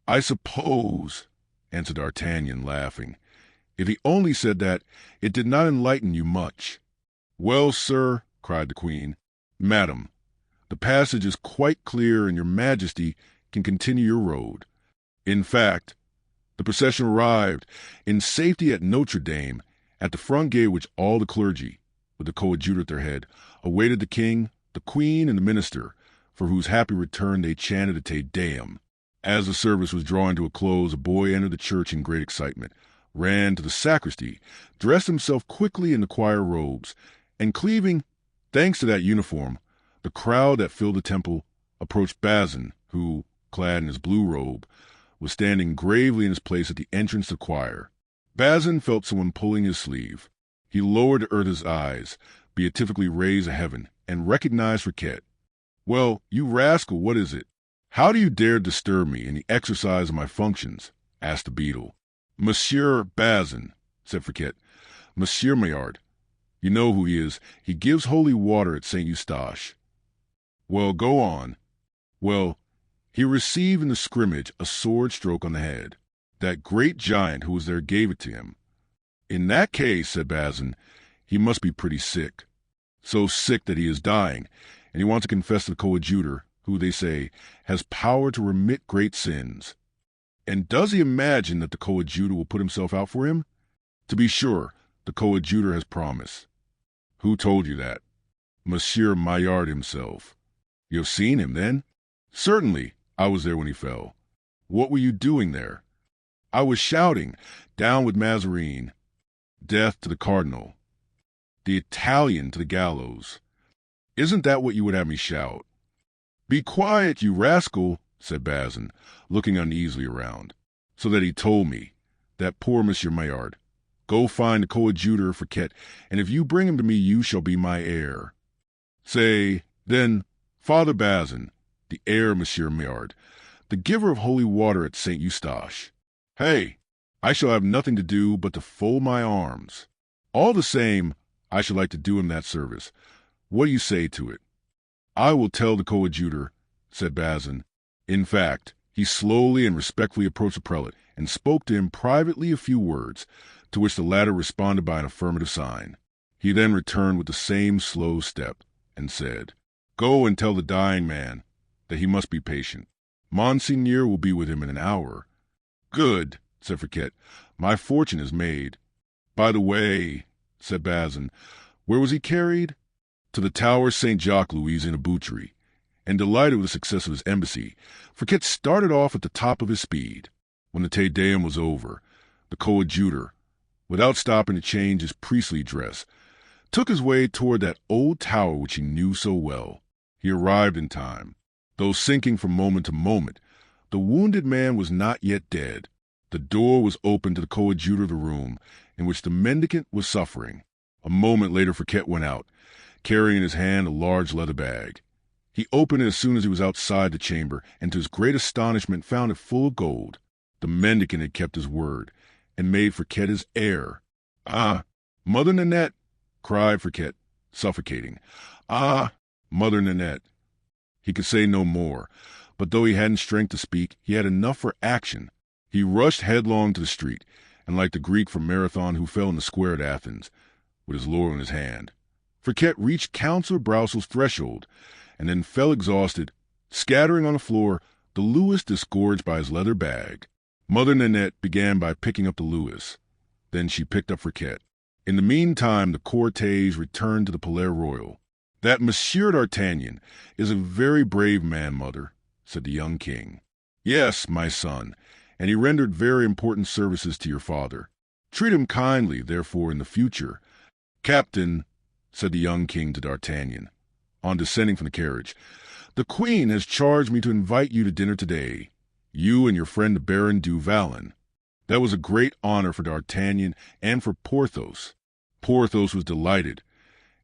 [SPEAKER 1] I suppose, answered D'Artagnan, laughing. If he only said that, it did not enlighten you much. Well, sir, cried the queen, madam, the passage is quite clear, and your majesty can continue your road. In fact, the procession arrived in safety at Notre Dame, at the front gate which all the clergy, with the coadjutor at their head, awaited the king, the queen, and the minister, for whose happy return they chanted a Te Deum. As the service was drawing to a close, a boy entered the church in great excitement, ran to the sacristy, dressed himself quickly in the choir robes, and cleaving, thanks to that uniform, the crowd that filled the temple, approached Bazin, who, clad in his blue robe, was standing gravely in his place at the entrance to the choir. Bazin felt someone pulling his sleeve. He lowered to earth his eyes, beatifically raised to heaven, and recognized Friquet. Well, you rascal, what is it? How do you dare disturb me in the exercise of my functions? Asked the beadle. Monsieur Bazin, said Friquet. Monsieur Maillard. You know who he is. He gives holy water at St. Eustache. Well, go on. Well, he received in the scrimmage a sword stroke on the head. That great giant who was there gave it to him. In that case, said Bazin, he must be pretty sick. So sick that he is dying, and he wants to confess to the coadjutor, who, they say, has power to remit great sins. And does he imagine that the coadjutor will put himself out for him? To be sure, the coadjutor has promised. Who told you that? Monsieur Maillard himself. You have seen him, then? Certainly, I was there when he fell. What were you doing there? I was shouting, down with Mazarin, death to the cardinal, the Italian to the gallows. Isn't that what you would have me shout? Be quiet, you rascal, said Bazin, looking uneasily around, so that he told me, that poor Monsieur Maillard. Go find the coadjutor Friquet, and if you bring him to me, you shall be my heir. Say, then, Father Bazin, the heir of Monsieur Maillard, the giver of holy water at St. Eustache. Hey, I shall have nothing to do but to fold my arms. All the same, I should like to do him that service. What do you say to it? I will tell the coadjutor, said Bazin. In fact, he slowly and respectfully approached the prelate and spoke to him privately a few words, to which the latter responded by an affirmative sign. He then returned with the same slow step and said, Go and tell the dying man that he must be patient. Monseigneur will be with him in an hour. Good, said Friquet. My fortune is made. By the way, said Bazin, where was he carried? To the Tower St. Jacques Louis in a Boucherie, and delighted with the success of his embassy, Friquet started off at the top of his speed. When the Te Deum was over, the coadjutor, without stopping to change his priestly dress, took his way toward that old tower which he knew so well. He arrived in time. Though sinking from moment to moment, the wounded man was not yet dead. The door was opened to the coadjutor of the room in which the mendicant was suffering. A moment later Friquet went out, carrying in his hand a large leather bag. He opened it as soon as he was outside the chamber, and to his great astonishment found it full of gold. The mendicant had kept his word, and made Friquet his heir. Ah, Mother Nanette, cried Friquet, suffocating. Ah, Mother Nanette. He could say no more, but though he hadn't strength to speak, he had enough for action. He rushed headlong to the street, and like the Greek from Marathon who fell in the square at Athens, with his laurel in his hand, Friquet reached Councillor Brousel's threshold, and then fell exhausted, scattering on the floor the louis disgorged by his leather bag. Mother Nanette began by picking up the louis. Then she picked up Friquet. In the meantime, the cortege returned to the Palais Royal. That Monsieur d'Artagnan is a very brave man, mother, said the young king. Yes, my son, and he rendered very important services to your father. Treat him kindly, therefore, in the future. Captain, said the young king to D'Artagnan, on descending from the carriage, the queen has charged me to invite you to dinner today, you and your friend the Baron du Vallon. That was a great honor for D'Artagnan and for Porthos. Porthos was delighted,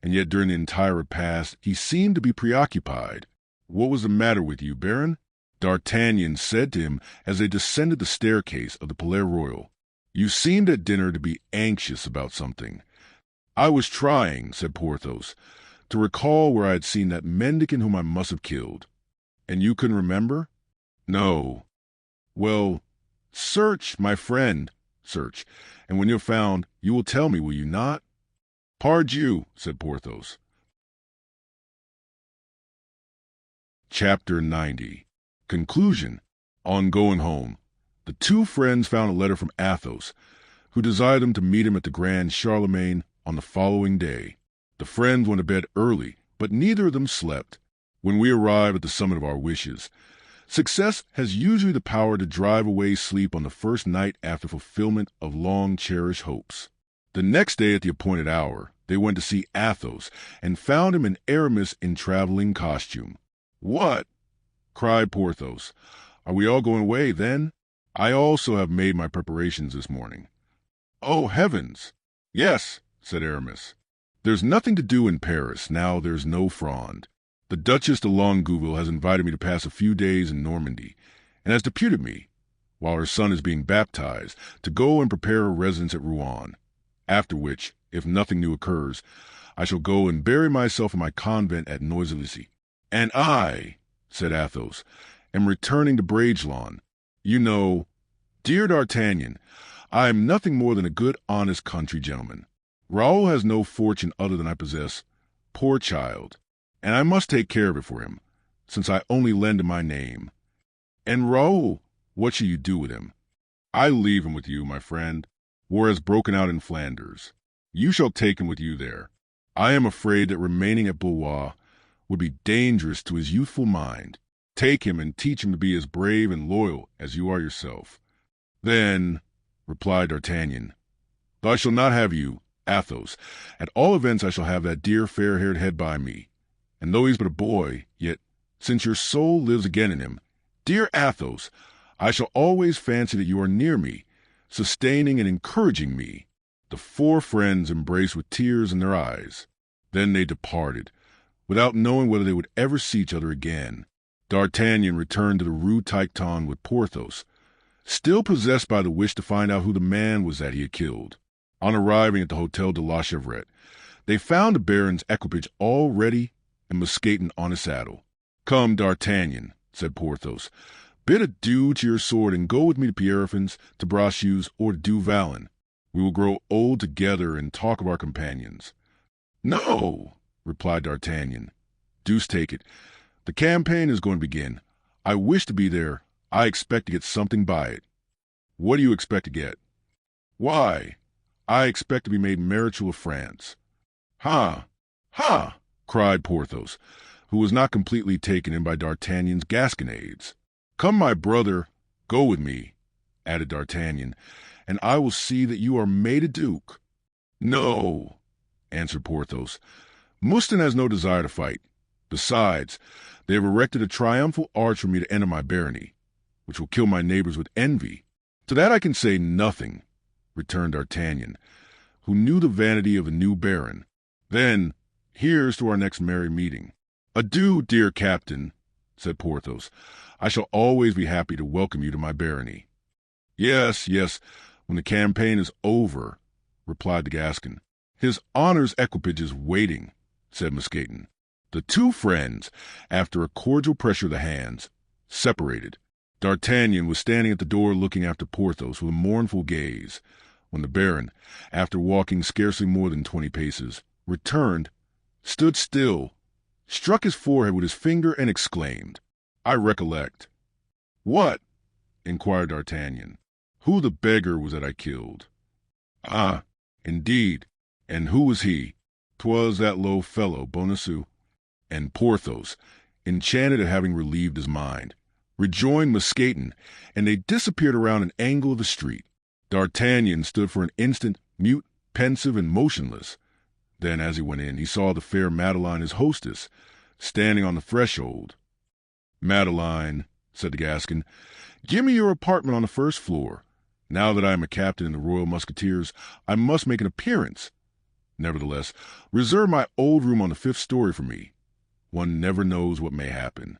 [SPEAKER 1] and yet during the entire repast he seemed to be preoccupied. "What was the matter with you, Baron?" D'Artagnan said to him as they descended the staircase of the Palais Royal. "You seemed at dinner to be anxious about something." "I was trying," said Porthos, "to recall where I had seen that mendicant whom I must have killed." "And you couldn't remember?" "No." "Well, search, my friend, search, and when you're found, you will tell me, will you not?" "Pardieu," said Porthos. Chapter 90. Conclusion. On going home, the two friends found a letter from Athos, who desired them to meet him at the Grand Charlemagne on the following day. The friends went to bed early, but neither of them slept. When we arrive at the summit of our wishes, success has usually the power to drive away sleep on the first night after fulfillment of long-cherished hopes. The next day at the appointed hour, they went to see Athos and found him and Aramis in traveling costume. "What?" cried Porthos. "Are we all going away, then?" "I also have made my preparations this morning." "Oh, heavens!" "Yes," said Aramis. "There's nothing to do in Paris, now there's no Fronde. The Duchess de Longueville has invited me to pass a few days in Normandy, and has deputed me, while her son is being baptized, to go and prepare a residence at Rouen, after which, if nothing new occurs, I shall go and bury myself in my convent at Noisy-le-Sec." "And I," said Athos, "am returning to Bragelonne. You know, dear D'Artagnan, I am nothing more than a good, honest country gentleman. Raoul has no fortune other than I possess, poor child, and I must take care of it for him, since I only lend him my name. And Raoul, what shall you do with him? I leave him with you, my friend. War has broken out in Flanders. You shall take him with you there. I am afraid that remaining at Blois would be dangerous to his youthful mind. Take him and teach him to be as brave and loyal as you are yourself." "Then," replied D'Artagnan, "though I shall not have you, Athos, at all events I shall have that dear fair-haired head by me. And though he's but a boy, yet, since your soul lives again in him, dear Athos, I shall always fancy that you are near me, sustaining and encouraging me." The four friends embraced with tears in their eyes. Then they departed, without knowing whether they would ever see each other again. D'Artagnan returned to the Rue Tiquetonne with Porthos, still possessed by the wish to find out who the man was that he had killed. On arriving at the Hôtel de la Chevrette, they found the Baron's equipage all ready and Mousqueton on his saddle. "Come, D'Artagnan," said Porthos, "bid adieu to your sword and go with me to Pierrefonds, to Bracieux, or to Du Vallon. We will grow old together and talk of our companions." "No," replied D'Artagnan. "Deuce take it. The campaign is going to begin. I wish to be there. I expect to get something by it." "What do you expect to get?" "Why, I expect to be made Marechal of France." "Ha! Ha!" cried Porthos, who was not completely taken in by D'Artagnan's gasconades. "Come, my brother, go with me," added D'Artagnan, "and I will see that you are made a duke." "No," answered Porthos. "Mouston has no desire to fight. Besides, they have erected a triumphal arch for me to enter my barony, which will kill my neighbors with envy." "To that I can say nothing," returned D'Artagnan, who knew the vanity of a new baron. "Then, here's to our next merry meeting." "Adieu, dear captain," said Porthos. "I shall always be happy to welcome you to my barony." "Yes, yes, when the campaign is over," replied the Gascon. "His honor's equipage is waiting," said Mousqueton. The two friends, after a cordial pressure of the hands, separated. D'Artagnan was standing at the door looking after Porthos with a mournful gaze, when the Baron, after walking scarcely more than 20 paces, returned, stood still, struck his forehead with his finger, and exclaimed, "I recollect." "What?" inquired D'Artagnan. "Who the beggar was that I killed." "Ah, indeed, and who was he?" "'Twas that low fellow, Bonacieux." And Porthos, enchanted at having relieved his mind, rejoined Mousqueton, and they disappeared around an angle of the street. D'Artagnan stood for an instant mute, pensive, and motionless. Then, as he went in, he saw the fair Madeleine, his hostess, standing on the threshold. "Madeleine," said the Gascon, "give me your apartment on the first floor. Now that I am a captain in the Royal Musketeers, I must make an appearance. Nevertheless, reserve my old room on the 5th story for me. One never knows what may happen.